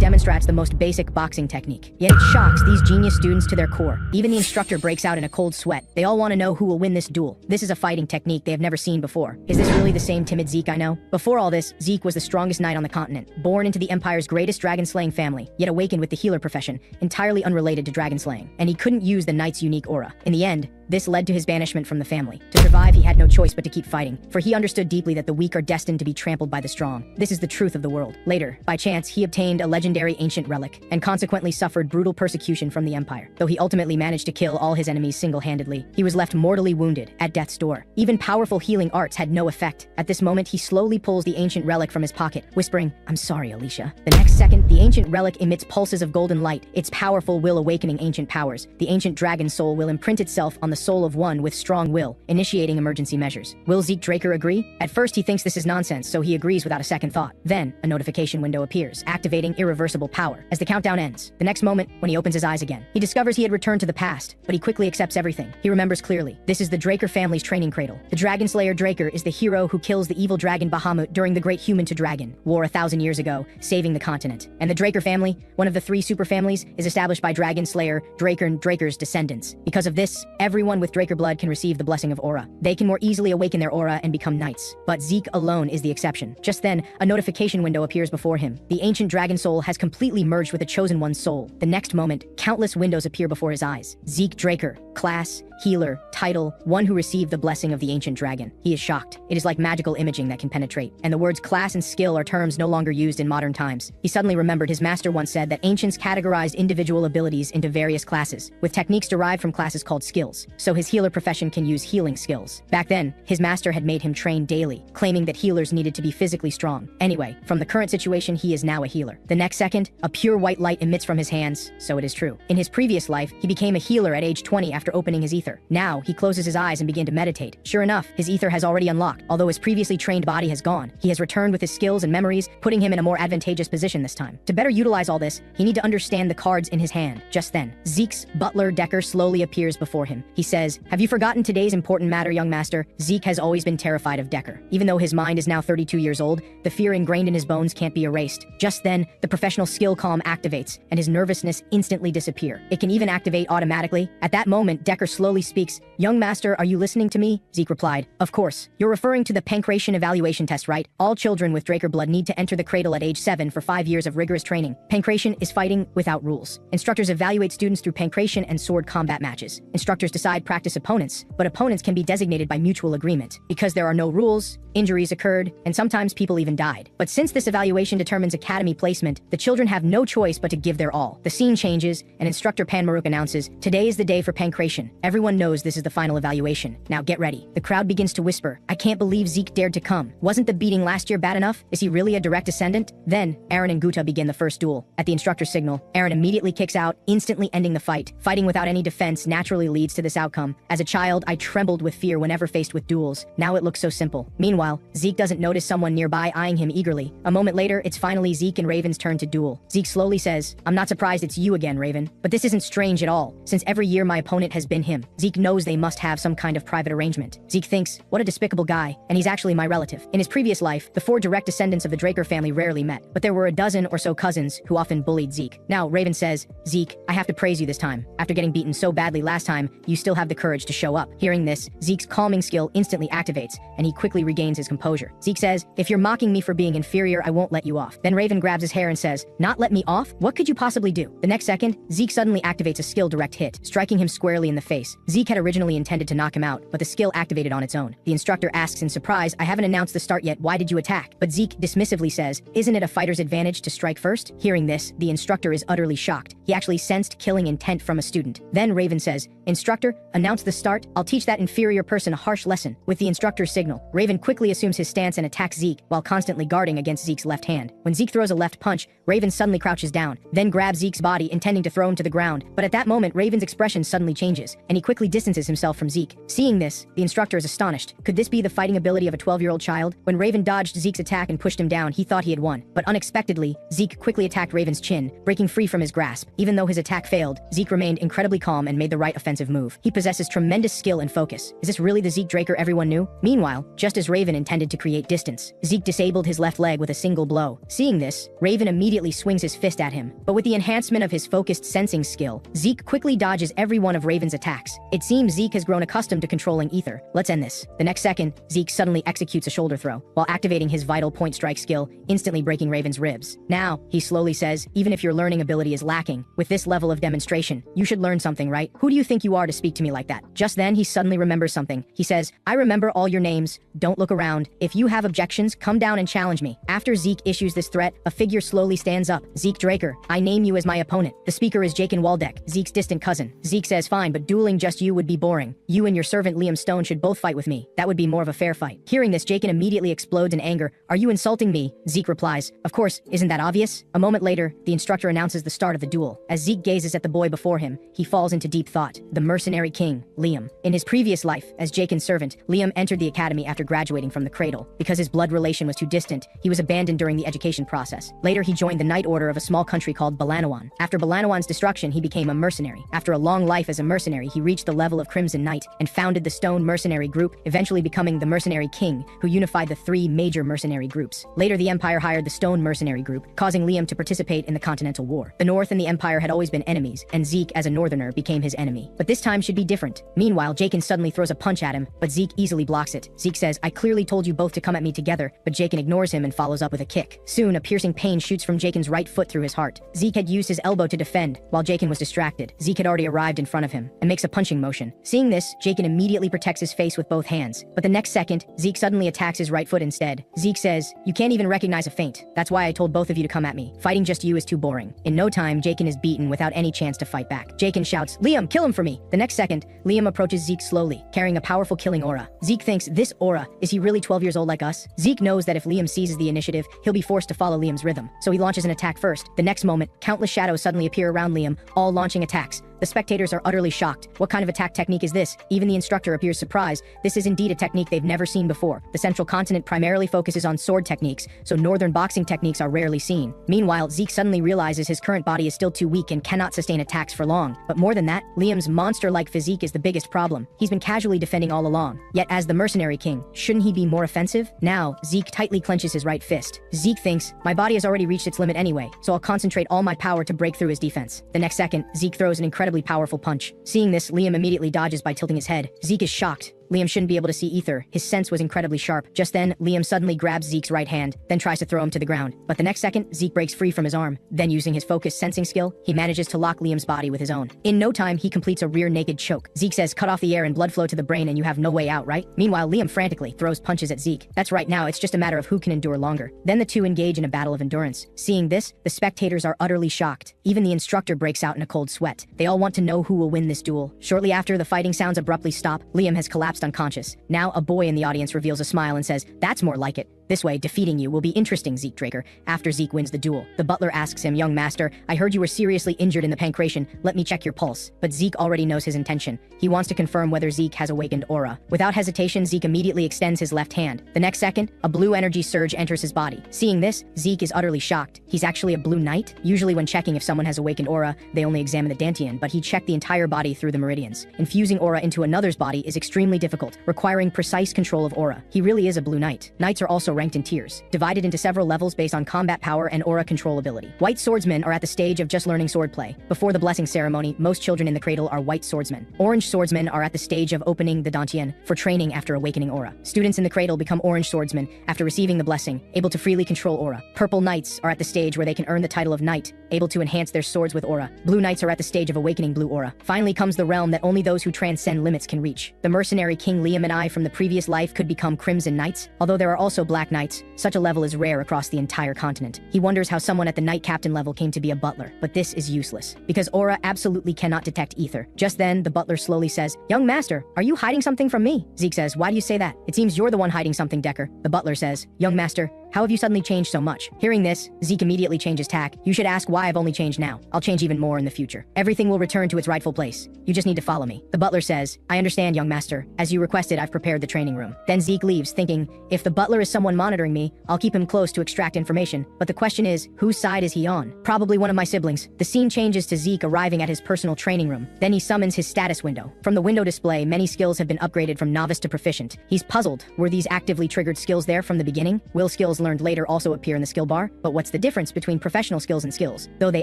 demonstrates the most basic boxing technique. Yet it shocks these genius students to their core. Even the instructor breaks out in a cold sweat. They all want to know who will win this duel. This is a fighting technique they have never seen before. Is this really the same timid Zeke I know? Before all this, Zeke was the strongest knight on the continent, born into the Empire's greatest dragon-slaying family, yet awakened with the healer profession, entirely unrelated to dragon slaying. And he couldn't use the knight's unique aura. In the end, this led to his banishment from the family. To survive, he had no choice but to keep fighting, for he understood deeply that the weak are destined to be trampled by the strong. This is the truth of the world. Later, by chance, he obtained a legendary ancient relic, and consequently suffered brutal persecution from the Empire. Though he ultimately managed to kill all his enemies single-handedly, he was left mortally wounded at death's door. Even powerful healing arts had no effect. At this moment, he slowly pulls the ancient relic from his pocket, whispering, "I'm sorry, Alicia." The next second, the ancient relic emits pulses of golden light, its powerful will awakening ancient powers. The ancient dragon soul will imprint itself on the soul of one with strong will, initiating emergency measures. Will Zeke Draker agree? At first he thinks this is nonsense, so he agrees without a second thought. Then, a notification window appears, activating irreversible power. As the countdown ends, the next moment, when he opens his eyes again, he discovers he had returned to the past, but he quickly accepts everything. He remembers clearly. This is the Draker family's training cradle. The Dragon Slayer Draker is the hero who kills the evil dragon Bahamut during the Great Human-to-Dragon War 1,000 years ago, saving the continent. And the Draker family, one of the 3 super families, is established by Dragon Slayer, Draker, and Draker's descendants. Because of this, everyone with Draker blood can receive the blessing of aura. They can more easily awaken their aura and become knights. But Zeke alone is the exception. Just then, a notification window appears before him. The ancient dragon soul has completely merged with the chosen one's soul. The next moment, countless windows appear before his eyes. Zeke Draker, class, healer, title, one who received the blessing of the ancient dragon. He is shocked. It is like magical imaging that can penetrate. And the words class and skill are terms no longer used in modern times. He suddenly remembered his master once said that ancients categorized individual abilities into various classes, with techniques derived from classes called skills. So his healer profession can use healing skills. Back then, his master had made him train daily, claiming that healers needed to be physically strong. Anyway, from the current situation, he is now a healer. The next second, a pure white light emits from his hands, so it is true. In his previous life, he became a healer at age 20 after opening his ether. Now, he closes his eyes and begins to meditate. Sure enough, his ether has already unlocked. Although his previously trained body has gone, he has returned with his skills and memories, putting him in a more advantageous position this time. To better utilize all this, he need to understand the cards in his hand. Just then, Zeke's butler Decker slowly appears before him. He says, "Have you forgotten today's important matter, young master?" Zeke has always been terrified of Decker. Even though his mind is now 32 years old, the fear ingrained in his bones can't be erased. Just then, the professional skill calm activates, and his nervousness instantly disappears. It can even activate automatically. At that moment, Decker slowly speaks, "Young master, are you listening to me?" Zeke replied, "Of course. You're referring to the pancration evaluation test, right? All children with Draker blood need to enter the cradle at age 7 for 5 years of rigorous training. Pancration is fighting without rules. Instructors evaluate students through pancration and sword combat matches. Instructors decide practice opponents, but opponents can be designated by mutual agreement. Because there are no rules, injuries occurred, and sometimes people even died. But since this evaluation determines academy placement, the children have no choice but to give their all. The scene changes, and instructor Pan Maruk announces, "Today is the day for pancration. Everyone knows this is the final evaluation. Now get ready." The crowd begins to whisper, "I can't believe Zeke dared to come. Wasn't the beating last year bad enough? Is he really a direct descendant?" Then, Aaron and Guta begin the first duel. At the instructor's signal, Aaron immediately kicks out, instantly ending the fight. Fighting without any defense naturally leads to this outcome. As a child, I trembled with fear whenever faced with duels. Now it looks so simple. Meanwhile, Zeke doesn't notice someone nearby eyeing him eagerly. A moment later, it's finally Zeke and Raven's turn to duel. Zeke slowly says, "I'm not surprised it's you again, Raven. But this isn't strange at all, since every year my opponent has been him." Zeke knows they must have some kind of private arrangement. Zeke thinks, what a despicable guy, and he's actually my relative. In his previous life, the 4 direct descendants of the Draker family rarely met, but there were a dozen or so cousins who often bullied Zeke. Now, Raven says, "Zeke, I have to praise you this time. After getting beaten so badly last time, you still have the courage to show up." Hearing this, Zeke's calming skill instantly activates, and he quickly regains his composure. Zeke says, "If you're mocking me for being inferior, I won't let you off." Then Raven grabs his hair and says, "Not let me off? What could you possibly do?" The next second, Zeke suddenly activates a skill direct hit, striking him squarely in the face. Zeke had originally intended to knock him out, but the skill activated on its own. The instructor asks in surprise, "I haven't announced the start yet, why did you attack?" But Zeke dismissively says, "Isn't it a fighter's advantage to strike first?" Hearing this, the instructor is utterly shocked. He actually sensed killing intent from a student. Then Raven says, "Instructor, announce the start. I'll teach that inferior person a harsh lesson." With the instructor's signal, Raven quickly assumes his stance and attacks Zeke, while constantly guarding against Zeke's left hand. When Zeke throws a left punch, Raven suddenly crouches down, then grabs Zeke's body, intending to throw him to the ground. But at that moment, Raven's expression suddenly changes, and he quickly distances himself from Zeke. Seeing this, the instructor is astonished. Could this be the fighting ability of a 12-year-old child? When Raven dodged Zeke's attack and pushed him down, he thought he had won. But unexpectedly, Zeke quickly attacked Raven's chin, breaking free from his grasp. Even though his attack failed, Zeke remained incredibly calm and made the right offensive move. He possesses tremendous skill and focus. Is this really the Zeke Draker everyone knew? Meanwhile, just as Raven intended to create distance, Zeke disabled his left leg with a single blow. Seeing this, Raven immediately swings his fist at him. But with the enhancement of his focused sensing skill, Zeke quickly dodges every one of Raven's attacks. It seems Zeke has grown accustomed to controlling ether. Let's end this. The next second, Zeke suddenly executes a shoulder throw, while activating his vital point strike skill, instantly breaking Raven's ribs. Now, he slowly says, even if your learning ability is lacking, with this level of demonstration, you should learn something, right? Who do you think you are to speak to me like that? Just then, he suddenly remembers something. He says, I remember all your names. Don't look around. If you have objections, come down and challenge me. After Zeke issues this threat, a figure slowly stands up. Zeke Draker, I name you as my opponent. The speaker is Jaken Waldeck, Zeke's distant cousin. Zeke says, fine, but dueling just you would be boring. You and your servant Liam Stone should both fight with me. That would be more of a fair fight. Hearing this, Jaken immediately explodes in anger. Are you insulting me? Zeke replies, of course, isn't that obvious? A moment later, the instructor announces the start of the duel. As Zeke gazes at the boy before him, he falls into deep thought. The mercenary king, Liam. In his previous life, as Jaken's servant, Liam entered the academy after graduating from the cradle. Because his blood relation was too distant, he was abandoned during the education process. Later, he joined the Knight Order of a small country called Balanawan. After Balanawan's destruction, he became a mercenary. After a long life as a mercenary, he reached the level of Crimson Knight and founded the Stone Mercenary Group, eventually becoming the Mercenary King, who unified the three major mercenary groups. Later, the Empire hired the Stone Mercenary Group, causing Liam to participate in the Continental War. The North and the Empire had always been enemies, and Zeke, as a Northerner, became his enemy. But this time should be different. Meanwhile, Jaken suddenly throws a punch at him, but Zeke easily blocks it. Zeke says, I clearly told you both to come at me together, but Jaken ignores him and follows up with a kick. Soon, a piercing pain shoots from Jaken's right foot through his heart. Zeke had used his elbow to defend, while Jaken was distracted. Zeke had already arrived in front of him, and makes a punching motion. Seeing this, Jaken immediately protects his face with both hands. But the next second, Zeke suddenly attacks his right foot instead. Zeke says, you can't even recognize a feint. That's why I told both of you to come at me. Fighting just you is too boring. In no time, Jaken is beaten without any chance to fight back. Jaken shouts, Liam, kill him for me. The next second, Liam approaches Zeke slowly, carrying a powerful killing aura. Zeke thinks, this aura, is he really 12 years old like us? Zeke knows that if Liam seizes the initiative, he'll be forced to follow Liam's rhythm. So he launches an attack first. The next moment, countless shadows suddenly appear around Liam, all launching attacks. The spectators are utterly shocked. What kind of attack technique is this? Even the instructor appears surprised. This is indeed a technique they've never seen before. The central continent primarily focuses on sword techniques, so northern boxing techniques are rarely seen. Meanwhile, Zeke suddenly realizes his current body is still too weak and cannot sustain attacks for long. But more than that, Liam's monster-like physique is the biggest problem. He's been casually defending all along. Yet as the mercenary king, shouldn't he be more offensive? Now, Zeke tightly clenches his right fist. Zeke thinks, my body has already reached its limit anyway, so I'll concentrate all my power to break through his defense. The next second, Zeke throws an incredibly powerful punch. Seeing this, Liam immediately dodges by tilting his head. Zeke is shocked. Liam shouldn't be able to see ether. His sense was incredibly sharp. Just then, Liam suddenly grabs Zeke's right hand, then tries to throw him to the ground. But the next second, Zeke breaks free from his arm. Then using his focused sensing skill, he manages to lock Liam's body with his own. In no time, he completes a rear naked choke. Zeke says, cut off the air and blood flow to the brain and you have no way out, right? Meanwhile, Liam frantically throws punches at Zeke. That's right, now it's just a matter of who can endure longer. Then the two engage in a battle of endurance. Seeing this, the spectators are utterly shocked. Even the instructor breaks out in a cold sweat. They all want to know who will win this duel. Shortly after the fighting sounds abruptly stop, Liam has collapsed unconscious. Now a boy in the audience reveals a smile and says, that's more like it. This way, defeating you will be interesting, Zeke Draker. After Zeke wins the duel, the butler asks him, young master, I heard you were seriously injured in the pancreation. Let me check your pulse. But Zeke already knows his intention. He wants to confirm whether Zeke has awakened aura. Without hesitation, Zeke immediately extends his left hand. The next second, a blue energy surge enters his body. Seeing this, Zeke is utterly shocked. He's actually a blue knight? Usually when checking if someone has awakened aura, they only examine the dantian, but he checked the entire body through the meridians. Infusing aura into another's body is extremely difficult, requiring precise control of aura. He really is a blue knight. Knights are also ranked in tiers, divided into several levels based on combat power and aura control ability. White swordsmen are at the stage of just learning swordplay. Before the blessing ceremony, most children in the cradle are white swordsmen. Orange swordsmen are at the stage of opening the dantian for training after awakening aura. Students in the cradle become orange swordsmen after receiving the blessing, able to freely control aura. Purple knights are at the stage where they can earn the title of knight, able to enhance their swords with aura. Blue knights are at the stage of awakening blue aura. Finally comes the realm that only those who transcend limits can reach. The mercenary king Liam and I from the previous life could become crimson knights, although there are also black knights. Such a level is rare across the entire continent. He wonders how someone at the knight captain level came to be a butler, but this is useless, because aura absolutely cannot detect ether. Just then, the butler slowly says, young master, are you hiding something from me? Zeke says, why do you say that? It seems you're the one hiding something, Decker. The butler says, young master, How have you suddenly changed so much? Hearing this, Zeke immediately changes tack. You should ask why I've only changed now. I'll change even more in the future. Everything will return to its rightful place. You just need to follow me. The butler says, I understand, young master. As you requested, I've prepared the training room. Then Zeke leaves, thinking, if the butler is someone monitoring me, I'll keep him close to extract information. But the question is, whose side is he on? Probably one of my siblings. The scene changes to Zeke arriving at his personal training room. Then he summons his status window. From the window display, many skills have been upgraded from novice to proficient. He's puzzled. Were these actively triggered skills there from the beginning? Will skills learned later also appear in the skill bar? But what's the difference between professional skills and skills? Though they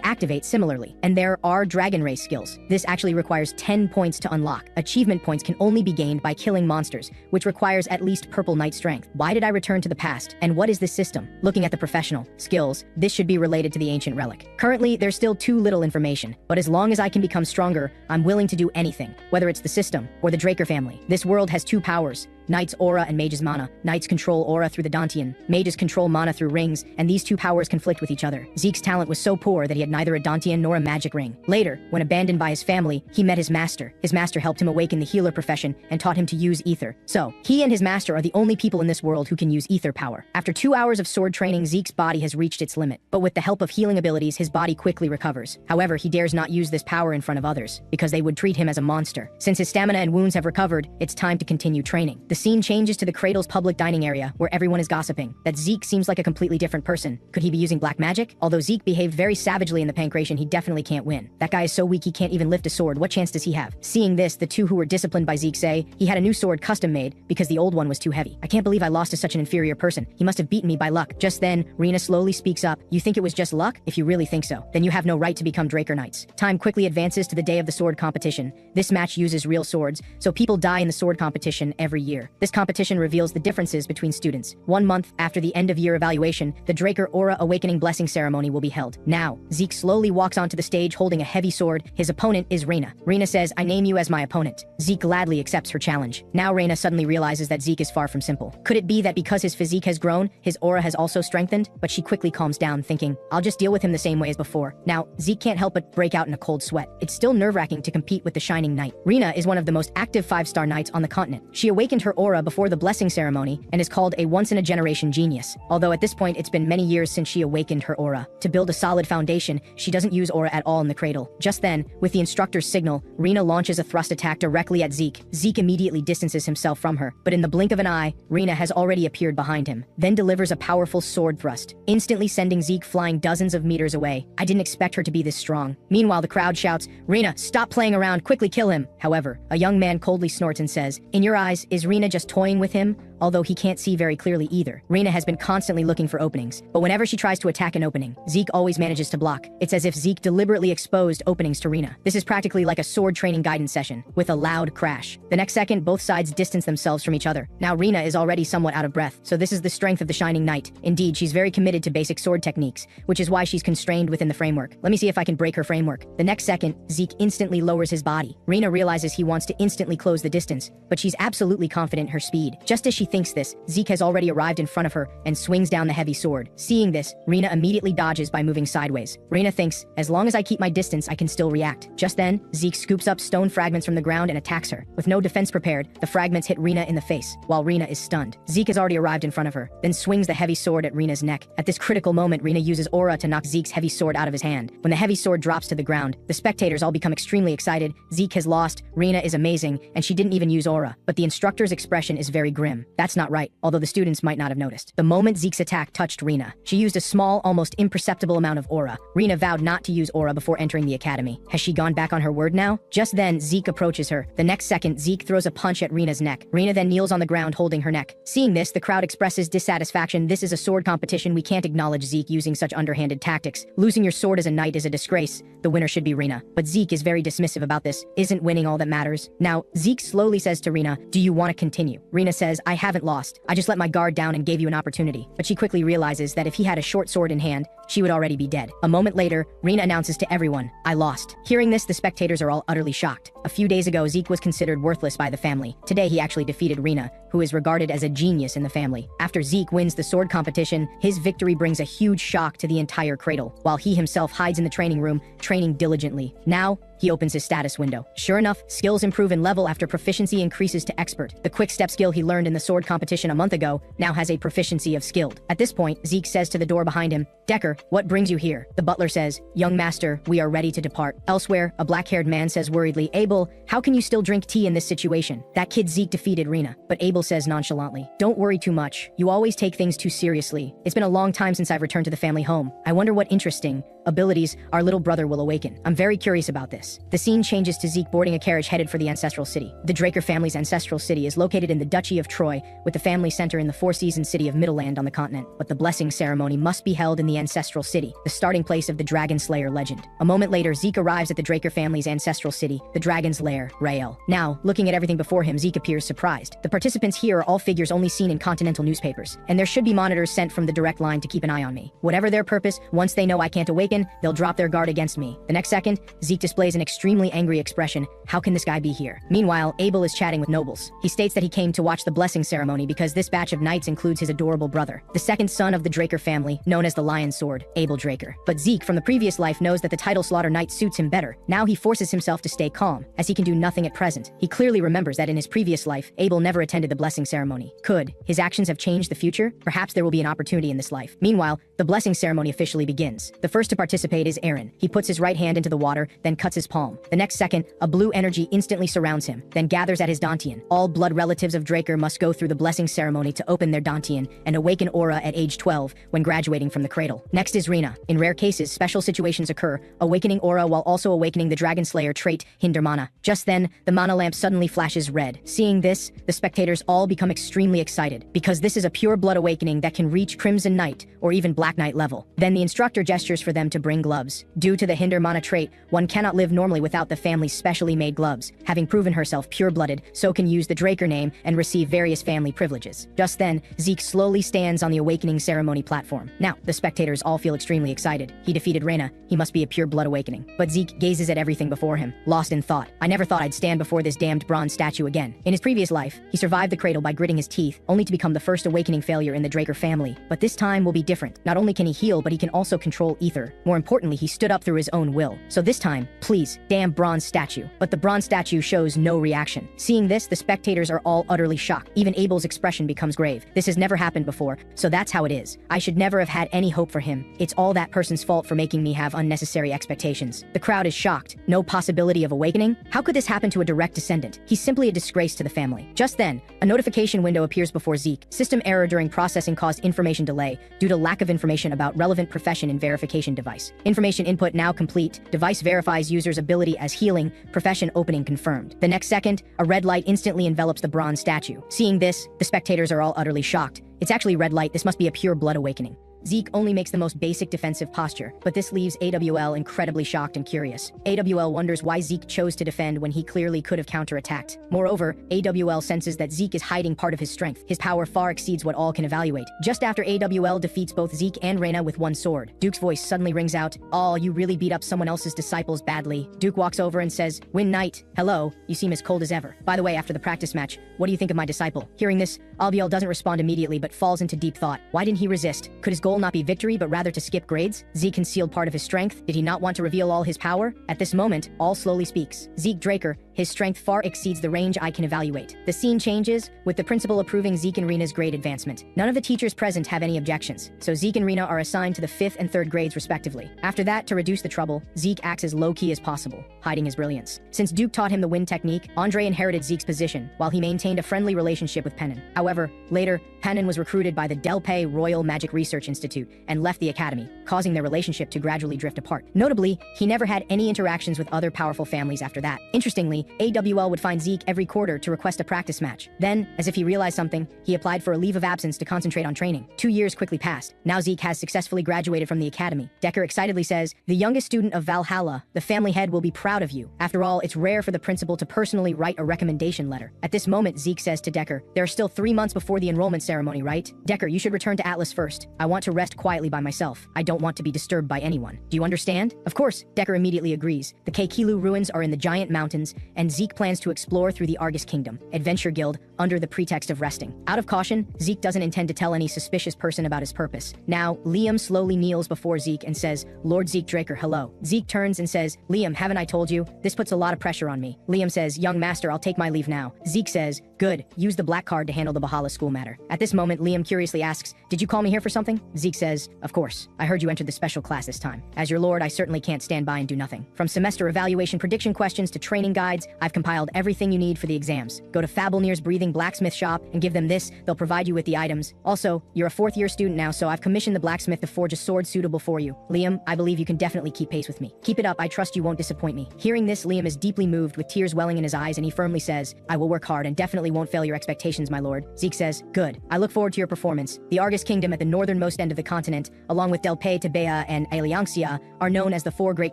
activate similarly. And there are dragon race skills. This actually requires 10 points to unlock. Achievement points can only be gained by killing monsters, which requires at least purple knight strength. Why did I return to the past? And what is this system? Looking at the professional skills, this should be related to the ancient relic. Currently, there's still too little information, but as long as I can become stronger, I'm willing to do anything, whether it's the system or the Draker family. This world has two powers, Knight's aura and Mage's mana. Knights control aura through the Dantian, Mages control mana through rings, and these two powers conflict with each other. Zeke's talent was so poor that he had neither a Dantian nor a magic ring. Later, when abandoned by his family, he met his master. His master helped him awaken the healer profession and taught him to use ether. So, he and his master are the only people in this world who can use ether power. After 2 hours of sword training, Zeke's body has reached its limit, but with the help of healing abilities, his body quickly recovers. However, he dares not use this power in front of others, because they would treat him as a monster. Since his stamina and wounds have recovered, it's time to continue training. The scene changes to the Cradle's public dining area, where everyone is gossiping. That Zeke seems like a completely different person. Could he be using black magic? Although Zeke behaved very savagely in the pancration, he definitely can't win. That guy is so weak he can't even lift a sword. What chance does he have? Seeing this, the two who were disciplined by Zeke say, he had a new sword custom made because the old one was too heavy. I can't believe I lost to such an inferior person. He must have beaten me by luck. Just then, Rena slowly speaks up. You think it was just luck? If you really think so, then you have no right to become Draker Knights. Time quickly advances to the day of the sword competition. This match uses real swords, so people die in the sword competition every year. This competition reveals the differences between students. 1 month after the end of year evaluation, the Draker Aura Awakening Blessing Ceremony will be held. Now, Zeke slowly walks onto the stage holding a heavy sword. His opponent is Rena. Rena says, I name you as my opponent. Zeke gladly accepts her challenge. Now Rena suddenly realizes that Zeke is far from simple. Could it be that because his physique has grown, his aura has also strengthened? But she quickly calms down, thinking, I'll just deal with him the same way as before. Now, Zeke can't help but break out in a cold sweat. It's still nerve-wracking to compete with the Shining Knight. Rena is one of the most active 5-star knights on the continent. She awakened her aura before the blessing ceremony and is called a once-in-a-generation genius. Although at this point it's been many years since she awakened her aura. To build a solid foundation, she doesn't use aura at all in the cradle. Just then, with the instructor's signal, Rena launches a thrust attack directly at Zeke. Zeke immediately distances himself from her, but in the blink of an eye, Rena has already appeared behind him, then delivers a powerful sword thrust, instantly sending Zeke flying dozens of meters away. I didn't expect her to be this strong. Meanwhile, the crowd shouts, Rena, stop playing around, quickly kill him. However, a young man coldly snorts and says, in your eyes, is Rena just toying with him? Although he can't see very clearly either. Rena has been constantly looking for openings, but whenever she tries to attack an opening, Zeke always manages to block. It's as if Zeke deliberately exposed openings to Rena. This is practically like a sword training guidance session, with a loud crash. The next second, both sides distance themselves from each other. Now Rena is already somewhat out of breath, so this is the strength of the Shining Knight. Indeed, she's very committed to basic sword techniques, which is why she's constrained within the framework. Let me see if I can break her framework. The next second, Zeke instantly lowers his body. Rena realizes he wants to instantly close the distance, but she's absolutely confident in her speed. Just as she thinks this, Zeke has already arrived in front of her and swings down the heavy sword. Seeing this, Rena immediately dodges by moving sideways. Rena thinks, as long as I keep my distance, I can still react. Just then, Zeke scoops up stone fragments from the ground and attacks her. With no defense prepared, the fragments hit Rena in the face, while Rena is stunned. Zeke has already arrived in front of her, then swings the heavy sword at Rena's neck. At this critical moment, Rena uses aura to knock Zeke's heavy sword out of his hand. When the heavy sword drops to the ground, the spectators all become extremely excited. Zeke has lost, Rena is amazing, and she didn't even use aura. But the instructor's expression is very grim. That's not right, although the students might not have noticed. The moment Zeke's attack touched Rena, she used a small, almost imperceptible amount of aura. Rena vowed not to use aura before entering the academy. Has she gone back on her word now? Just then, Zeke approaches her. The next second, Zeke throws a punch at Rena's neck. Rena then kneels on the ground holding her neck. Seeing this, the crowd expresses dissatisfaction. This is a sword competition. We can't acknowledge Zeke using such underhanded tactics. Losing your sword as a knight is a disgrace. The winner should be Rena. But Zeke is very dismissive about this. Isn't winning all that matters? Now, Zeke slowly says to Rena, do you want to continue? Rena says, I haven't lost. I just let my guard down and gave you an opportunity. But she quickly realizes that if he had a short sword in hand, she would already be dead. A moment later, Rina announces to everyone, "I lost." Hearing this, the spectators are all utterly shocked. A few days ago, Zeke was considered worthless by the family. Today, he actually defeated Rina, who is regarded as a genius in the family. After Zeke wins the sword competition, his victory brings a huge shock to the entire cradle, while he himself hides in the training room, training diligently. Now, he opens his status window. Sure enough, skills improve in level after proficiency increases to expert. The quick step skill he learned in the sword competition a month ago now has a proficiency of skilled. At this point, Zeke says to the door behind him, "Decker, what brings you here?" The butler says, "Young master, we are ready to depart." Elsewhere, a black-haired man says worriedly, "Abel, how can you still drink tea in this situation? That kid Zeke defeated Rina." But Abel says nonchalantly, "Don't worry too much. You always take things too seriously. It's been a long time since I've returned to the family home. I wonder what interesting abilities our little brother will awaken. I'm very curious about this." The scene changes to Zeke boarding a carriage headed for the ancestral city. The Draker family's ancestral city is located in the Duchy of Troy, with the family center in the four-seasons city of Middleland on the continent. But the blessing ceremony must be held in the ancestral city, the starting place of the Dragon Slayer legend. A moment later, Zeke arrives at the Draker family's ancestral city, the Dragon's Lair, Rael. Now, looking at everything before him, Zeke appears surprised. The participants here are all figures only seen in continental newspapers, and there should be monitors sent from the direct line to keep an eye on me. Whatever their purpose, once they know I can't awaken, they'll drop their guard against me. The next second, Zeke displays an extremely angry expression. How can this guy be here? Meanwhile, Abel is chatting with nobles. He states that he came to watch the blessing ceremony because this batch of knights includes his adorable brother, the second son of the Draker family, known as the Lion Sword, Abel Draker. But Zeke, from the previous life, knows that the title Slaughter Knight suits him better. Now he forces himself to stay calm, as he can do nothing at present. He clearly remembers that in his previous life, Abel never attended the blessing ceremony. Could his actions have changed the future? Perhaps there will be an opportunity in this life. Meanwhile, the blessing ceremony officially begins. The first to participate is Aaron. He puts his right hand into the water, then cuts his palm. The next second, a blue energy instantly surrounds him, then gathers at his dantian. All blood relatives of Draker must go through the blessing ceremony to open their dantian and awaken aura at age 12 when graduating from the cradle. Next is Rina. In rare cases, special situations occur, awakening aura while also awakening the Dragon Slayer trait, Hinder Mana. Just then, the mana lamp suddenly flashes red. Seeing this, the spectators all become extremely excited, because this is a pure blood awakening that can reach Crimson Knight, or even Black Knight level. Then the instructor gestures for them to bring gloves. Due to the Hinder Mana trait, one cannot live normally without the family's specially made gloves. Having proven herself pure-blooded, so can use the Draker name and receive various family privileges. Just then, Zeke slowly stands on the awakening ceremony platform. Now, the spectators all feel extremely excited. He defeated Reyna, he must be a pure blood awakening. But Zeke gazes at everything before him, lost in thought. I never thought I'd stand before this damned bronze statue again. In his previous life, he survived the cradle by gritting his teeth, only to become the first awakening failure in the Draker family. But this time will be different. Not only can he heal, but he can also control ether. More importantly, he stood up through his own will. So this time, please, damn bronze statue. But the bronze statue shows no reaction. Seeing this, the spectators are all utterly shocked. Even Abel's expression becomes grave. This has never happened before, so that's how it is. I should never have had any hope for him. It's all that person's fault for making me have unnecessary expectations. The crowd is shocked. No possibility of awakening? How could this happen to a direct descendant? He's simply a disgrace to the family. Just then, a notification window appears before Zeke. System error during processing caused information delay due to lack of information about relevant profession in verification device. Information input now complete. Device verifies user's ability as healing. Profession opening confirmed. The next second, a red light instantly envelops the bronze statue. Seeing this, the spectators are all utterly shocked. It's actually red light. This must be a pure blood awakening. Zeke only makes the most basic defensive posture, but this leaves AWL incredibly shocked and curious. AWL wonders why Zeke chose to defend when he clearly could have counterattacked. Moreover, AWL senses that Zeke is hiding part of his strength. His power far exceeds what all can evaluate. Just after AWL defeats both Zeke and Reyna with one sword, Duke's voice suddenly rings out, "Oh, you really beat up someone else's disciples badly." Duke walks over and says, "Win Knight, hello, you seem as cold as ever. By the way, after the practice match, what do you think of my disciple?" Hearing this, Albiel doesn't respond immediately but falls into deep thought. Why didn't he resist? Could his goal not be victory but rather to skip grades? Zeke concealed part of his strength. Did he not want to reveal all his power? At this moment, all slowly speaks. Zeke Draker, his strength far exceeds the range I can evaluate. The scene changes, with the principal approving Zeke and Rena's grade advancement. None of the teachers present have any objections, so Zeke and Rena are assigned to the 5th and 3rd grades respectively. After that, to reduce the trouble, Zeke acts as low-key as possible, hiding his brilliance. Since Duke taught him the wind technique, Andre inherited Zeke's position, while he maintained a friendly relationship with Pennon. However, later, Pennon was recruited by the Delpay Royal Magic Research Institute and left the academy, causing their relationship to gradually drift apart. Notably, he never had any interactions with other powerful families after that. Interestingly, AWL would find Zeke every quarter to request a practice match. Then, as if he realized something, he applied for a leave of absence to concentrate on training. 2 years quickly passed. Now Zeke has successfully graduated from the academy. Decker excitedly says, "The youngest student of Valhalla, the family head will be proud of you. After all, it's rare for the principal to personally write a recommendation letter." At this moment, Zeke says to Decker, "There are still 3 months before the enrollment ceremony, right? Decker, you should return to Atlas first. I want to rest quietly by myself. I don't want to be disturbed by anyone. Do you understand?" Of course, Decker immediately agrees. The Keikilu ruins are in the giant mountains, and Zeke plans to explore through the Argus Kingdom, Adventure Guild, under the pretext of resting. Out of caution, Zeke doesn't intend to tell any suspicious person about his purpose. Now, Liam slowly kneels before Zeke and says, "Lord Zeke Draker, hello." Zeke turns and says, "Liam, haven't I told you? This puts a lot of pressure on me." Liam says, "Young master, I'll take my leave now." Zeke says, "Good, use the black card to handle the Bahala school matter." At this moment, Liam curiously asks, "Did you call me here for something?" Zeke says, "Of course. I heard you entered the special class this time. As your lord, I certainly can't stand by and do nothing. From semester evaluation prediction questions to training guides, I've compiled everything you need for the exams. Go to Fabelnir's breathing blacksmith shop and give them this. They'll provide you with the items. Also, you're a 4th-year student now, so I've commissioned the blacksmith to forge a sword suitable for you. Liam, I believe you can definitely keep pace with me. Keep it up, I trust you won't disappoint me." Hearing this, Liam is deeply moved with tears welling in his eyes, and he firmly says, "I will work hard and definitely won't fail your expectations, my lord." Zeke says, "Good. I look forward to your performance." The Argus Kingdom at the northernmost end of the continent, along with Delpay, Tebea, and Alianxia, are known as the 4 great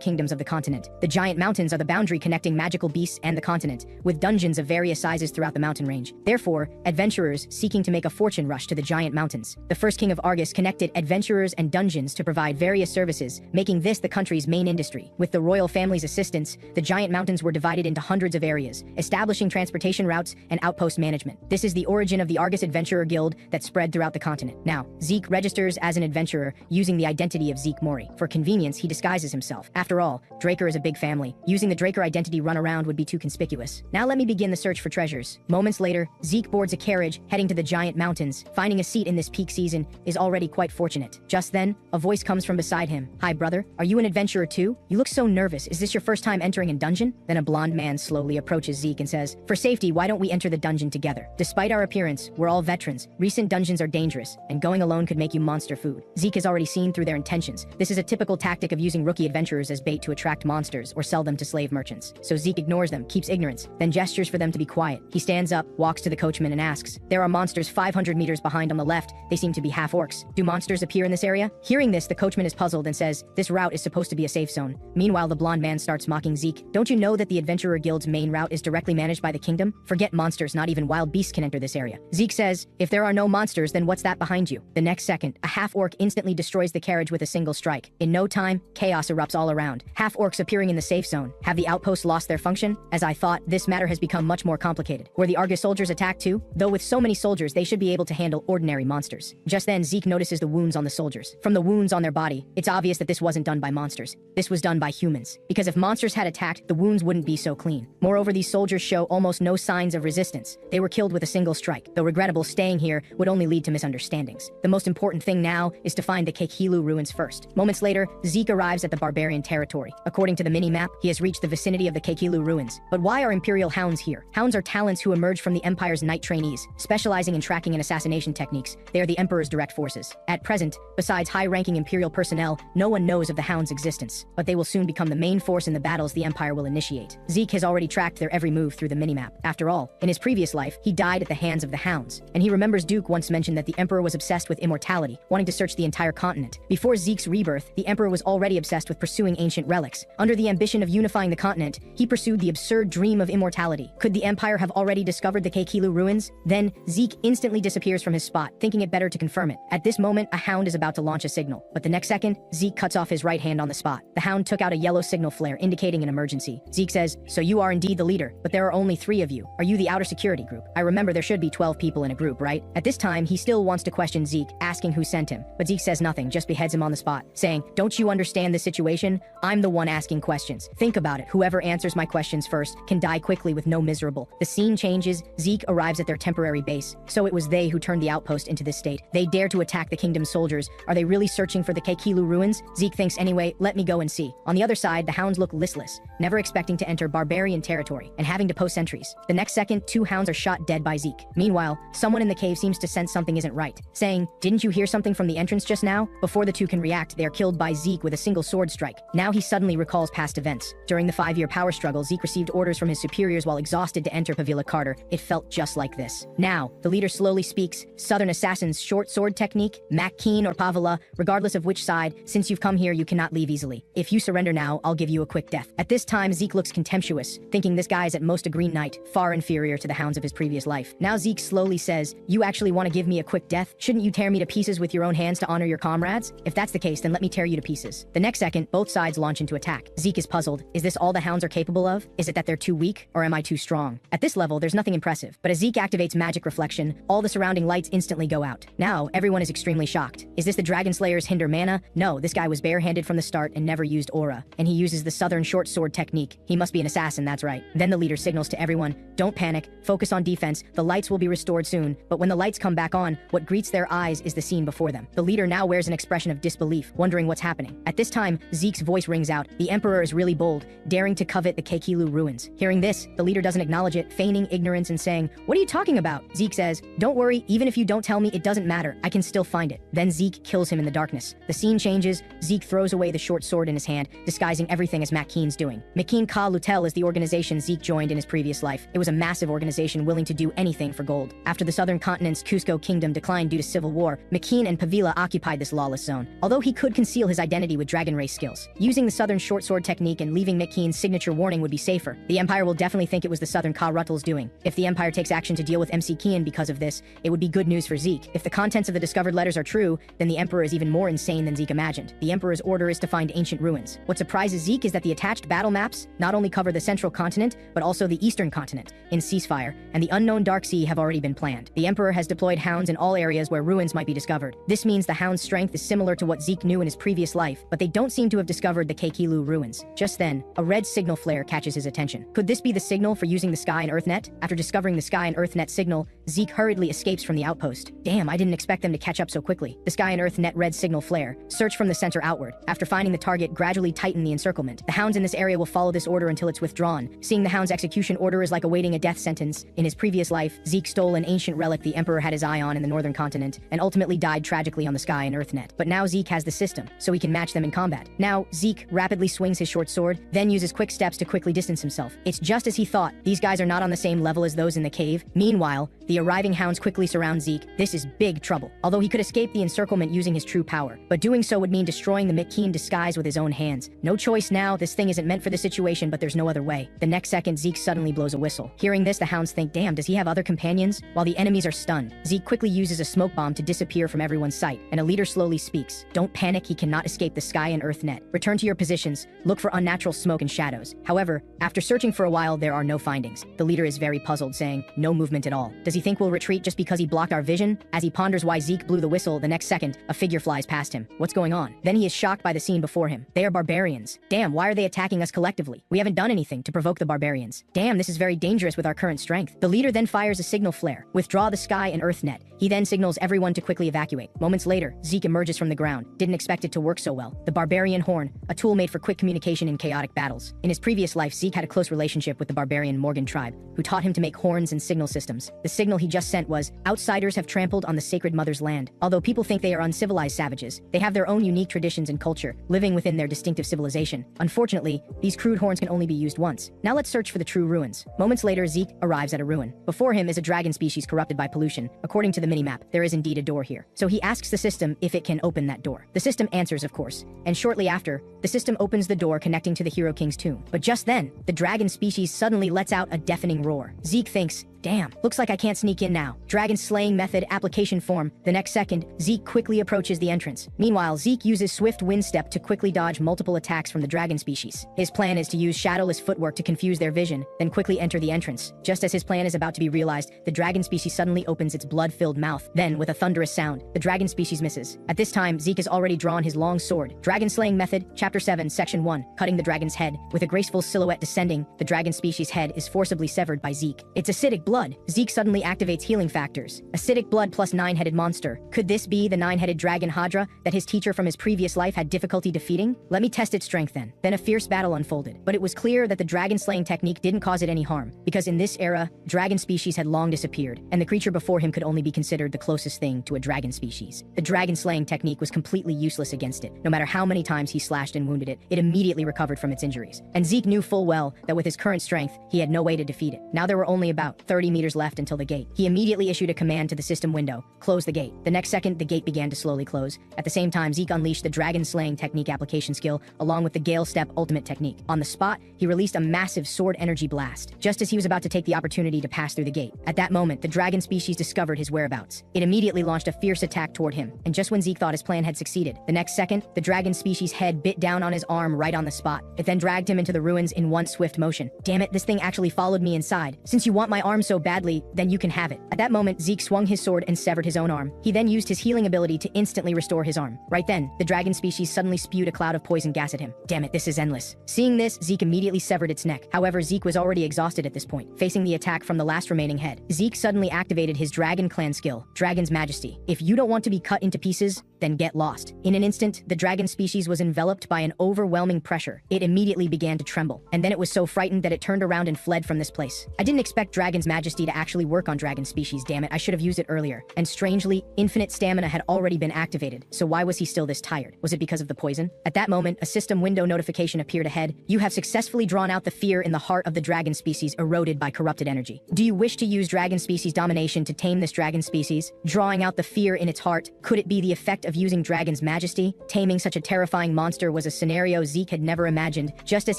kingdoms of the continent. The giant mountains are the boundary connecting magical beasts and the continent, with dungeons of various sizes throughout the mountain range. Therefore, adventurers seeking to make a fortune rush to the giant mountains. The first king of Argus connected adventurers and dungeons to provide various services, making this the country's main industry. With the royal family's assistance, the giant mountains were divided into hundreds of areas, establishing transportation routes and outpost management. This is the origin of the Argus Adventurer Guild that spread throughout the continent. Now, Zeke registers as an adventurer using the identity of Zeke Mori. For convenience, he disguises himself. After all, Draker is a big family. Using the Draker identity run around would be too conspicuous. Now let me begin the search for treasures. Moments later, Zeke boards a carriage heading to the giant mountains. Finding a seat in this peak season is already quite fortunate. Just then, a voice comes from beside him. "Hi, brother. Are you an adventurer too? You look so nervous. Is this your first time entering a dungeon?" Then a blonde man slowly approaches Zeke and says, "For safety, why don't we enter the dungeon together? Despite our appearance, we're all veterans. Recent dungeons are dangerous, and going alone could make you monster food." Zeke has already seen through their intentions. This is a typical tactic of using rookie adventurers as bait to attract monsters or sell them to slave merchants. So Zeke ignores them, keeps ignorance, then gestures for them to be quiet. He stands up, walks to the coachman and asks, "There are monsters 500 meters behind on the left. They seem to be half-orcs. Do monsters appear in this area?" Hearing this, the coachman is puzzled and says, "This route is supposed to be a safe zone." Meanwhile, the blonde man starts mocking Zeke. "Don't you know that the Adventurer Guild's main route is directly managed by the kingdom? Forget monsters, not even wild beasts can enter this area." Zeke says, "If there are no monsters, then what's that behind you?" The next second, a half-orc instantly destroys the carriage with a single strike. In no time, chaos erupts all around. Half-orcs appearing in the safe zone. Have the outposts lost their function? As I thought, this matter has become much more complicated. Were the Argus soldiers attacked too? Though with so many soldiers, they should be able to handle ordinary monsters. Just then, Zeke notices the wounds on the soldiers. From the wounds on their body, it's obvious that this wasn't done by monsters. This was done by humans. Because if monsters had attacked, the wounds wouldn't be so clean. Moreover, these soldiers show almost no signs of resistance. They were killed with a single strike. Though regrettable, staying here would only lead to misunderstandings. The most important thing now is to find the Keikilu ruins first. Moments later, Zeke arrives at the barbarian territory. According to the mini-map, he has reached the vicinity of the Keikilu ruins. But why are Imperial hounds here? Hounds are talents who emerged from the Empire's knight trainees, specializing in tracking and assassination techniques. They are the Emperor's direct forces. At present, besides high-ranking Imperial personnel, no one knows of the hounds' existence. But they will soon become the main force in the battles the Empire will initiate. Zeke has already tracked their every move through the minimap. After all, in his previous life, he died at the hands of the hounds. And he remembers Duke once mentioned that the Emperor was obsessed with immortality, wanting to search the entire continent. Before Zeke's rebirth, the Emperor was already obsessed with pursuing ancient relics. Under the ambition of unifying the continent, he pursued the absurd dream of immortality. Could the Empire have already discovered the Keikilu ruins? Then, Zeke instantly disappears from his spot, thinking it better to confirm it. At this moment, a hound is about to launch a signal. But the next second, Zeke cuts off his right hand on the spot. The hound took out a yellow signal flare, indicating an emergency. Zeke says, "So you are indeed the leader, but there are only 3 of you. Are you the outer security group? I remember there should be 12 people in a group, right?" At this time, he still wants to question Zeke, asking who sent him. But Zeke says nothing, just beheads him on the spot, saying, "Don't you understand the situation? I'm the one asking questions. Think about it. Whoever answers my questions first can die quickly with no miserable." The scene changes. Zeke arrives at their temporary base. So it was they who turned the outpost into this state. They dare to attack the kingdom's soldiers. Are they really searching for the Keikilu ruins? Zeke thinks anyway, let me go and see. On the other side, the hounds look listless, never expecting to enter barbarian territory and having to post sentries. The next second, 2 hounds hounds are shot dead by Zeke. Meanwhile, someone in the cave seems to sense something isn't right, saying, "Didn't you hear something from the entrance just now?" Before the two can react, they are killed by Zeke with a single sword strike. Now he suddenly recalls past events. During the 5-year power struggle, Zeke received orders from his superiors while exhausted to enter Pavila Carter. It felt just like this. Now, the leader slowly speaks, "Southern Assassin's short sword technique, Keen or Pavila, regardless of which side, since you've come here you cannot leave easily. If you surrender now, I'll give you a quick death." At this time, Zeke looks contemptuous, thinking this guy is at most a green knight, far inferior to the hounds of his previous life. Now Zeke slowly says, "You actually want to give me a quick death? Shouldn't you tear me to pieces with your own hands to honor your comrades? If that's the case, then let me tear you to pieces." The next second, both sides launch into attack. Zeke is puzzled. Is this all the hounds are capable of? Is it that they're too weak, or am I too strong? At this level, there's nothing impressive, but as Zeke activates magic reflection, all the surrounding lights instantly go out. Now, everyone is extremely shocked. Is this the Dragon Slayer's hinder mana? No, this guy was barehanded from the start and never used aura, and he uses the Southern short sword technique. He must be an assassin, that's right. Then the leader signals to everyone, "Don't panic, focus on defense, the lights will be restored soon." But when the lights come back on, what greets their eyes is the scene before them. The leader now wears an expression of disbelief, wondering what's happening. At this time, Zeke's voice rings out, "The Emperor is really bold, daring to covet the Kekilu ruins." Hearing this, the leader doesn't acknowledge it, feigning ignorance and saying, "What are you talking about?" Zeke says, "Don't worry, even if you don't tell me, it doesn't matter. I can still find it." Then Zeke kills him in the darkness. The scene changes. Zeke throws away the short sword in his hand, disguising everything as Keen's doing. Keen Ka Lutel is the organization Zeke joined in his previous life. It was a massive organization willing to do anything for gold. After the southern continent's Cusco kingdom declined due to civil war, Keen and Pavila occupied this lawless zone, although he could conceal his identity with dragon race skills. Using the southern short sword technique and leaving Keen's signature warning would be safer. The Empire will definitely think it was the southern Ka Ruttel's doing. If the Empire takes action to deal with MC Keen because of this, it would be good news for Zeke. If the contents of the discovered letters are true, then the Emperor is even more insane than Zeke imagined. The Emperor's order is to find ancient ruins. What surprises Zeke is that the attached battle maps not only cover the central continent, but also the eastern continent. In Ceasefire and the unknown Dark Sea have already been planned. The Emperor has deployed hounds in all areas where ruins might be discovered. This means the hound's strength is similar to what Zeke knew in his previous life, but they don't seem to have discovered the Kekilu ruins. Just then, a red signal flare catches his attention. Could this be the signal for using the Sky and Earth Net? After discovering the Sky and Earth Net signal, Zeke hurriedly escapes from the outpost. Damn, I didn't expect them to catch up so quickly. The Sky and Earth Net red signal flare. Search from the center outward. After finding the target, gradually tighten the encirclement. The hounds in this area will follow this order until it's withdrawn. Seeing the hound's execution order is like awaiting a death sentence. In his previous life, Zeke stole an ancient relic the Emperor had his eye on in the northern continent, and ultimately died tragically on the Sky and Earth Net. But now Zeke has the system, so he can match them in combat. Now, Zeke rapidly swings his short sword, then uses quick steps to quickly distance himself. It's just as he thought. These guys are not on the same level as those in the cave. Meanwhile, the arriving hounds quickly surround Zeke. This is big trouble. Although he could escape the encirclement using his true power, but doing so would mean destroying the Keen disguise with his own hands. No choice now, this thing isn't meant for the situation, but there's no other way. The next second, Zeke suddenly blows a whistle. Hearing this, the hounds think, damn, does he have other companions? While the enemies are stunned, Zeke quickly uses a smoke bomb to disappear from everyone's sight, and a leader slowly speaks. Don't panic, he cannot escape the Sky and Earth Net. Return to your positions, look for unnatural smoke and shadows. However, after searching for a while, there are no findings. The leader is very puzzled, saying, no movement at all. Does he think we'll retreat just because he blocked our vision? As he ponders why Zeke blew the whistle, the next second, a figure flies past him. What's going on? Then he is shocked by the scene before him. They are barbarians. Damn, why are they attacking us collectively? We haven't done anything to provoke the barbarians. Damn, this is very dangerous with our current strength. The leader then fires a signal flare. Withdraw the Sky and Earth Net. He then signals everyone to quickly evacuate. Moments later, Zeke emerges from the ground. Didn't expect it to work so well. The barbarian horn, a tool made for quick communication in chaotic battles. In his previous life, Zeke had a close relationship with the barbarian Morgan tribe, who taught him to make horns and signal systems. The signal he just sent was, outsiders have trampled on the sacred mother's land. Although people think they are uncivilized savages, they have their own unique traditions and culture, living within their distinctive civilization. Unfortunately, these crude horns can only be used once. Now let's search for the true ruins. Moments later, Zeke arrives at a ruin. Before him is a dragon species corrupted by pollution. According to the minimap, there is indeed a door here. So he asks the system if it can open that door. The system answers, of course, and shortly after, the system opens the door connecting to the Hero King's tomb. But just then, the dragon species suddenly lets out a deafening roar. Zeke thinks, damn, looks like I can't sneak in now. Dragon slaying method application form. The next second, Zeke quickly approaches the entrance. Meanwhile, Zeke uses swift wind step to quickly dodge multiple attacks from the dragon species. His plan is to use shadowless footwork to confuse their vision, then quickly enter the entrance. Just as his plan is about to be realized, the dragon species suddenly opens its blood-filled mouth. Then, with a thunderous sound, the dragon species misses. At this time, Zeke has already drawn his long sword. Dragon slaying method, Chapter 7, Section 1, cutting the dragon's head. With a graceful silhouette descending, the dragon species head is forcibly severed by Zeke. Its acidic blood blood. Zeke suddenly activates healing factors. Acidic blood plus 9-headed monster. Could this be the 9-headed dragon Hadra that his teacher from his previous life had difficulty defeating? Let me test its strength then. Then a fierce battle unfolded. But it was clear that the dragon slaying technique didn't cause it any harm, because in this era, dragon species had long disappeared, and the creature before him could only be considered the closest thing to a dragon species. The dragon slaying technique was completely useless against it. No matter how many times he slashed and wounded it, it immediately recovered from its injuries. And Zeke knew full well that with his current strength, he had no way to defeat it. Now there were only about 30 meters left until the gate. He immediately issued a command to the system window: close the gate. The next second, the gate began to slowly close. At the same time, Zeke unleashed the dragon slaying technique application skill along with the Gale Step ultimate technique. On the spot, he released a massive sword energy blast, just as he was about to take the opportunity to pass through the gate. At that moment, the dragon species discovered his whereabouts. It immediately launched a fierce attack toward him, and just when Zeke thought his plan had succeeded, the next second, the dragon species head bit down on his arm right on the spot. It then dragged him into the ruins in one swift motion. Damn it, this thing actually followed me inside. Since you want my arm so badly, then you can have it. At that moment, Zeke swung his sword and severed his own arm. He then used his healing ability to instantly restore his arm. Right then, the dragon species suddenly spewed a cloud of poison gas at him. Damn it, this is endless. Seeing this, Zeke immediately severed its neck. However, Zeke was already exhausted at this point, facing the attack from the last remaining head. Zeke suddenly activated his Dragon Clan skill, Dragon's Majesty. If you don't want to be cut into pieces, then get lost. In an instant, the dragon species was enveloped by an overwhelming pressure. It immediately began to tremble, and then it was so frightened that it turned around and fled from this place. I didn't expect Dragon's Majesty to actually work on dragon species, damn it, I should have used it earlier. And strangely, infinite stamina had already been activated, so why was he still this tired? Was it because of the poison? At that moment, a system window notification appeared ahead. You have successfully drawn out the fear in the heart of the dragon species eroded by corrupted energy. Do you wish to use dragon species domination to tame this dragon species? Drawing out the fear in its heart, could it be the effect of using Dragon's Majesty? Taming such a terrifying monster was a scenario Zeke had never imagined. Just as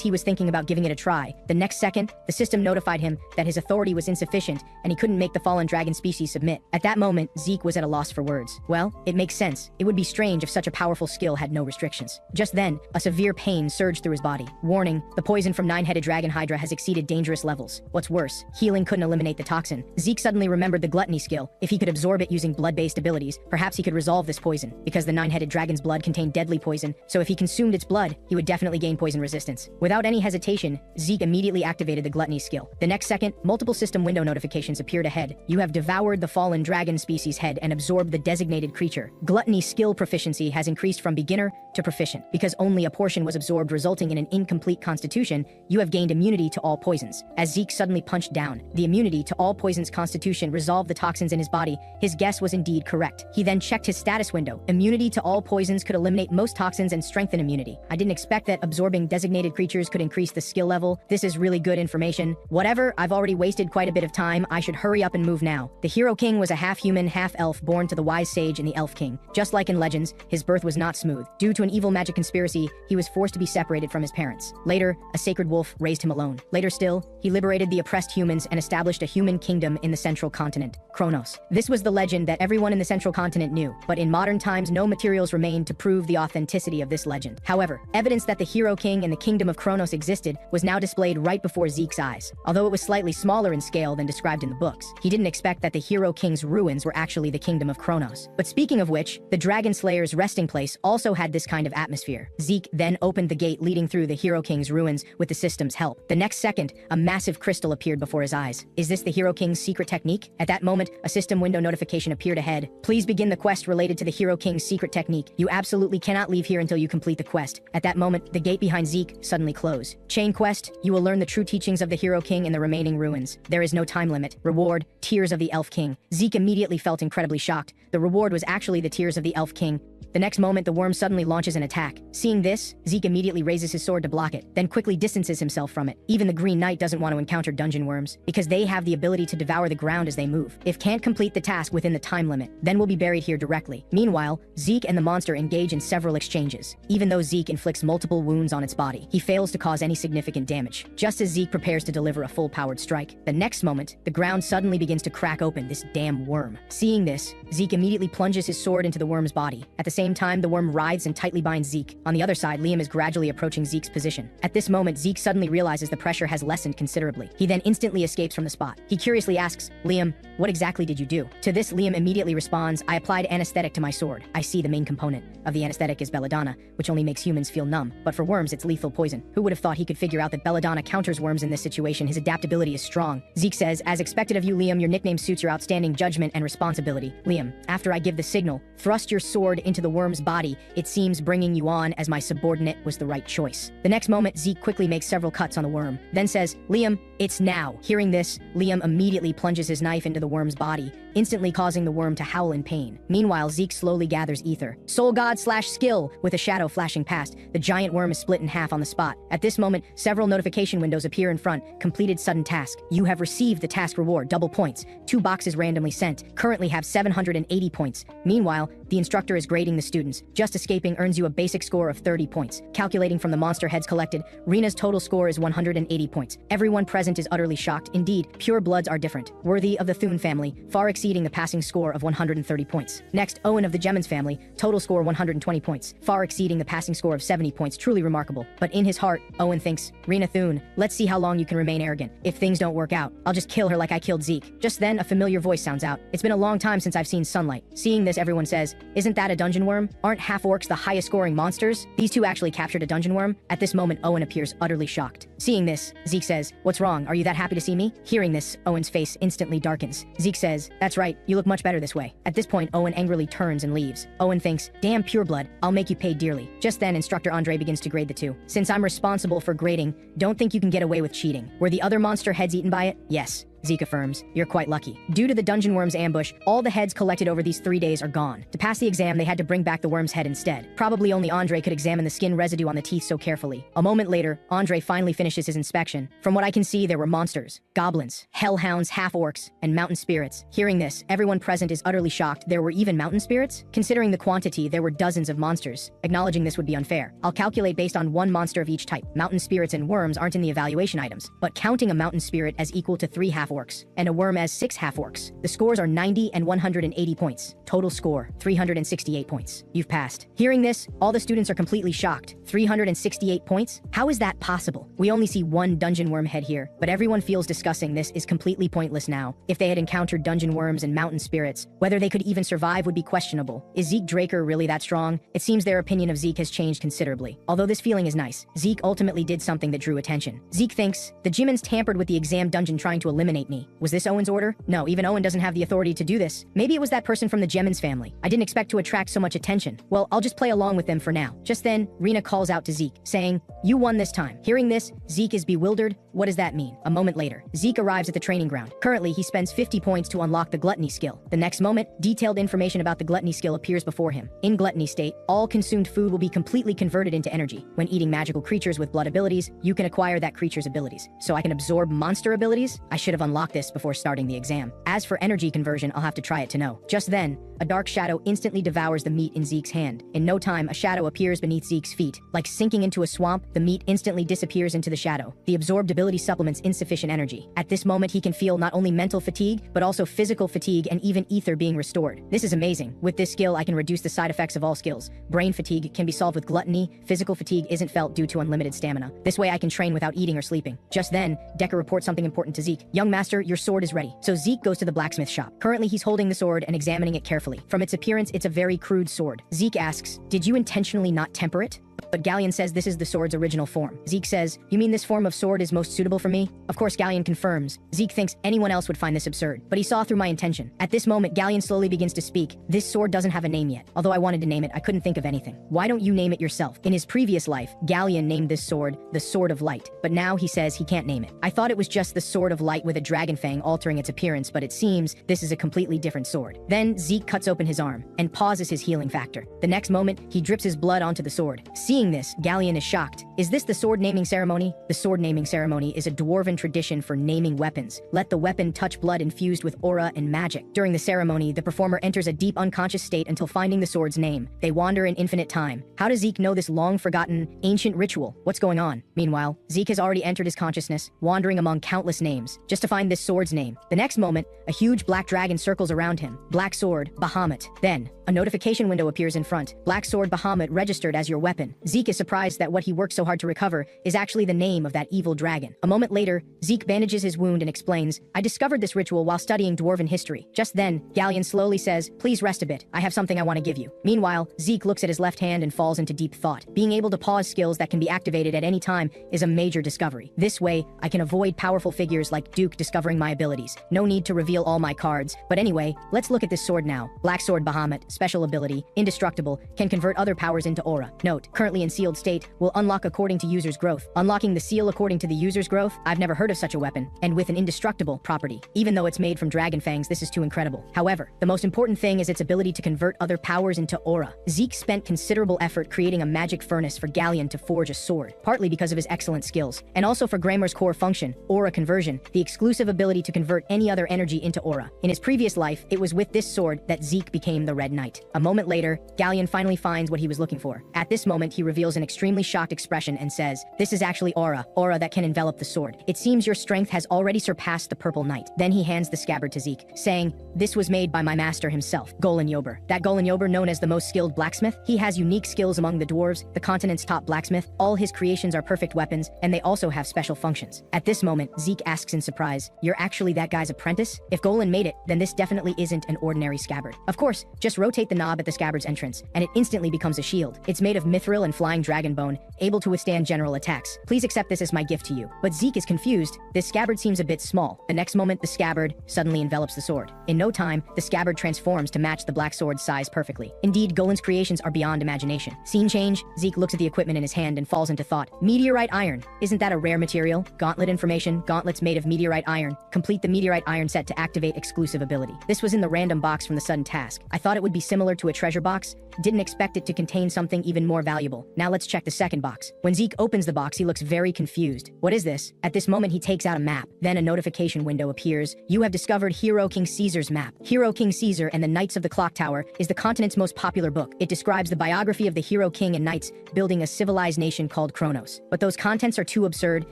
he was thinking about giving it a try, the next second, the system notified him that his authority was insufficient and he couldn't make the fallen dragon species submit. At that moment, Zeke was at a loss for words. Well, it makes sense. It would be strange if such a powerful skill had no restrictions. Just then, a severe pain surged through his body. Warning, the poison from 9-headed dragon Hydra has exceeded dangerous levels. What's worse, healing couldn't eliminate the toxin. Zeke suddenly remembered the gluttony skill. If he could absorb it using blood-based abilities, perhaps he could resolve this poison. Because the 9-headed dragon's blood contained deadly poison, so if he consumed its blood, he would definitely gain poison resistance. Without any hesitation, Zeke immediately activated the gluttony skill. The next second, multiple system window notifications appeared ahead. You have devoured the fallen dragon species head and absorbed the designated creature. Gluttony skill proficiency has increased from beginner to proficient. Because only a portion was absorbed, resulting in an incomplete constitution, you have gained immunity to all poisons. As Zeke suddenly punched down, the immunity to all poisons constitution resolved the toxins in his body. His guess was indeed correct. He then checked his status window. Immunity to all poisons could eliminate most toxins and strengthen immunity. I didn't expect that absorbing designated creatures could increase the skill level. This is really good information. Whatever, I've already wasted quite a bit of time. I should hurry up and move now. The Hero King was a half-human, half-elf born to the wise sage and the Elf King. Just like in Legends, his birth was not smooth. Due to an evil magic conspiracy, he was forced to be separated from his parents. Later, a sacred wolf raised him alone. Later still, he liberated the oppressed humans and established a human kingdom in the central continent, Kronos. This was the legend that everyone in the central continent knew, but in modern times no materials remained to prove the authenticity of this legend. However, evidence that the Hero King and the kingdom of Kronos existed was now displayed right before Zeke's eyes. Although it was slightly smaller in scale than described in the books, he didn't expect that the Hero King's ruins were actually the kingdom of Kronos. But speaking of which, the Dragon Slayer's resting place also had this kind of atmosphere. Zeke then opened the gate leading through the Hero King's ruins with the system's help. The next second, a massive crystal appeared before his eyes. Is this the Hero King's secret technique? At that moment, a system window notification appeared ahead. Please begin the quest related to the Hero King's secret technique. You absolutely cannot leave here until you complete the quest. At that moment, the gate behind Zeke suddenly closed. Chain quest, you will learn the true teachings of the Hero King in the remaining ruins. There is no time limit. Reward, Tears of the Elf King. Zeke immediately felt incredibly shocked. The reward was actually the Tears of the Elf King. The next moment, the worm suddenly launches an attack. Seeing this, Zeke immediately raises his sword to block it, then quickly distances himself from it. Even the Green Knight doesn't want to encounter dungeon worms, because they have the ability to devour the ground as they move. If can't complete the task within the time limit, then will be buried here directly. Meanwhile, Zeke and the monster engage in several exchanges. Even though Zeke inflicts multiple wounds on its body, he fails to cause any significant damage. Just as Zeke prepares to deliver a full-powered strike, the next moment, the ground suddenly begins to crack open, this damn worm. Seeing this, Zeke immediately plunges his sword into the worm's body. At the same time, the worm writhes and tightly binds Zeke. On the other side, Liam is gradually approaching Zeke's position. At this moment, Zeke suddenly realizes the pressure has lessened considerably. He then instantly escapes from the spot. He curiously asks, Liam, what exactly did you do? To this, Liam immediately responds, I applied anesthetic to my sword. I see the main component of the anesthetic is belladonna, which only makes humans feel numb. But for worms, it's lethal poison. Who would have thought he could figure out that belladonna counters worms in this situation? His adaptability is strong. Zeke says, as expected of you, Liam, your nickname suits your outstanding judgment and responsibility. Liam, after I give the signal, thrust your sword into the worm's body. It seems bringing you on as my subordinate was the right choice. The next moment, Zeke quickly makes several cuts on the worm, then says, Liam, it's now. Hearing this, Liam immediately plunges his knife into the worm's body, instantly causing the worm to howl in pain. Meanwhile, Zeke slowly gathers ether. Soul God / skill. With a shadow flashing past, the giant worm is split in half on the spot. At this moment, several notification windows appear in front. Completed sudden task. You have received the task reward, double points. 2 boxes randomly sent. Currently have 780 points. Meanwhile, the instructor is grading the students. Just escaping earns you a basic score of 30 points. Calculating from the monster heads collected, Rena's total score is 180 points. Everyone present is utterly shocked. Indeed, pure bloods are different. Worthy of the Thune family, far exceeding the passing score of 130 points. Next, Owen of the Gemins family, total score 120 points, far exceeding the passing score of 70 points. Truly remarkable. But in his heart, Owen thinks, Rena Thune, let's see how long you can remain arrogant. If things don't work out, I'll just kill her like I killed Zeke. Just then, a familiar voice sounds out. It's been a long time since I've seen sunlight. Seeing this, everyone says, isn't that a dungeon worm? Aren't half-orcs the highest scoring monsters? These two actually captured a dungeon worm? At this moment, Owen appears utterly shocked. Seeing this, Zeke says, what's wrong? Are you that happy to see me? Hearing this, Owen's face instantly darkens. Zeke says, that's right, you look much better this way. At this point, Owen angrily turns and leaves. Owen thinks, damn pureblood, I'll make you pay dearly. Just then, Instructor Andre begins to grade the two. Since I'm responsible for grading, don't think you can get away with cheating. Were the other monster heads eaten by it? Yes. Zeke affirms, you're quite lucky. Due to the dungeon worm's ambush, all the heads collected over these 3 days are gone. To pass the exam, they had to bring back the worm's head instead. Probably only Andre could examine the skin residue on the teeth so carefully. A moment later, Andre finally finishes his inspection. From what I can see, there were monsters, goblins, hellhounds, half-orcs, and mountain spirits. Hearing this, everyone present is utterly shocked. There were even mountain spirits? Considering the quantity, there were dozens of monsters. Acknowledging this would be unfair. I'll calculate based on 1 monster of each type. Mountain spirits and worms aren't in the evaluation items, but counting a mountain spirit as equal to 3 half-orcs, and a worm as 6 half-orcs. The scores are 90 and 180 points. Total score, 368 points. You've passed. Hearing this, all the students are completely shocked. 368 points? How is that possible? We only see 1 dungeon worm head here, but everyone feels discussing this is completely pointless now. If they had encountered dungeon worms and mountain spirits, whether they could even survive would be questionable. Is Zeke Draker really that strong? It seems their opinion of Zeke has changed considerably. Although this feeling is nice, Zeke ultimately did something that drew attention. Zeke thinks, the Gemins tampered with the exam dungeon trying to eliminate me. Was this Owen's order? No, even Owen doesn't have the authority to do this. Maybe it was that person from the Gemins family. I didn't expect to attract so much attention. Well, I'll just play along with them for now. Just then, Rena calls out to Zeke, saying, you won this time. Hearing this, Zeke is bewildered. What does that mean? A moment later, Zeke arrives at the training ground. Currently, he spends 50 points to unlock the gluttony skill. The next moment, detailed information about the gluttony skill appears before him. In gluttony state, all consumed food will be completely converted into energy. When eating magical creatures with blood abilities, you can acquire that creature's abilities. So I can absorb monster abilities? I should have unlocked this before starting the exam. As for energy conversion, I'll have to try it to know. Just then, a dark shadow instantly devours the meat in Zeke's hand. In no time, a shadow appears beneath Zeke's feet. Like sinking into a swamp, the meat instantly disappears into the shadow. The absorbed ability supplements insufficient energy. At this moment, he can feel not only mental fatigue, but also physical fatigue and even ether being restored. This is amazing. With this skill, I can reduce the side effects of all skills. Brain fatigue can be solved with gluttony. Physical fatigue isn't felt due to unlimited stamina. This way I can train without eating or sleeping. Just then, Decker reports something important to Zeke. Young master, your sword is ready. So Zeke goes to the blacksmith shop. Currently, he's holding the sword and examining it carefully. From its appearance, it's a very crude sword. Zeke asks, did you intentionally not temper it? But Galleon says this is the sword's original form. Zeke says, you mean this form of sword is most suitable for me? Of course, Galleon confirms. Zeke thinks anyone else would find this absurd, but he saw through my intention. At this moment, Galleon slowly begins to speak. This sword doesn't have a name yet. Although I wanted to name it, I couldn't think of anything. Why don't you name it yourself? In his previous life, Galleon named this sword the Sword of Light, but now he says he can't name it. I thought it was just the Sword of Light with a dragon fang altering its appearance, but it seems this is a completely different sword. Then Zeke cuts open his arm and pauses his healing factor. The next moment, he drips his blood onto the sword. Seeing this, Galleon is shocked. Is this the sword naming ceremony? The sword naming ceremony is a dwarven tradition for naming weapons. Let the weapon touch blood infused with aura and magic. During the ceremony, the performer enters a deep unconscious state until finding the sword's name. They wander in infinite time. How does Zeke know this long-forgotten, ancient ritual? What's going on? Meanwhile, Zeke has already entered his consciousness, wandering among countless names, just to find this sword's name. The next moment, a huge black dragon circles around him. Black sword, Bahamut. Then, a notification window appears in front. Black sword Bahamut registered as your weapon. Zeke is surprised that what he worked so hard to recover is actually the name of that evil dragon. A moment later, Zeke bandages his wound and explains, I discovered this ritual while studying dwarven history. Just then, Galleon slowly says, please rest a bit. I have something I want to give you. Meanwhile, Zeke looks at his left hand and falls into deep thought. Being able to pause skills that can be activated at any time is a major discovery. This way, I can avoid powerful figures like Duke discovering my abilities. No need to reveal all my cards. But anyway, let's look at this sword now. Black Sword Bahamut, special ability, indestructible, can convert other powers into aura. Note, currently in sealed state, will unlock according to user's growth. Unlocking the seal according to the user's growth? I've never heard of such a weapon. And with an indestructible property. Even though it's made from dragon fangs, this is too incredible. However, the most important thing is its ability to convert other powers into aura. Zeke spent considerable effort creating a magic furnace for Galleon to forge a sword, partly because of his excellent skills, and also for Grammar's core function, aura conversion, the exclusive ability to convert any other energy into aura. In his previous life, it was with this sword that Zeke became the Red Knight. A moment later, Galleon finally finds what he was looking for. At this moment, he reveals an extremely shocked expression and says, this is actually aura that can envelop the sword. It seems your strength has already surpassed the Purple Knight. Then he hands the scabbard to Zeke, saying, this was made by my master himself, Golan Yober. That Golan Yober, known as the most skilled blacksmith, he has unique skills among the dwarves, the continent's top blacksmith. All his creations are perfect weapons, and they also have special functions. At this moment, Zeke asks in surprise, you're actually that guy's apprentice? If Golan made it, then this definitely isn't an ordinary scabbard. Of course, just rotate the knob at the scabbard's entrance, and it instantly becomes a shield. It's made of mithril and flying dragon bone, able to withstand general attacks. Please accept this as my gift to you. But Zeke is confused. This scabbard seems a bit small. The next moment, the scabbard suddenly envelops the sword. In no time, the scabbard transforms to match the black sword's size perfectly. Indeed, Golan's creations are beyond imagination. Scene change, Zeke looks at the equipment in his hand and falls into thought. Meteorite iron. Isn't that a rare material? Gauntlet information. Gauntlets made of meteorite iron. Complete the meteorite iron set to activate exclusive ability. This was in the random box from the sudden task. I thought it would be similar to a treasure box. Didn't expect it to contain something even more valuable. Now let's check the second box. When Zeke opens the box, he looks very confused. What is this? At this moment, he takes out a map. Then a notification window appears. You have discovered Hero King Caesar's map. Hero King Caesar and the Knights of the Clock Tower is the continent's most popular book. It describes the biography of the hero king and knights building a civilized nation called Kronos. But those contents are too absurd,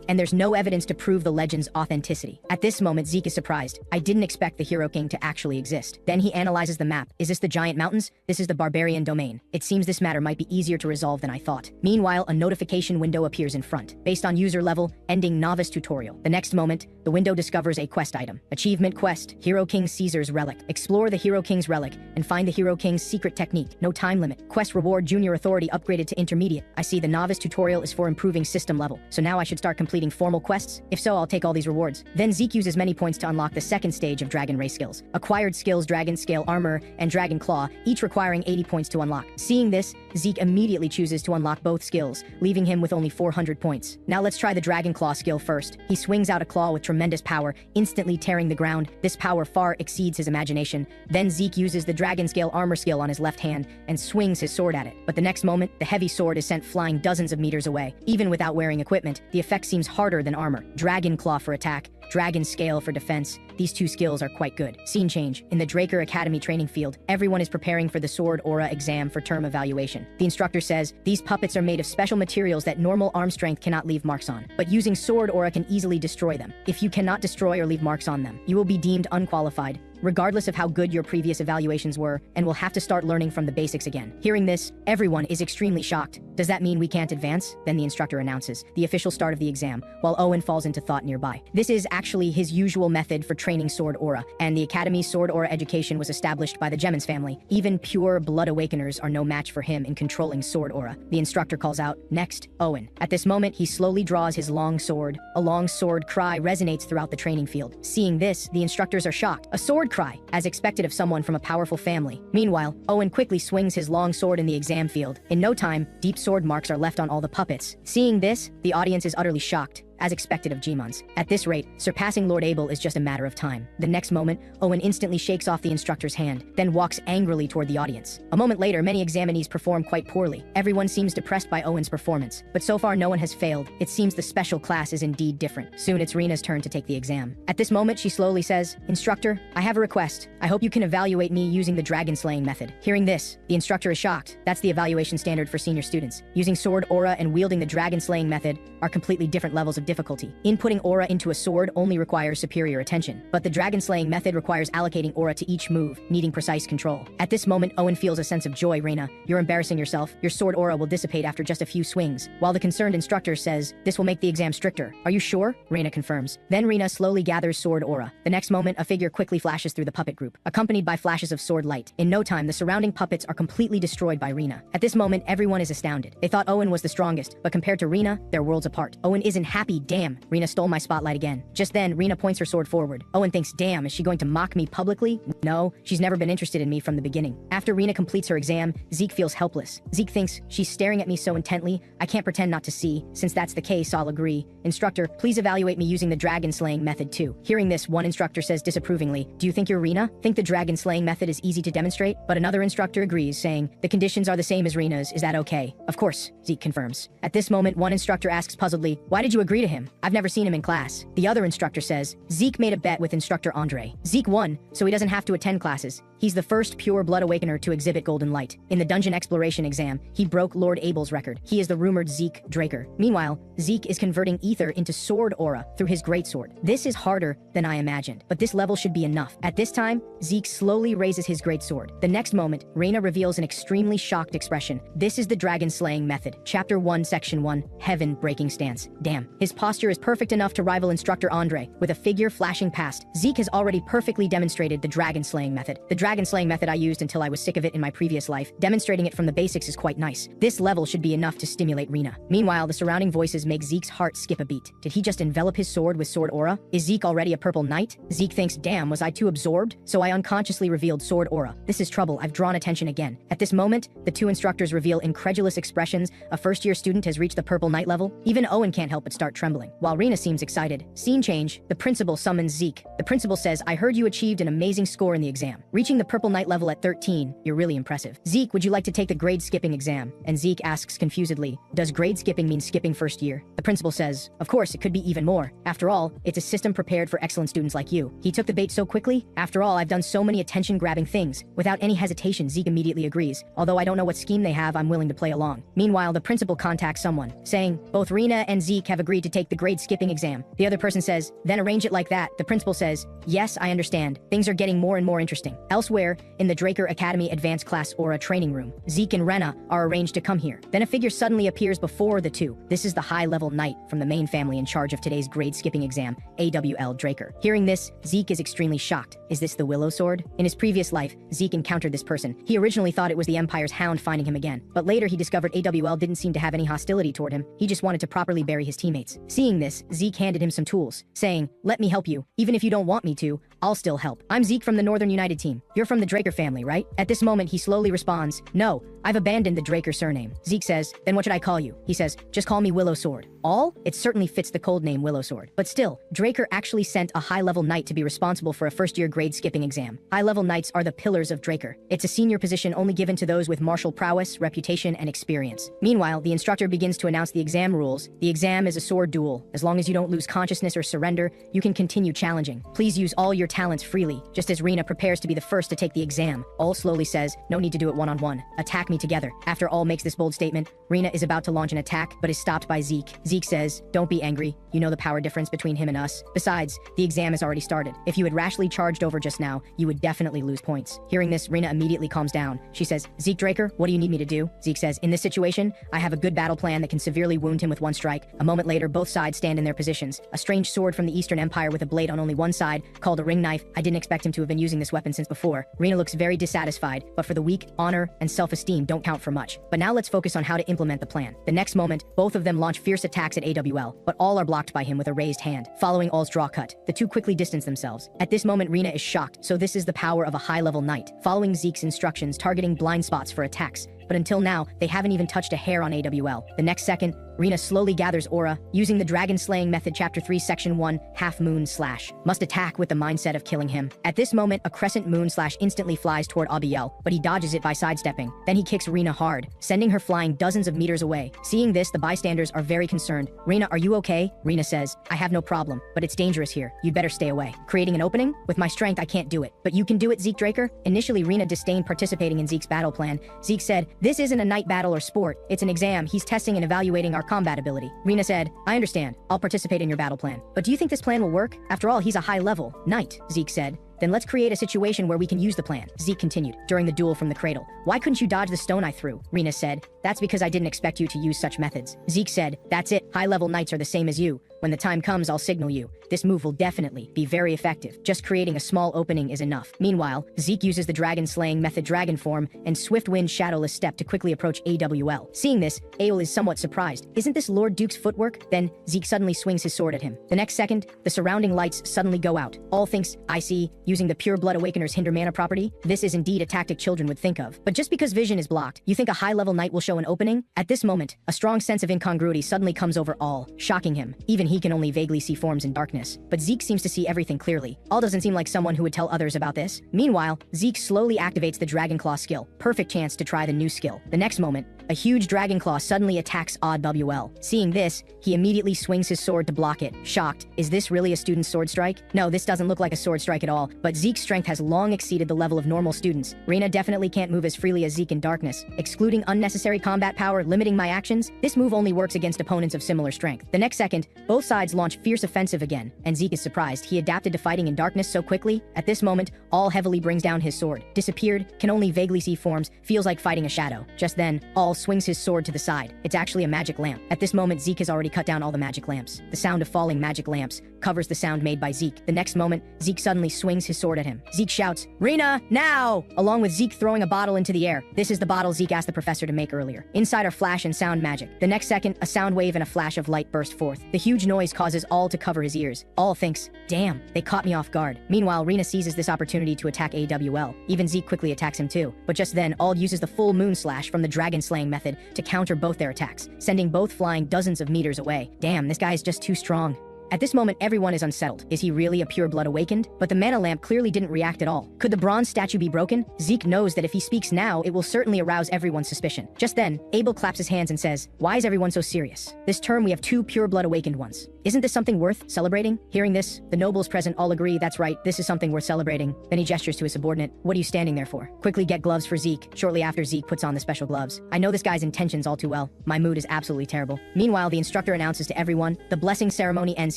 and there's no evidence to prove the legend's authenticity. At this moment, Zeke is surprised. I didn't expect the Hero King to actually exist. Then he analyzes the map. Is this the giant mountains? This is the barbarian domain. It seems this matter might be easier to resolve than I thought. Meanwhile, a notification window appears in front. Based on user level, ending novice tutorial. The next moment, the window discovers a quest item. Achievement quest, Hero King Caesar's relic. Explore the Hero King's relic and find the Hero King's secret technique. No time limit. Quest reward junior authority upgraded to intermediate. I see the novice tutorial is for improving system level. So now I should start completing formal quests? If so, I'll take all these rewards. Then Zeke uses many points to unlock the second stage of Dragon Race skills. Acquired skills Dragon Scale Armor and Dragon Claw, each requiring 80 points to unlock. Seeing this, Zeke immediately chooses to unlock both skills, leaving him with only 400 points. Now let's try the Dragon Claw skill first. He swings out a claw with tremendous power, instantly tearing the ground. This power far exceeds his imagination. Then Zeke uses the Dragon Scale Armor skill on his left hand and swings his sword at it. But the next moment, the heavy sword is sent flying dozens of meters away. Even without wearing equipment, the effect seems harder than armor. Dragon Claw for attack, Dragon Scale for defense. These two skills are quite good. Scene change. In the Draker Academy training field, everyone is preparing for the Sword Aura exam for term evaluation. The instructor says, these puppets are made of special materials that normal arm strength cannot leave marks on, but using Sword Aura can easily destroy them. If you cannot destroy or leave marks on them, you will be deemed unqualified, regardless of how good your previous evaluations were, and will have to start learning from the basics again. Hearing this, everyone is extremely shocked. Does that mean we can't advance? Then the instructor announces the official start of the exam, while Owen falls into thought nearby. This is actually his usual method for training Sword Aura, and the Academy's Sword Aura education was established by the Gemins family. Even pure blood awakeners are no match for him in controlling Sword Aura. The instructor calls out, next, Owen. At this moment, he slowly draws his long sword. A long sword cry resonates throughout the training field. Seeing this, the instructors are shocked. A sword cry, as expected of someone from a powerful family. Meanwhile, Owen quickly swings his long sword in the exam field. In no time, deep sword marks are left on all the puppets. Seeing this, the audience is utterly shocked, as expected of Gmons. At this rate, surpassing Lord Abel is just a matter of time. The next moment, Owen instantly shakes off the instructor's hand, then walks angrily toward the audience. A moment later, many examinees perform quite poorly. Everyone seems depressed by Owen's performance, but so far no one has failed. It seems the special class is indeed different. Soon it's Rena's turn to take the exam. At this moment, she slowly says, Instructor, I have a request. I hope you can evaluate me using the dragon slaying method. Hearing this, the instructor is shocked. That's the evaluation standard for senior students. Using Sword Aura and wielding the dragon slaying method are completely different levels of difficulty. Inputting aura into a sword only requires superior attention, but the dragon slaying method requires allocating aura to each move, needing precise control. At this moment, Owen feels a sense of joy. Reina, you're embarrassing yourself. Your sword aura will dissipate after just a few swings, while the concerned instructor says, this will make the exam stricter. Are you sure? Reina confirms. Then Reina slowly gathers sword aura. The next moment, a figure quickly flashes through the puppet group, accompanied by flashes of sword light. In no time, the surrounding puppets are completely destroyed by Reina. At this moment, everyone is astounded. They thought Owen was the strongest, but compared to Reina, they're worlds apart. Owen isn't happy. Damn, Reina stole my spotlight again. Just then, Reina points her sword forward. Owen thinks, damn, is she going to mock me publicly? No, she's never been interested in me from the beginning. After Reina completes her exam, Zeke feels helpless. Zeke thinks, she's staring at me so intently, I can't pretend not to see. Since that's the case, I'll agree. Instructor, please evaluate me using the dragon slaying method too. Hearing this, one instructor says disapprovingly, do you think you're Reina? Think the dragon slaying method is easy to demonstrate? But another instructor agrees, saying, the conditions are the same as Reina's, is that okay? Of course, Zeke confirms. At this moment, one instructor asks puzzledly, why did you agree to him? I've never seen him in class. The other instructor says, Zeke made a bet with instructor Andre. Zeke won, so he doesn't have to attend classes. He's the first pure blood awakener to exhibit golden light. In the dungeon exploration exam, he broke Lord Abel's record. He is the rumored Zeke Draker. Meanwhile, Zeke is converting ether into sword aura through his greatsword. This is harder than I imagined, but this level should be enough. At this time, Zeke slowly raises his greatsword. The next moment, Reina reveals an extremely shocked expression. This is the dragon slaying method. Chapter 1, Section 1, Heaven Breaking Stance. Damn, his posture is perfect enough to rival instructor Andre. With a figure flashing past, Zeke has already perfectly demonstrated the dragon slaying method. The dragon slaying method I used until I was sick of it in my previous life. Demonstrating it from the basics is quite nice. This level should be enough to stimulate Reina. Meanwhile, the surrounding voices make Zeke's heart skip a beat. Did he just envelop his sword with sword aura? Is Zeke already a purple knight? Zeke thinks, damn, was I too absorbed? So I unconsciously revealed sword aura. This is trouble. I've drawn attention again. At this moment, the two instructors reveal incredulous expressions. A first-year student has reached the purple knight level. Even Owen can't help but start trembling. While Reina seems excited. Scene change. The principal summons Zeke. The principal says, I heard you achieved an amazing score in the exam. Reaching the purple knight level at 13, you're really impressive. Zeke, would you like to take the grade skipping exam? And Zeke asks confusedly, does grade skipping mean skipping first year? The principal says, of course, it could be even more. After all, it's a system prepared for excellent students like you. He took the bait so quickly. After all, I've done so many attention-grabbing things. Without any hesitation, Zeke immediately agrees. Although I don't know what scheme they have, I'm willing to play along. Meanwhile, the principal contacts someone, saying, both Reina and Zeke have agreed to take the grade skipping exam. The other person says, then arrange it like that. The principal says, yes, I understand. Things are getting more and more interesting. Elsewhere, in the Draker Academy Advanced Class Aura training room, Zeke and Rena are arranged to come here. Then a figure suddenly appears before the two. This is the high-level knight from the main family in charge of today's grade-skipping exam, AWL Draker. Hearing this, Zeke is extremely shocked. Is this the Willow Sword? In his previous life, Zeke encountered this person. He originally thought it was the Empire's hound finding him again, but later he discovered AWL didn't seem to have any hostility toward him. He just wanted to properly bury his teammates. Seeing this, Zeke handed him some tools, saying, let me help you. Even if you don't want me to, I'll still help. I'm Zeke from the Northern United team. You're from the Draker family, right? At this moment, he slowly responds, no, I've abandoned the Draker surname. Zeke says, then what should I call you? He says, just call me Willow Sword. All? It certainly fits the cold name Willow Sword. But still, Draker actually sent a high-level knight to be responsible for a first-year grade-skipping exam. High-level knights are the pillars of Draker. It's a senior position only given to those with martial prowess, reputation, and experience. Meanwhile, the instructor begins to announce the exam rules. The exam is a sword duel. As long as you don't lose consciousness or surrender, you can continue challenging. Please use all your talents freely. Just as Reina prepares to be the first to take the exam, All slowly says, no need to do it one-on-one. Attack me together. After All makes this bold statement, Reina is about to launch an attack, but is stopped by Zeke. Zeke says, don't be angry. You know the power difference between him and us. Besides, the exam has already started. If you had rashly charged over just now, you would definitely lose points. Hearing this, Reina immediately calms down. She says, Zeke Draker, what do you need me to do? Zeke says, in this situation, I have a good battle plan that can severely wound him with one strike. A moment later, both sides stand in their positions. A strange sword from the Eastern Empire with a blade on only one side, called a ring knife. I didn't expect him to have been using this weapon since before. Reina looks very dissatisfied, but for the weak, honor and self-esteem don't count for much. But now let's focus on how to implement the plan. The next moment, both of them launch fierce attacks at AWL, but all are blocked by him with a raised hand. Following All's draw cut, the two quickly distance themselves. At this moment, Reina is shocked, so this is the power of a high-level knight. Following Zeke's instructions, targeting blind spots for attacks. But until now, they haven't even touched a hair on AWL. The next second, Reina slowly gathers aura, using the dragon slaying method chapter 3 section 1, half moon slash. Must attack with the mindset of killing him. At this moment, a crescent moon slash instantly flies toward Abiel, but he dodges it by sidestepping. Then he kicks Reina hard, sending her flying dozens of meters away. Seeing this, the bystanders are very concerned. Reina, are you okay? Reina says, I have no problem, but it's dangerous here. You'd better stay away. Creating an opening? With my strength, I can't do it. But you can do it, Zeke Draker? Initially, Reina disdained participating in Zeke's battle plan. Zeke said, "This isn't a night battle or sport, it's an exam. He's testing and evaluating our combat ability." Rina said, "I understand. I'll participate in your battle plan. But do you think this plan will work? After all, he's a high-level knight," Zeke said. "Then let's create a situation where we can use the plan," Zeke continued, during the duel from the cradle. "Why couldn't you dodge the stone I threw?" Rina said. "That's because I didn't expect you to use such methods." Zeke said, "That's it. High-level knights are the same as you. When the time comes, I'll signal you. This move will definitely be very effective. Just creating a small opening is enough." Meanwhile, Zeke uses the dragon-slaying method dragon form and swift wind shadowless step to quickly approach AWL. Seeing this, Aol is somewhat surprised. "Isn't this Lord Duke's footwork?" Then, Zeke suddenly swings his sword at him. The next second, the surrounding lights suddenly go out. All thinks, "I see, using the Pure Blood Awakener's hinder mana property. This is indeed a tactic children would think of. But just because vision is blocked, you think a high-level knight will show an opening?" At this moment, a strong sense of incongruity suddenly comes over All, shocking him. Even he can only vaguely see forms in darkness. But Zeke seems to see everything clearly. All doesn't seem like someone who would tell others about this. Meanwhile, Zeke slowly activates the Dragon Claw skill. Perfect chance to try the new skill. The next moment, a huge Dragon Claw suddenly attacks OWL. Seeing this, he immediately swings his sword to block it. Shocked, is this really a student's sword strike? No, this doesn't look like a sword strike at all, but Zeke's strength has long exceeded the level of normal students. Rina definitely can't move as freely as Zeke in darkness. Excluding unnecessary combat power, limiting my actions, this move only works against opponents of similar strength. The next second, both sides launch fierce offensive again, and Zeke is surprised he adapted to fighting in darkness so quickly. At this moment, All heavily brings down his sword. Disappeared, can only vaguely see forms, feels like fighting a shadow. Just then, All swings his sword to the side. It's actually a magic lamp. At this moment, Zeke has already cut down all the magic lamps. The sound of falling magic lamps covers the sound made by Zeke. The next moment, Zeke suddenly swings his sword at him. Zeke shouts, "Rina, now!" Along with Zeke throwing a bottle into the air. This is the bottle Zeke asked the professor to make earlier. Inside are flash and sound magic. The next second, a sound wave and a flash of light burst forth. The huge noise causes All to cover his ears. All thinks, "Damn, they caught me off guard." Meanwhile, Rina seizes this opportunity to attack AWL. Even Zeke quickly attacks him too. But just then, All uses the full moon slash from the dragon slaying method to counter both their attacks, sending both flying dozens of meters away. Damn, this guy is just too strong. At this moment, everyone is unsettled. Is he really a pure blood awakened? But the mana lamp clearly didn't react at all. Could the bronze statue be broken? Zeke knows that if he speaks now, it will certainly arouse everyone's suspicion. Just then, Abel claps his hands and says, "Why is everyone so serious? This term we have 2 pure blood awakened ones. Isn't this something worth celebrating?" Hearing this, the nobles present all agree, "That's right, this is something worth celebrating." Then he gestures to his subordinate, "What are you standing there for? Quickly get gloves for Zeke." Shortly after, Zeke puts on the special gloves. "I know this guy's intentions all too well. My mood is absolutely terrible." Meanwhile, the instructor announces to everyone, "The blessing ceremony ends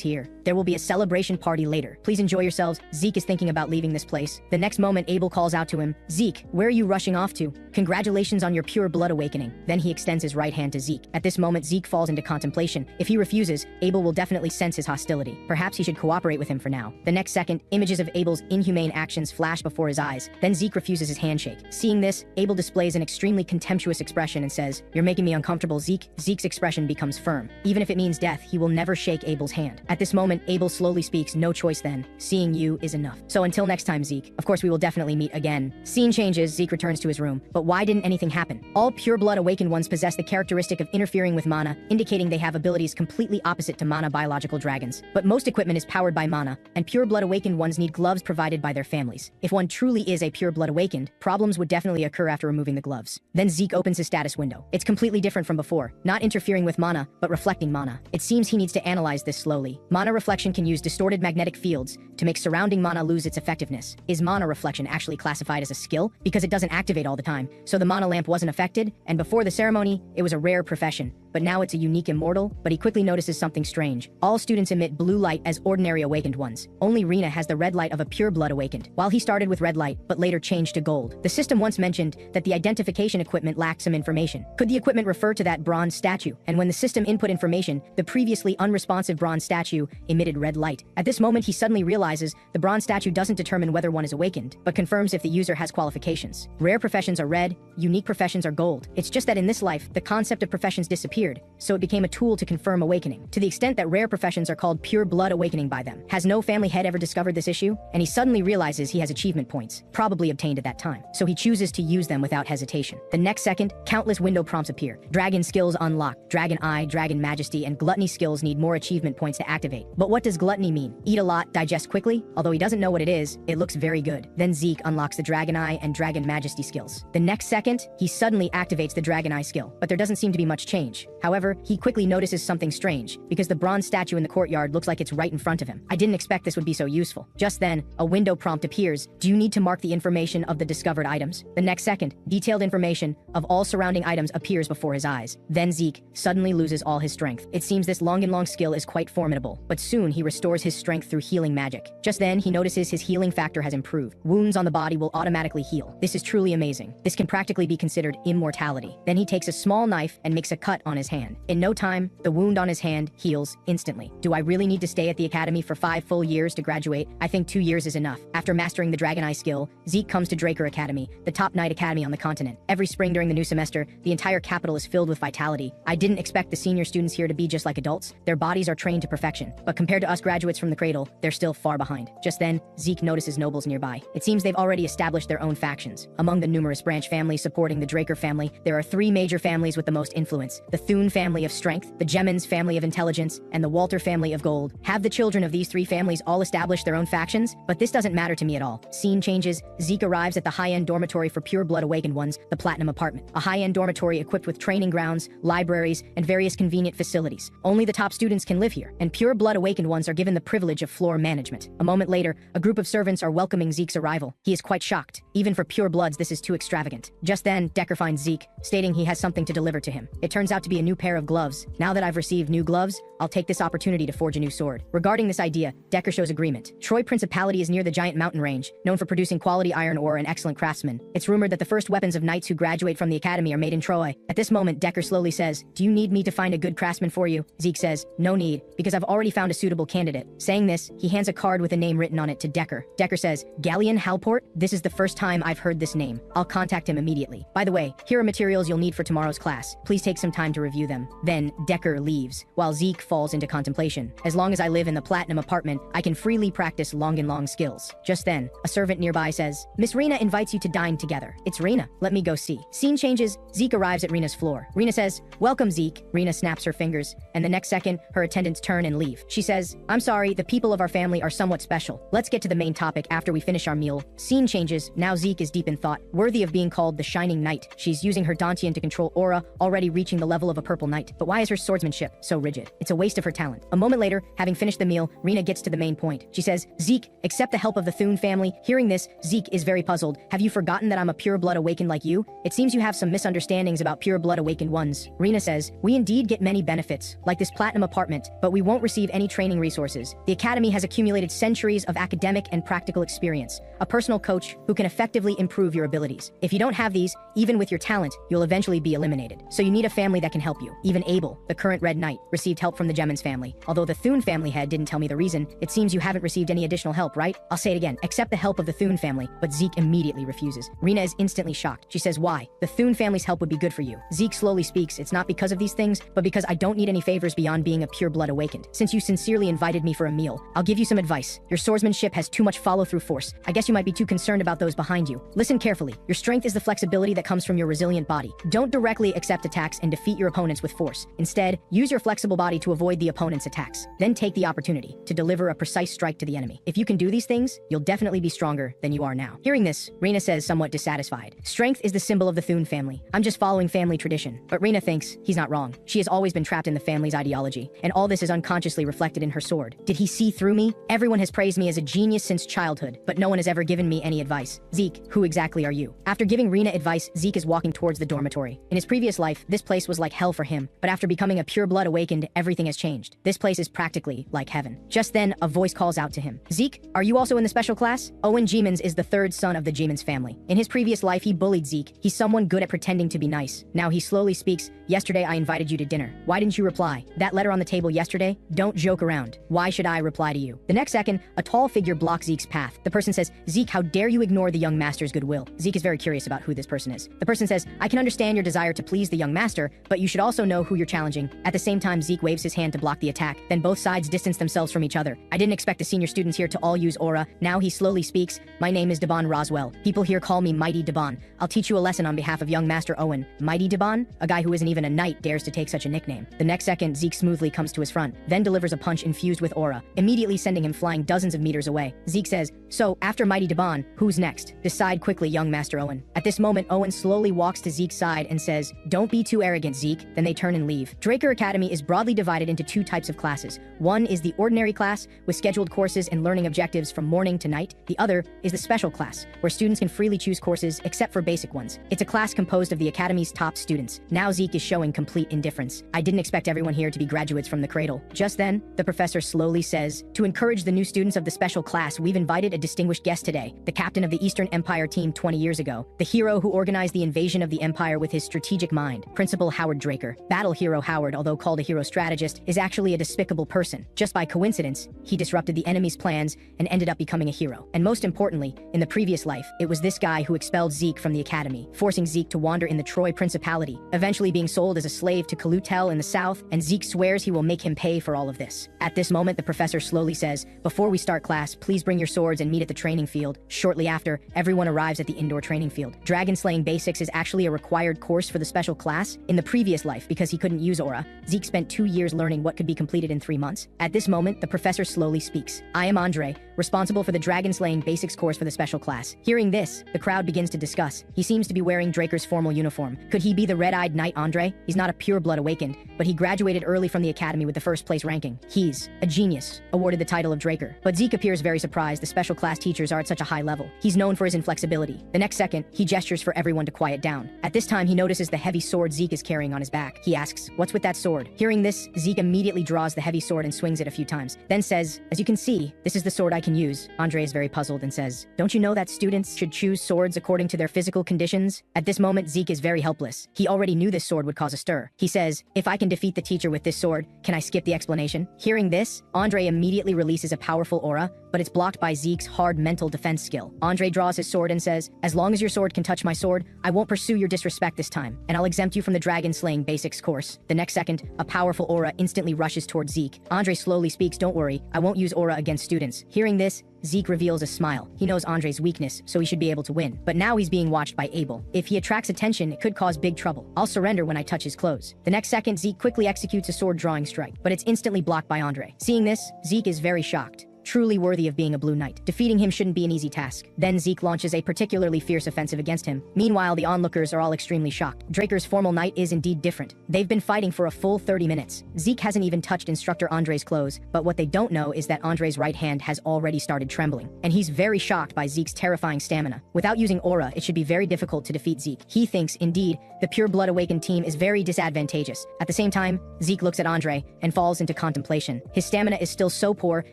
here. There will be a celebration party later. Please enjoy yourselves." Zeke is thinking about leaving this place. The next moment, Abel calls out to him, "Zeke, where are you rushing off to? Congratulations on your pure blood awakening." Then he extends his right hand to Zeke. At this moment, Zeke falls into contemplation. If he refuses, Abel will definitely sense his hostility. Perhaps he should cooperate with him for now. The next second, images of Abel's inhumane actions flash before his eyes. Then Zeke refuses his handshake. Seeing this, Abel displays an extremely contemptuous expression and says, "You're making me uncomfortable, Zeke." Zeke's expression becomes firm. Even if it means death, he will never shake Abel's hand. At this moment, Abel slowly speaks, "No choice then. Seeing you is enough. So until next time, Zeke. Of course we will definitely meet again." Scene changes, Zeke returns to his room. But why didn't anything happen? All pure blood awakened ones possess the characteristic of interfering with mana, indicating they have abilities completely opposite to mana biological dragons. But most equipment is powered by mana, and pure blood awakened ones need gloves provided by their families. If one truly is a pure blood awakened, problems would definitely occur after removing the gloves. Then Zeke opens his status window. It's completely different from before, not interfering with mana, but reflecting mana. It seems he needs to analyze this slowly. Mana reflection can use distorted magnetic fields to make surrounding mana lose its effectiveness. Is mana reflection actually classified as a skill? Because it doesn't activate all the time, so the mana lamp wasn't affected, and before the ceremony, it was a rare profession. But now it's a unique immortal. But he quickly notices something strange. All students emit blue light as ordinary awakened ones. Only Rina has the red light of a pure blood awakened. While he started with red light, but later changed to gold. The system once mentioned that the identification equipment lacked some information. Could the equipment refer to that bronze statue? And when the system input information, the previously unresponsive bronze statue emitted red light. At this moment, he suddenly realizes the bronze statue doesn't determine whether one is awakened, but confirms if the user has qualifications. Rare professions are red, unique professions are gold. It's just that in this life, the concept of professions disappeared, so it became a tool to confirm awakening. To the extent that rare professions are called pure blood awakening by them. Has no family head ever discovered this issue? And he suddenly realizes he has achievement points, probably obtained at that time, so he chooses to use them without hesitation. The next second, countless window prompts appear. Dragon skills unlocked. Dragon Eye, Dragon Majesty, and Gluttony skills need more achievement points to activate. But what does gluttony mean? Eat a lot, digest quickly? Although he doesn't know what it is, it looks very good. Then Zeke unlocks the Dragon Eye and Dragon Majesty skills. The next second, he suddenly activates the Dragon Eye skill, but there doesn't seem to be much change. However, he quickly notices something strange, because the bronze statue in the courtyard looks like it's right in front of him. I didn't expect this would be so useful. Just then, a window prompt appears. Do you need to mark the information of the discovered items? The next second, detailed information of all surrounding items appears before his eyes. Then Zeke suddenly loses all his strength. It seems this long skill is quite formidable, but soon he restores his strength through healing magic. Just then, he notices his healing factor has improved. Wounds on the body will automatically heal. This is truly amazing. This can practically be considered immortality. Then he takes a small knife and makes a cut on his hand. In no time, the wound on his hand heals instantly. Do I really need to stay at the academy for 5 full years to graduate? I think 2 years is enough. After mastering the Dragon Eye skill, Zeke comes to Draker Academy, the top knight academy on the continent. Every spring during the new semester, the entire capital is filled with vitality. I didn't expect the senior students here to be just like adults. Their bodies are trained to perfection, but compared to us graduates from the cradle, they're still far behind. Just then, Zeke notices nobles nearby. It seems they've already established their own factions. Among the numerous branch families supporting the Draker family, there are 3 major families with the most influence: the Thune family of strength, the Gemins family of intelligence, and the Walter family of gold. Have the children of these 3 families all established their own factions? But this doesn't matter to me at all. Scene changes. Zeke arrives at the high-end dormitory for pure blood awakened ones, the Platinum Apartment. A high-end dormitory equipped with training grounds, libraries, and various convenient facilities. Only the top students can live here, and pure blood awakened ones are given the privilege of floor management. A moment later, a group of servants are welcoming Zeke's arrival. He is quite shocked. Even for pure bloods, this is too extravagant. Just then, Decker finds Zeke, stating he has something to deliver to him. It turns out to be a new pair of gloves. Now that I've received new gloves, I'll take this opportunity to forge a new sword. Regarding this idea, Decker shows agreement. Troy Principality is near the giant mountain range, known for producing quality iron ore and excellent craftsmen. It's rumored that the first weapons of knights who graduate from the academy are made in Troy. At this moment, Decker slowly says, "Do you need me to find a good craftsman for you?" Zeke says, "No need, because I've already found a suitable candidate." Saying this, he hands a card with a name written on it to Decker. Decker says, "Galleon Halport? This is the first time I've heard this name. I'll contact him immediately. By the way, here are materials you'll need for tomorrow's class. Please take some time to review them." Then, Decker leaves, while Zeke falls into contemplation. As long as I live in the Platinum Apartment, I can freely practice long skills. Just then, a servant nearby says, "Miss Rena invites you to dine together." "It's Rena. Let me go see." Scene changes. Zeke arrives at Rena's floor. Rena says, "Welcome, Zeke." Rena snaps her fingers, and the next second, her attendants turn and leave. She says, "I'm sorry, the people of our family are somewhat special. Let's get to the main topic after we finish our meal." Scene changes. Now Zeke is deep in thought, worthy of being called the Shining Knight. She's using her Dantian to control aura, already reaching the level of a purple knight. But why is her swordsmanship so rigid? It's a waste of her talent. A moment later, having finished the meal, Rena gets to the main point. She says, "Zeke, accept the help of the Thune family." Hearing this, Zeke is very puzzled. "Have you forgotten that I'm a pure blood awakened like you? It seems you have some misunderstandings about pure blood awakened ones." Rena says, "We indeed get many benefits, like this Platinum Apartment, but we won't receive any training resources. The academy has accumulated centuries of academic and practical experience, a personal coach who can effectively improve your abilities. If you don't have these, even with your talent, you'll eventually be eliminated. So you need a family that can help you." Even Abel, the current Red Knight, received help from the Gemins family. Although the Thune family head didn't tell me the reason, it seems you haven't received any additional help, right? I'll say it again, accept the help of the Thune family, but Zeke immediately refuses. Rena is instantly shocked. She says, "Why? The Thune family's help would be good for you." Zeke slowly speaks, "It's not because of these things, but because I don't need any favors beyond being a pure blood awakened. Since you sincerely invited me for a meal, I'll give you some advice. Your swordsmanship has too much follow-through force. I guess you might be too concerned about those behind you. Listen carefully. Your strength is the flexibility that comes from your resilient body. Don't directly accept attacks and defeat your opponents with force. Instead, use your flexible body to avoid the opponent's attacks. Then take the opportunity to deliver a precise strike to the enemy. If you can do these things, you'll definitely be stronger than you are now." Hearing this, Rena says, somewhat dissatisfied, "Strength is the symbol of the Thune family. I'm just following family tradition." But Rena thinks he's not wrong. She has always been trapped in the family's ideology, and all this is unconsciously reflected in her sword. Did he see through me? Everyone has praised me as a genius since childhood, but no one has ever given me any advice. Zeke, who exactly are you? After giving Rena advice, Zeke is walking towards the dormitory. In his previous life, this place was like hell for him, but after becoming a pure blood awakened, everything has changed. This place is practically like heaven. Just then, a voice calls out to him. "Zeke, are you also in the special class?" Owen Gemins is the third son of the Gemins family. In his previous life, he bullied Zeke. He's someone good at pretending to be nice. Now he slowly speaks, "Yesterday I invited you to dinner. Why didn't you reply? That letter on the table yesterday? Don't joke around. Why should I reply to you?" The next second, a tall figure blocks Zeke's path. The person says, "Zeke, how dare you ignore the young master's goodwill?" Zeke is very curious about who this person is. The person says, "I can understand your desire to please the young master, but you should also know who you're challenging." At the same time, Zeke waves his hand to block the attack. Then both sides distance themselves from each other. "I didn't expect the senior students here to all use aura." Now he slowly speaks, "My name is Debon Roswell. People here call me Mighty Debon. I'll teach you a lesson on behalf of young master Owen." Mighty Debon? A guy who isn't even a knight dares to take such a nickname. The next second, Zeke smoothly comes to his front, then delivers a punch infused with aura, immediately sending him flying dozens of meters away. Zeke says, "So, after Mighty Debon, who's next? Decide quickly, young master Owen." At this moment, Owen slowly walks to Zeke's side and says, "Don't be too arrogant, Zeke." Then they turn and leave. Draker Academy is broadly divided into 2 two types of classes. One is the ordinary class, with scheduled courses and learning objectives from morning to night. The other is the special class, where students can freely choose courses except for basic ones. It's a class composed of the academy's top students. Now Zeke is showing complete indifference. I didn't expect everyone here to be graduates from the cradle. Just then, the professor slowly says, "To encourage the new students of the special class, we've invited a distinguished guest today, the captain of the Eastern Empire team 20 years ago, the hero who organized the invasion of the Empire with his strategic mind, Principal Howard Draker." Battle hero Howard, although called a hero strategist, is actually a despicable person. Just by coincidence, he disrupted the enemy's plans and ended up becoming a hero. And most importantly, in the previous life, it was this guy who expelled Zeke from the academy, forcing Zeke to wander in the Troy Principality, eventually being sold as a slave to Kalutel in the south, and Zeke swears he will make him pay for all of this. At this moment, the professor slowly says, "Before we start class, please bring your swords and meet at the training field." Shortly after, everyone arrives at the indoor training field. Dragon slaying basics is actually a required course for the special class. In the previous life, because he couldn't use aura, Zeke spent 2 years learning what could be completed in 3 months. At this moment, the professor slowly speaks. "I am Andre, responsible for the dragon slaying basics course for the special class." Hearing this, the crowd begins to discuss. He seems to be wearing Draker's formal uniform. Could he be the red-eyed knight Andre? He's not a pure-blood awakened, but he graduated early from the academy with the first place ranking. He's a genius, awarded the title of Draker. But Zeke appears very surprised the special class teachers are at such a high level. He's known for his inflexibility. The next second, he gestures for everyone to quiet down. At this time, he notices the heavy sword Zeke is carrying on his back. He asks, "What's with that sword?" Hearing this, Zeke immediately draws the heavy sword and swings it a few times, then says, "As you can see, this is the sword I can use." Andre is very puzzled and says, "Don't you know that students should choose swords according to their physical conditions?" At this moment, Zeke is very helpless. He already knew this sword would cause a stir. He says, "If I can defeat the teacher with this sword, can I skip the explanation?" Hearing this, Andre immediately releases a powerful aura, but it's blocked by Zeke's hard mental defense skill. Andre draws his sword and says, "As long as your sword can touch my sword, I won't pursue your disrespect this time, and I'll exempt you from the dragon slaying basics course." The next second, a powerful aura instantly rushes towards Zeke. Andre slowly speaks, "Don't worry, I won't use aura against students." Hearing this, Zeke reveals a smile. He knows Andre's weakness, so he should be able to win. But now he's being watched by Abel. If he attracts attention, it could cause big trouble. "I'll surrender when I touch his clothes." The next second, Zeke quickly executes a sword drawing strike, but it's instantly blocked by Andre. Seeing this, Zeke is very shocked. Truly worthy of being a Blue Knight. Defeating him shouldn't be an easy task. Then Zeke launches a particularly fierce offensive against him. Meanwhile, the onlookers are all extremely shocked. Draker's formal knight is indeed different. They've been fighting for a full 30 minutes. Zeke hasn't even touched instructor Andre's clothes, but what they don't know is that Andre's right hand has already started trembling. And he's very shocked by Zeke's terrifying stamina. Without using aura, it should be very difficult to defeat Zeke. He thinks, indeed, the pure blood awakened team is very disadvantageous. At the same time, Zeke looks at Andre and falls into contemplation. His stamina is still so poor,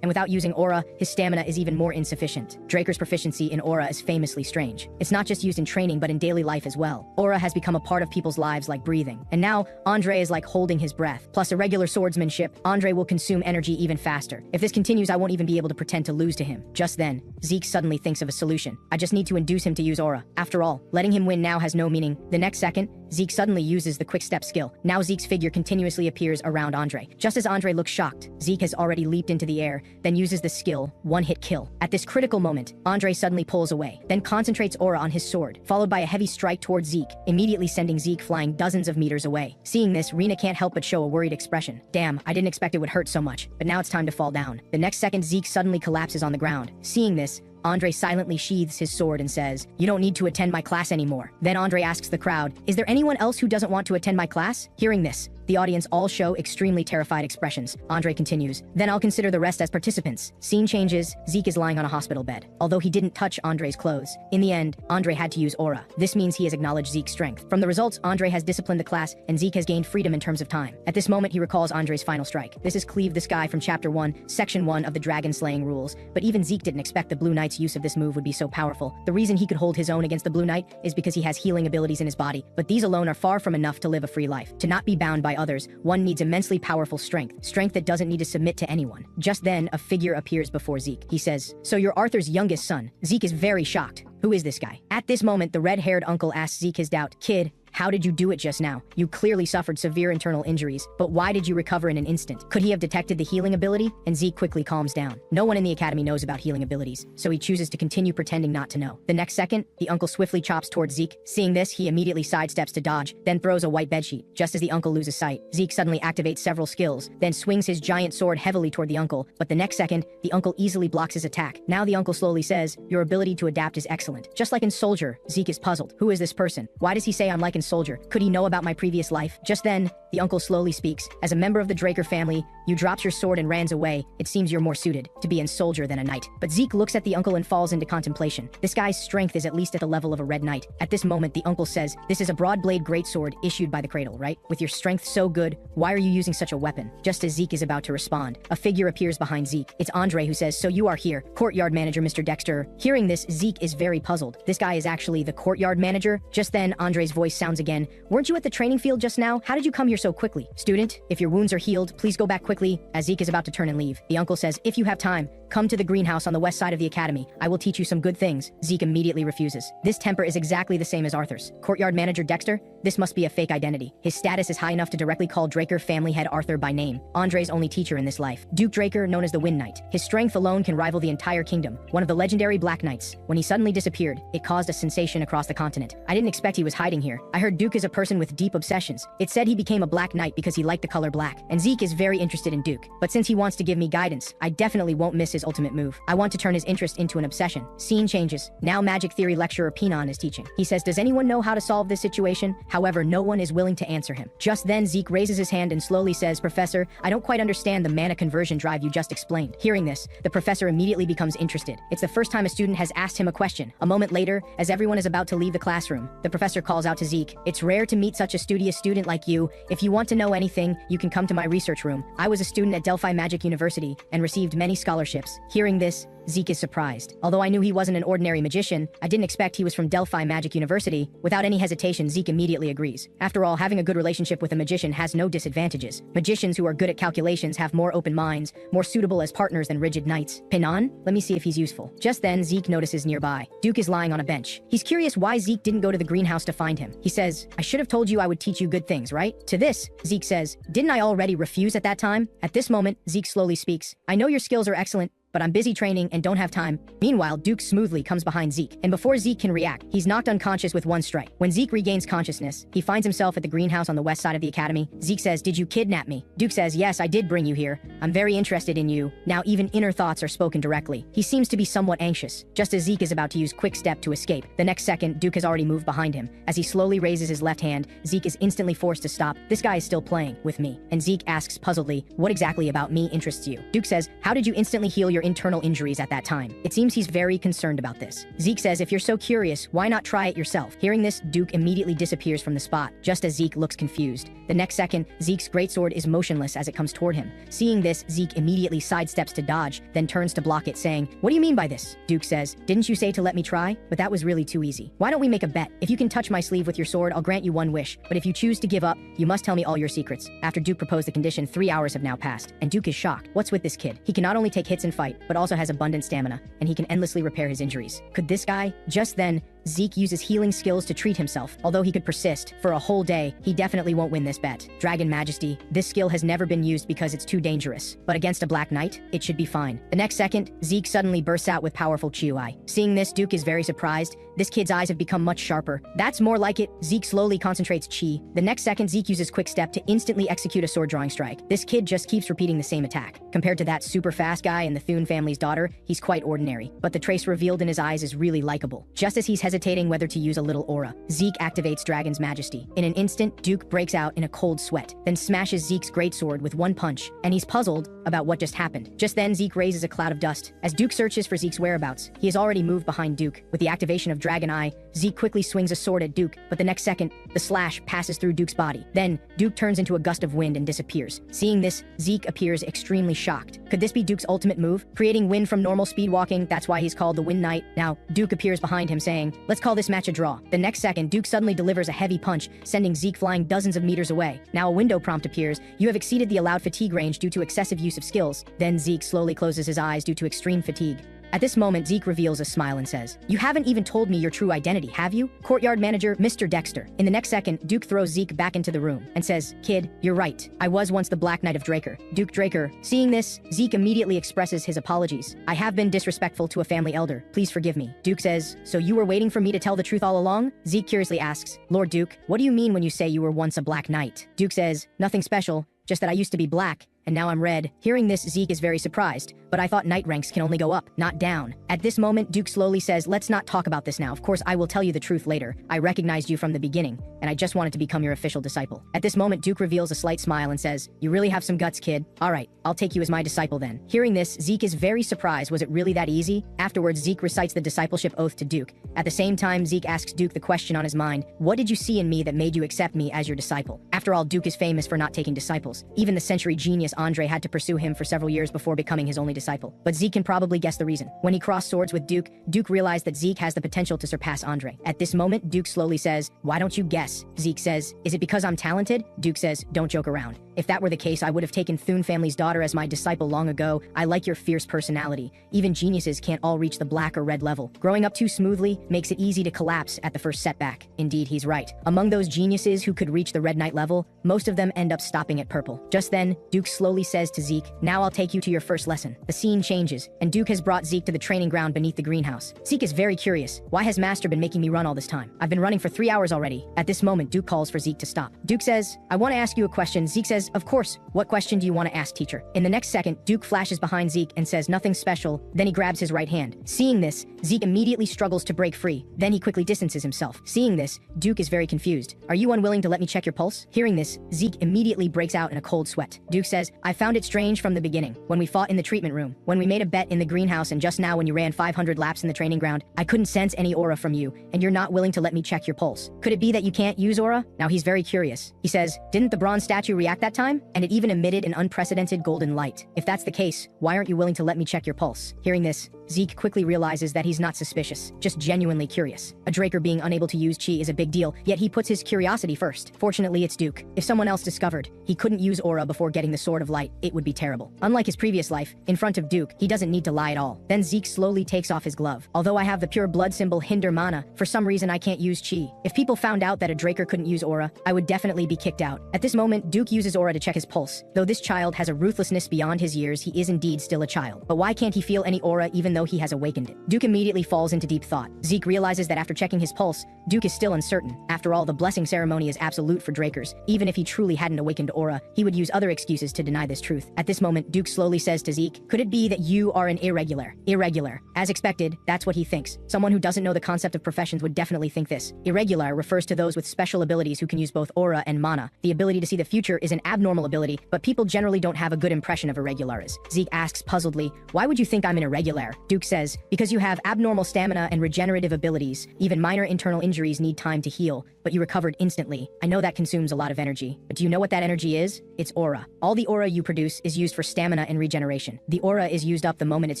and without using aura, his stamina is even more insufficient. Draker's proficiency in aura is famously strange. It's not just used in training, but in daily life as well. Aura has become a part of people's lives like breathing. And now, Andre is like holding his breath. Plus irregular swordsmanship, Andre will consume energy even faster. If this continues, I won't even be able to pretend to lose to him. Just then, Zeke suddenly thinks of a solution. I just need to induce him to use aura. After all, letting him win now has no meaning. The next second, Zeke suddenly uses the quick step skill. Now Zeke's figure continuously appears around Andre. Just as Andre looks shocked, Zeke has already leaped into the air, then uses the skill, one-hit kill. At this critical moment, Andre suddenly pulls away, then concentrates aura on his sword, followed by a heavy strike towards Zeke, immediately sending Zeke flying dozens of meters away. Seeing this, Rena can't help but show a worried expression. Damn, I didn't expect it would hurt so much, but now it's time to fall down. The next second, Zeke suddenly collapses on the ground. Seeing this, Andre silently sheathes his sword and says, "You don't need to attend my class anymore." Then Andre asks the crowd, "Is there anyone else who doesn't want to attend my class?" Hearing this, the audience all show extremely terrified expressions. Andre continues, "Then I'll consider the rest as participants." Scene changes, Zeke is lying on a hospital bed. Although he didn't touch Andre's clothes, in the end, Andre had to use aura. This means he has acknowledged Zeke's strength. From the results, Andre has disciplined the class, and Zeke has gained freedom in terms of time. At this moment, he recalls Andre's final strike. This is Cleave the Sky from Chapter 1, Section 1 of the Dragon Slaying Rules, but even Zeke didn't expect the Blue Knight's use of this move would be so powerful. The reason he could hold his own against the Blue Knight is because he has healing abilities in his body, but these alone are far from enough to live a free life. To not be bound by others, one needs immensely powerful strength that doesn't need to submit to anyone. Just then, a figure appears before Zeke. He says, "So you're Arthur's youngest son." Zeke is very shocked. Who is this guy? At this moment, the red-haired uncle asks Zeke his doubt. "Kid, how did you do it just now? You clearly suffered severe internal injuries, but why did you recover in an instant? Could he have detected the healing ability?" And Zeke quickly calms down. No one in the academy knows about healing abilities, so he chooses to continue pretending not to know. The next second, the uncle swiftly chops towards Zeke. Seeing this, he immediately sidesteps to dodge, then throws a white bedsheet. Just as the uncle loses sight, Zeke suddenly activates several skills, then swings his giant sword heavily toward the uncle, but the next second, the uncle easily blocks his attack. Now the uncle slowly says, "Your ability to adapt is excellent." Just like in Soldier, Zeke is puzzled. Who is this person? Why does he say I'm like in Soldier? Could he know about my previous life? Just then, the uncle slowly speaks. "As a member of the Draker family, You dropped your sword and ran away. It seems you're more suited to be a soldier than a knight. But Zeke looks at the uncle and falls into contemplation. This guy's strength is at least at the level of a red knight. At this moment, the uncle says, this is a broad blade greatsword issued by the cradle, right? With your strength so good, why are you using such a weapon? Just as Zeke is about to respond, a figure appears behind Zeke. It's Andre, who says, so you are here, courtyard manager Mr. Dexter. Hearing this, Zeke is very puzzled. This guy is actually the courtyard manager. Just then, Andre's voice sounds again. Weren't you at the training field just now? How did you come here so quickly? Student, if your wounds are healed, please go back quickly. As Zeke is about to turn and leave, the uncle says, if you have time, come to the greenhouse on the west side of the academy. I will teach you some good things. Zeke immediately refuses. This temper is exactly the same as Arthur's. Courtyard manager Dexter? This must be a fake identity. His status is high enough to directly call Draker family head Arthur by name. Andre's only teacher in this life. Duke Draker, known as the Wind Knight. His strength alone can rival the entire kingdom. One of the legendary Black Knights. When he suddenly disappeared, it caused a sensation across the continent. I didn't expect he was hiding here. I heard Duke is a person with deep obsessions. It said he became a Black Knight because he liked the color black. And Zeke is very interested in Duke. But since he wants to give me guidance, I definitely won't miss his ultimate move. I want to turn his interest into an obsession. Scene changes. Now magic theory lecturer Pinon is teaching. He says, does anyone know how to solve this situation? However, no one is willing to answer him. Just then, Zeke raises his hand and slowly says, Professor, I don't quite understand the mana conversion drive you just explained. Hearing this, the professor immediately becomes interested. It's the first time a student has asked him a question. A moment later, as everyone is about to leave the classroom, the professor calls out to Zeke, it's rare to meet such a studious student like you. If you want to know anything, you can come to my research room. I was a student at Delphi Magic University and received many scholarships. Hearing this, Zeke is surprised. Although I knew he wasn't an ordinary magician, I didn't expect he was from Delphi Magic University. Without any hesitation, Zeke immediately agrees. After all, having a good relationship with a magician has no disadvantages. Magicians who are good at calculations have more open minds, more suitable as partners than rigid knights. Pinon? Let me see if he's useful. Just then, Zeke notices nearby. Duke is lying on a bench. He's curious why Zeke didn't go to the greenhouse to find him. He says, I should have told you I would teach you good things, right? To this, Zeke says, didn't I already refuse at that time? At this moment, Zeke slowly speaks. I know your skills are excellent, but I'm busy training and don't have time. Meanwhile, Duke smoothly comes behind Zeke, and before Zeke can react, he's knocked unconscious with one strike. When Zeke regains consciousness, he finds himself at the greenhouse on the west side of the academy. Zeke says, did you kidnap me? Duke says, yes, I did bring you here. I'm very interested in you. Now even inner thoughts are spoken directly. He seems to be somewhat anxious, just as Zeke is about to use quick step to escape. The next second, Duke has already moved behind him. As he slowly raises his left hand, Zeke is instantly forced to stop. This guy is still playing with me. And Zeke asks puzzledly, what exactly about me interests you? Duke says, how did you instantly heal your internal injuries at that time? It seems he's very concerned about this. Zeke says, if you're so curious, why not try it yourself? Hearing this, Duke immediately disappears from the spot, just as Zeke looks confused. The next second, Zeke's greatsword is motionless as it comes toward him. Seeing this, Zeke immediately sidesteps to dodge, then turns to block it, saying, what do you mean by this? Duke says, didn't you say to let me try? But that was really too easy. Why don't we make a bet? If you can touch my sleeve with your sword, I'll grant you one wish. But if you choose to give up, you must tell me all your secrets. After Duke proposed the condition, 3 hours have now passed, and Duke is shocked. What's with this kid? He can not only take hits and fight, but also has abundant stamina, and he can endlessly repair his injuries. Could this guy? Just then, Zeke uses healing skills to treat himself. Although he could persist for a whole day, he definitely won't win this bet. Dragon Majesty. This skill has never been used because it's too dangerous. But against a Black Knight, it should be fine. The next second, Zeke suddenly bursts out with powerful Chiu-Eye. Seeing this, Duke is very surprised. This kid's eyes have become much sharper. That's more like it. Zeke slowly concentrates Chi. The next second, Zeke uses quick step to instantly execute a sword drawing strike. This kid just keeps repeating the same attack. Compared to that super fast guy and the Thune family's daughter, he's quite ordinary. But the trace revealed in his eyes is really likable. Just as he's hesitating whether to use a little aura, Zeke activates Dragon's Majesty. In an instant, Duke breaks out in a cold sweat, then smashes Zeke's greatsword with one punch, and he's puzzled about what just happened. Just then, Zeke raises a cloud of dust. As Duke searches for Zeke's whereabouts, he has already moved behind Duke. With the activation of Dragon Eye, Zeke quickly swings a sword at Duke, but the next second, the slash passes through Duke's body. Then, Duke turns into a gust of wind and disappears. Seeing this, Zeke appears extremely shocked. Could this be Duke's ultimate move? Creating wind from normal speed walking, that's why he's called the Wind Knight. Now, Duke appears behind him saying, let's call this match a draw. The next second, Duke suddenly delivers a heavy punch, sending Zeke flying dozens of meters away. Now a window prompt appears. You have exceeded the allowed fatigue range due to excessive use of skills. Then Zeke slowly closes his eyes due to extreme fatigue. At this moment, Zeke reveals a smile and says, you haven't even told me your true identity, have you? Courtyard manager, Mr. Dexter. In the next second, Duke throws Zeke back into the room and says, kid, you're right. I was once the Black Knight of Draker. Duke Draker. Seeing this, Zeke immediately expresses his apologies. I have been disrespectful to a family elder. Please forgive me. Duke says, so you were waiting for me to tell the truth all along? Zeke curiously asks, Lord Duke, what do you mean when you say you were once a Black Knight? Duke says, nothing special. Just that I used to be black, and now I'm red. Hearing this, Zeke is very surprised, but I thought knight ranks can only go up, not down. At this moment, Duke slowly says, let's not talk about this now. Of course, I will tell you the truth later. I recognized you from the beginning, and I just wanted to become your official disciple. At this moment, Duke reveals a slight smile and says, you really have some guts, kid. All right, I'll take you as my disciple then. Hearing this, Zeke is very surprised. Was it really that easy? Afterwards, Zeke recites the discipleship oath to Duke. At the same time, Zeke asks Duke the question on his mind, what did you see in me that made you accept me as your disciple? After all, Duke is famous for not taking disciples. Even the century genius Andre had to pursue him for several years before becoming his only disciple. But Zeke can probably guess the reason. When he crossed swords with Duke, Duke realized that Zeke has the potential to surpass Andre. At this moment, Duke slowly says, why don't you guess? Zeke says, is it because I'm talented? Duke says, don't joke around. If that were the case, I would have taken Thune family's daughter as my disciple long ago. I like your fierce personality. Even geniuses can't all reach the black or red level. Growing up too smoothly makes it easy to collapse at the first setback. Indeed, he's right. Among those geniuses who could reach the red knight level, most of them end up stopping at purple. Just then, Duke slowly says to Zeke, now I'll take you to your first lesson. The scene changes, and Duke has brought Zeke to the training ground beneath the greenhouse. Zeke is very curious. Why has Master been making me run all this time? I've been running for 3 hours already. At this moment, Duke calls for Zeke to stop. Duke says, I want to ask you a question. Zeke says, of course. What question do you want to ask, teacher? In the next second, Duke flashes behind Zeke and says nothing special, then he grabs his right hand. Seeing this, Zeke immediately struggles to break free, then he quickly distances himself. Seeing this, Duke is very confused. Are you unwilling to let me check your pulse? Hearing this, Zeke immediately breaks out in a cold sweat. Duke says, I found it strange from the beginning, when we fought in the treatment room, when we made a bet in the greenhouse, and just now when you ran 500 laps in the training ground, I couldn't sense any aura from you, and you're not willing to let me check your pulse. Could it be that you can't use aura? Now he's very curious. He says, didn't the bronze statue react that time? And it even emitted an unprecedented golden light. If that's the case, why aren't you willing to let me check your pulse? Hearing this, Zeke quickly realizes that he's not suspicious, just genuinely curious. A Draker being unable to use chi is a big deal, yet he puts his curiosity first. Fortunately, it's Duke. If someone else discovered he couldn't use aura before getting the Sword of Light, it would be terrible. Unlike his previous life, in front of Duke, he doesn't need to lie at all. Then Zeke slowly takes off his glove. Although I have the pure blood symbol Hinder Mana, for some reason I can't use chi. If people found out that a Draker couldn't use aura, I would definitely be kicked out. At this moment, Duke uses aura to check his pulse. Though this child has a ruthlessness beyond his years, he is indeed still a child. But why can't he feel any aura even though he has awakened it? Duke immediately falls into deep thought. Zeke realizes that after checking his pulse, Duke is still uncertain. After all, the blessing ceremony is absolute for Drakers. Even if he truly hadn't awakened aura, he would use other excuses to deny this truth. At this moment, Duke slowly says to Zeke, could it be that you are an irregular? Irregular. As expected, that's what he thinks. Someone who doesn't know the concept of professions would definitely think this. Irregular refers to those with special abilities who can use both aura and mana. The ability to see the future is an abnormal ability, but people generally don't have a good impression of irregulares. Zeke asks puzzledly, why would you think I'm an irregular? Duke says, because you have abnormal stamina and regenerative abilities. Even minor internal injuries need time to heal, but you recovered instantly. I know that consumes a lot of energy, but do you know what that energy is? It's aura. All the aura you produce is used for stamina and regeneration. The aura is used up the moment it's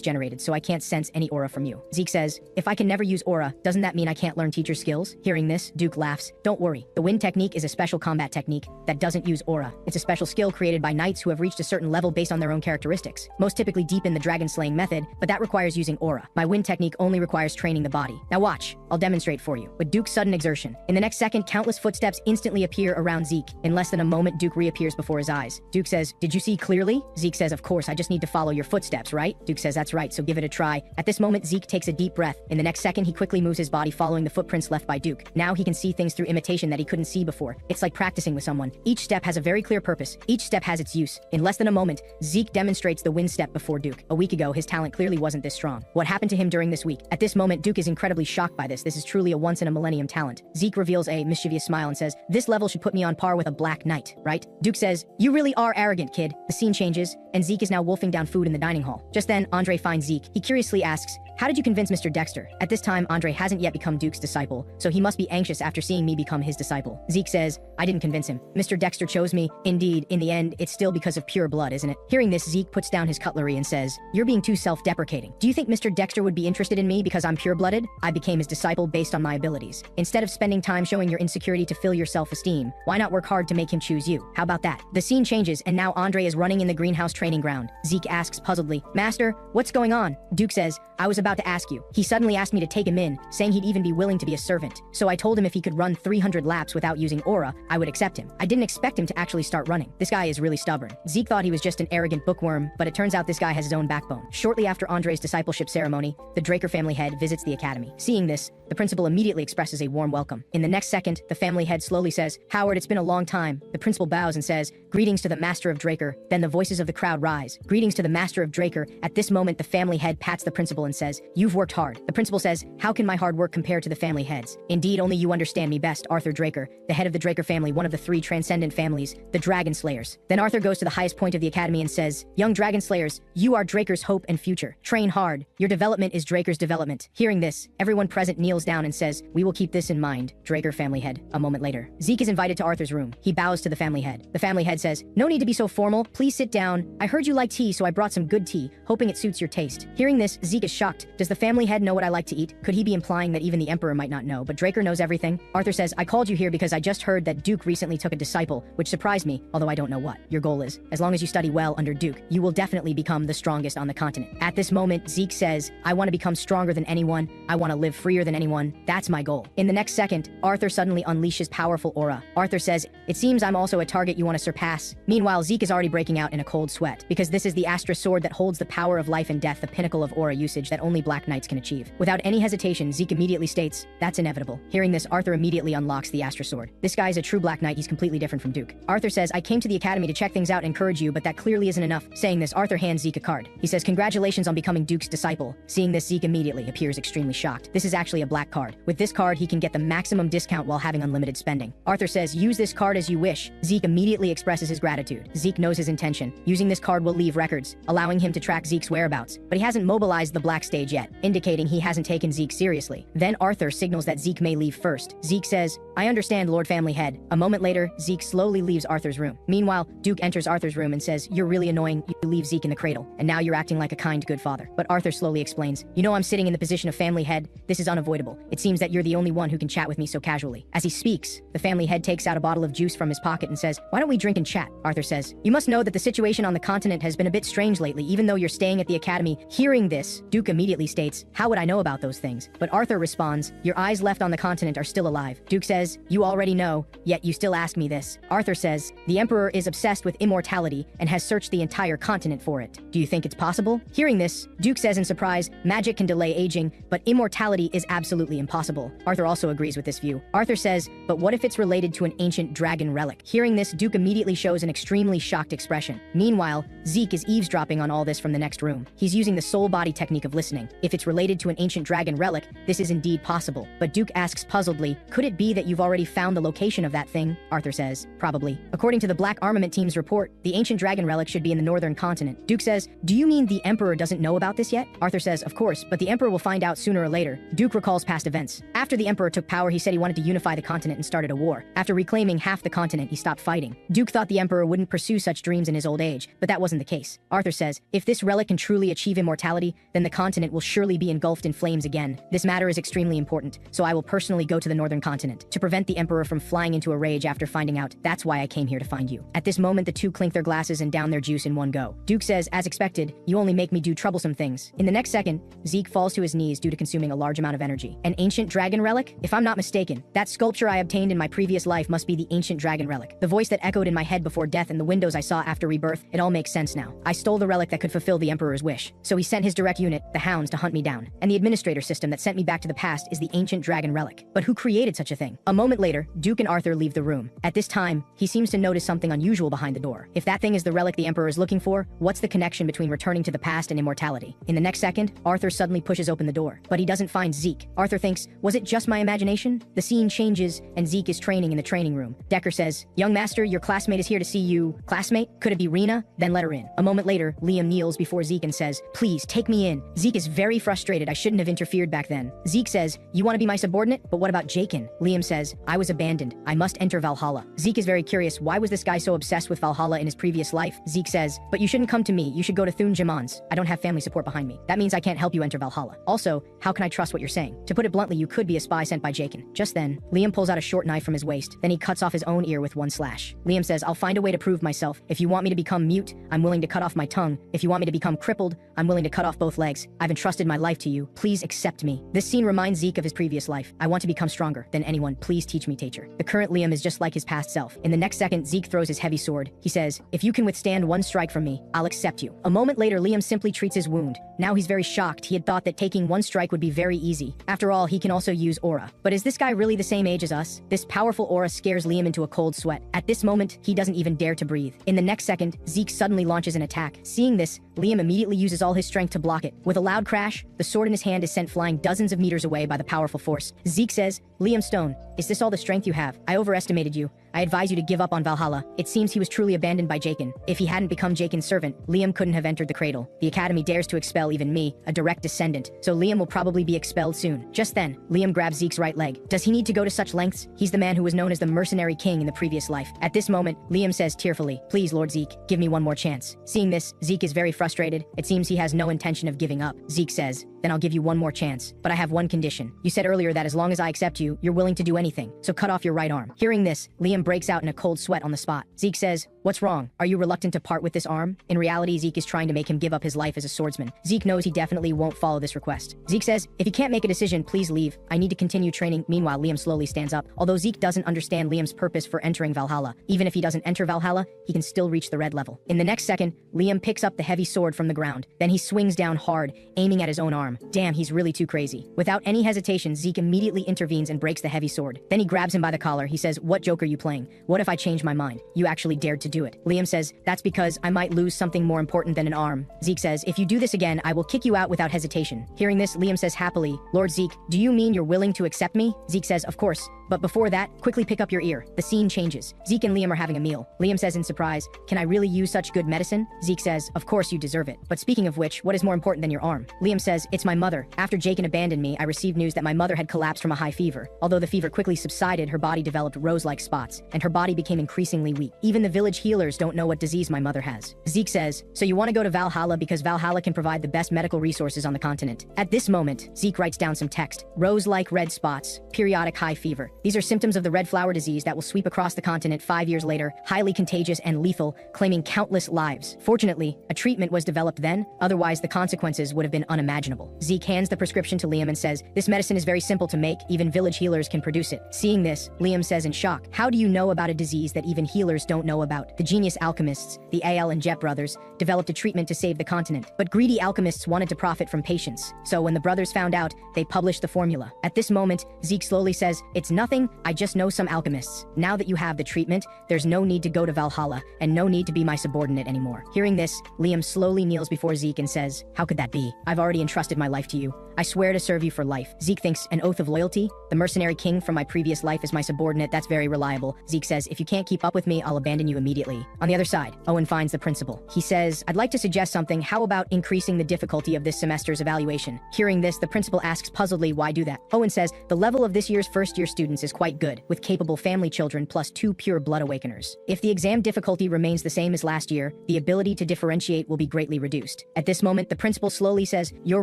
generated, so I can't sense any aura from you. Zeke says, if I can never use aura, doesn't that mean I can't learn teacher skills? Hearing this, Duke laughs. Don't worry. The wind technique is a special combat technique that doesn't use aura. It's a special skill created by knights who have reached a certain level based on their own characteristics. Most typically deepen the dragon slaying method, but that requires using aura. My wind technique only requires training the body. Now watch, I'll demonstrate for you. With Duke's sudden exertion, in the next second, countless footsteps instantly appear around Zeke. In less than a moment, Duke reappears before his eyes. Duke says, did you see clearly? Zeke says, of course, I just need to follow your footsteps, right? Duke says, that's right, so give it a try. At this moment, Zeke takes a deep breath. In the next second, he quickly moves his body following the footprints left by Duke. Now he can see things through imitation that he couldn't see before. It's like practicing with someone. Each step has a very clear purpose. Each step has its use. In less than a moment, Zeke demonstrates the wind step before Duke. A week ago, his talent clearly wasn't this strong. What happened to him during this week? At this moment, Duke is incredibly shocked by this. This is truly a once-in-a-millennium talent. Zeke reveals a mischievous smile and says, this level should put me on par with a black knight, right? Duke says, you really are arrogant, kid. The scene changes, and Zeke is now wolfing down food in the dining hall. Just then, Andre finds Zeke. He curiously asks, how did you convince Mr. Dexter? At this time, Andre hasn't yet become Duke's disciple, so he must be anxious after seeing me become his disciple. Zeke says, I didn't convince him. Mr. Dexter chose me. Indeed, in the end, it's still because of pure blood, isn't it? Hearing this, Zeke puts down his cutlery and says, you're being too self-deprecating. Do you think Mr. Dexter would be interested in me because I'm pure-blooded? I became his disciple based on my abilities. Instead of spending time showing your insecurity to fill your self-esteem, why not work hard to make him choose you? How about that? The scene changes, and now Andre is running in the greenhouse training ground. Zeke asks puzzledly, Master, what's going on? Duke says, I was about about to ask you. He suddenly asked me to take him in, saying he'd even be willing to be a servant. So I told him if he could run 300 laps without using aura, I would accept him. I didn't expect him to actually start running. This guy is really stubborn. Zeke thought he was just an arrogant bookworm, but it turns out this guy has his own backbone. Shortly after Andre's discipleship ceremony, the Draker family head visits the academy. Seeing this, the principal immediately expresses a warm welcome. In the next second, the family head slowly says, "Howard, it's been a long time." The principal bows and says, "Greetings to the master of Draker." Then the voices of the crowd rise. "Greetings to the master of Draker." At this moment, the family head pats the principal and says, "You've worked hard." The principal says, "How can my hard work compare to the family heads? Indeed, only you understand me best, Arthur Draker, the head of the Draker family, one of the 3 transcendent families, the Dragon Slayers." Then Arthur goes to the highest point of the academy and says, "Young Dragon Slayers, you are Draker's hope and future. Train hard. Your development is Draker's development." Hearing this, everyone present kneels down and says, "We will keep this in mind, Draker family head." A moment later, Zeke is invited to Arthur's room. He bows to the family head. The family head says, "No need to be so formal. Please sit down. I heard you like tea, so I brought some good tea, hoping it suits your taste." Hearing this, Zeke is shocked. Does the family head know what I like to eat? Could he be implying that even the Emperor might not know, but Draker knows everything? Arthur says, "I called you here because I just heard that Duke recently took a disciple, which surprised me, although I don't know what. Your goal is, as long as you study well under Duke, you will definitely become the strongest on the continent." At this moment, Zeke says, "I want to become stronger than anyone. I want to live freer than anyone. That's my goal." In the next second, Arthur suddenly unleashes powerful aura. Arthur says, "It seems I'm also a target you want to surpass." Meanwhile, Zeke is already breaking out in a cold sweat, because this is the Astra sword that holds the power of life and death, the pinnacle of aura usage that only Black Knights can achieve. Without any hesitation, Zeke immediately states, "That's inevitable." Hearing this, Arthur immediately unlocks the Astra sword. This guy is a true Black Knight. He's completely different from Duke. Arthur says, "I came to the academy to check things out and encourage you, but that clearly isn't enough." Saying this, Arthur hands Zeke a card. He says, "Congratulations on becoming Duke's disciple." Seeing this, Zeke immediately appears extremely shocked. This is actually a black card. With this card, he can get the maximum discount while having unlimited spending. Arthur says, "Use this card as you wish." Zeke immediately expresses his gratitude. Zeke knows his intention. Using this card will leave records, allowing him to track Zeke's whereabouts. But he hasn't mobilized the black stage yet, indicating he hasn't taken Zeke seriously. Then Arthur signals that Zeke may leave first. Zeke says, "I understand, Lord Family Head." A moment later, Zeke slowly leaves Arthur's room. Meanwhile, Duke enters Arthur's room and says, "You're really annoying. You leave Zeke in the cradle, and now you're acting like a kind, good father." But Arthur slowly explains, "You know I'm sitting in the position of Family Head. This is unavoidable. It seems that you're the only one who can chat with me so casually." As he speaks, the family head takes out a bottle of juice from his pocket and says, "Why don't we drink and chat?" Arthur says, "You must know that the situation on the continent has been a bit strange lately, even though you're staying at the academy." Hearing this, Duke immediately states, "How would I know about those things?" But Arthur responds, "Your eyes left on the continent are still alive." Duke says, "You already know, yet you still ask me this." Arthur says, "The Emperor is obsessed with immortality and has searched the entire continent for it. Do you think it's possible?" Hearing this, Duke says in surprise, "Magic can delay aging, but immortality is absolutely impossible." Arthur also agrees with this view. Arthur says, "But what if it's related to an ancient dragon relic?" Hearing this, Duke immediately shows an extremely shocked expression. Meanwhile, Zeke is eavesdropping on all this from the next room. He's using the soul body technique of listening. If it's related to an ancient dragon relic, this is indeed possible. But Duke asks puzzledly, "Could it be that you've already found the location of that thing?" Arthur says, "Probably." According to the Black Armament Team's report, the ancient dragon relic should be in the northern continent. Duke says, "Do you mean the Emperor doesn't know about this yet?" Arthur says, "Of course, but the Emperor will find out sooner or later." Duke recalls past events. After the Emperor took power, he said he wanted to unify the continent and started a war. After reclaiming half the continent, he stopped fighting. Duke thought the Emperor wouldn't pursue such dreams in his old age, but that wasn't the case. Arthur says, "If this relic can truly achieve immortality, then the continent will surely be engulfed in flames again. This matter is extremely important, so I will personally go to the northern continent to prevent the Emperor from flying into a rage after finding out. That's why I came here to find you." At this moment, the two clink their glasses and down their juice in one go. Duke says, "As expected, you only make me do troublesome things." In the next second, Zeke falls to his knees due to consuming a large amount of energy. An ancient dragon relic? If I'm not mistaken, that sculpture I obtained in my previous life must be the ancient dragon relic. The voice that echoed in my head before death and the windows I saw after rebirth, it all makes sense now. I stole the relic that could fulfill the Emperor's wish. So he sent his direct unit, the Hounds, to hunt me down. And the administrator system that sent me back to the past is the ancient dragon relic. But who created such a thing? A moment later, Duke and Arthur leave the room. At this time, he seems to notice something unusual behind the door. If that thing is the relic the Emperor is looking for, what's the connection between returning to the past and immortality? In the next second, Arthur suddenly pushes open the door, but he doesn't find Zeke. Arthur thinks, was it just my imagination? The scene changes, and Zeke is training in the training room. Decker says, "Young master, your classmate is here to see you." Classmate? Could it be Rena? Then let her in. A moment later, Liam kneels before Zeke and says, "Please, take me in." Zeke is very frustrated. "I shouldn't have interfered back then." Zeke says, "You want to be my subordinate? But what about Jakin?" Liam says, "I was abandoned. I must enter Valhalla." Zeke is very curious. Why was this guy so obsessed with Valhalla in his previous life? Zeke says, "But you shouldn't come to me. You should go to Thun Jamans. I don't have family support behind me. That means I can't help you enter Valhalla. Also, how can I trust what you're saying? To put it bluntly, you could be a spy sent by Jakin." Just then, Liam pulls out a short knife from his waist. Then he cuts off his own ear with one slash. Liam says, "I'll find a way to prove myself. If you want me to become mute, I'm willing to cut off my tongue. If you want me to become crippled, I'm willing to cut off both legs. I've entrusted entrusted my life to you. Please accept me. This scene reminds Zeke of his previous life. I want to become stronger than anyone. Please teach me, teacher. The current Liam is just like his past self. In the next second, Zeke throws his heavy sword. He says, if you can withstand one strike from me, I'll accept you. A moment later, Liam simply treats his wound. Now he's very shocked. He had thought that taking one strike would be very easy. After all, he can also use aura. But is this guy really the same age as us? This powerful aura scares Liam into a cold sweat. At this moment, he doesn't even dare to breathe. In the next second, Zeke suddenly launches an attack. Seeing this, Liam immediately uses all his strength to block it. With a loud crash, the sword in his hand is sent flying dozens of meters away by the powerful force. Zeke says, Liam Stone, is this all the strength you have? I overestimated you. I advise you to give up on Valhalla. It seems he was truly abandoned by Jaken. If he hadn't become Jaken's servant, Liam couldn't have entered the cradle. The Academy dares to expel even me, a direct descendant, so Liam will probably be expelled soon. Just then, Liam grabs Zeke's right leg. Does he need to go to such lengths? He's the man who was known as the Mercenary King in the previous life. At this moment, Liam says tearfully, please, Lord Zeke, give me one more chance. Seeing this, Zeke is very frustrated. It seems he has no intention of giving up. Zeke says, then I'll give you one more chance, but I have one condition. You said earlier that as long as I accept you, you're willing to do anything, so cut off your right arm. Hearing this, Liam breaks out in a cold sweat on the spot. Zeke says, what's wrong? Are you reluctant to part with this arm? In reality, Zeke is trying to make him give up his life as a swordsman. Zeke knows he definitely won't follow this request. Zeke says, if you can't make a decision, please leave. I need to continue training. Meanwhile, Liam slowly stands up. Although Zeke doesn't understand Liam's purpose for entering Valhalla, even if he doesn't enter Valhalla, he can still reach the red level. In the next second, Liam picks up the heavy sword from the ground. Then he swings down hard, aiming at his own arm. Damn, he's really too crazy. Without any hesitation, Zeke immediately intervenes and breaks the heavy sword. Then he grabs him by the collar. He says, what joke are you playing? What if I change my mind? You actually dared to do it. Liam says, that's because I might lose something more important than an arm. Zeke says, if you do this again, I will kick you out without hesitation. Hearing this, Liam says happily, Lord Zeke, do you mean you're willing to accept me? Zeke says, of course. But before that, quickly pick up your ear. The scene changes. Zeke and Liam are having a meal. Liam says in surprise, can I really use such good medicine? Zeke says, of course you deserve it. But speaking of which, what is more important than your arm? Liam says, it's my mother. After Jaken abandoned me, I received news that my mother had collapsed from a high fever. Although the fever quickly subsided, her body developed rose-like spots, and her body became increasingly weak. Even the village healers don't know what disease my mother has. Zeke says, so you want to go to Valhalla because Valhalla can provide the best medical resources on the continent. At this moment, Zeke writes down some text. Rose-like red spots, periodic high fever. These are symptoms of the red flower disease that will sweep across the continent 5 years later, highly contagious and lethal, claiming countless lives. Fortunately, a treatment was developed then, otherwise the consequences would have been unimaginable. Zeke hands the prescription to Liam and says, this medicine is very simple to make, even village healers can produce it. Seeing this, Liam says in shock, how do you know about a disease that even healers don't know about? The genius alchemists, the Al and Jet brothers, developed a treatment to save the continent. But greedy alchemists wanted to profit from patients. So when the brothers found out, they published the formula. At this moment, Zeke slowly says, it's nothing, I just know some alchemists. Now that you have the treatment, there's no need to go to Valhalla, and no need to be my subordinate anymore. Hearing this, Liam slowly kneels before Zeke and says, how could that be? I've already entrusted my life to you. I swear to serve you for life. Zeke thinks, an oath of loyalty? The mercenary king from my previous life is my subordinate, that's very reliable. Zeke says, if you can't keep up with me, I'll abandon you immediately. On the other side, Owen finds the principal. He says, I'd like to suggest something. How about increasing the difficulty of this semester's evaluation? Hearing this, the principal asks puzzledly, why do that? Owen says, the level of this year's first-year students is quite good, with capable family children plus 2 pure blood awakeners. If the exam difficulty remains the same as last year, the ability to differentiate will be greatly reduced. At this moment, the principal slowly says, you're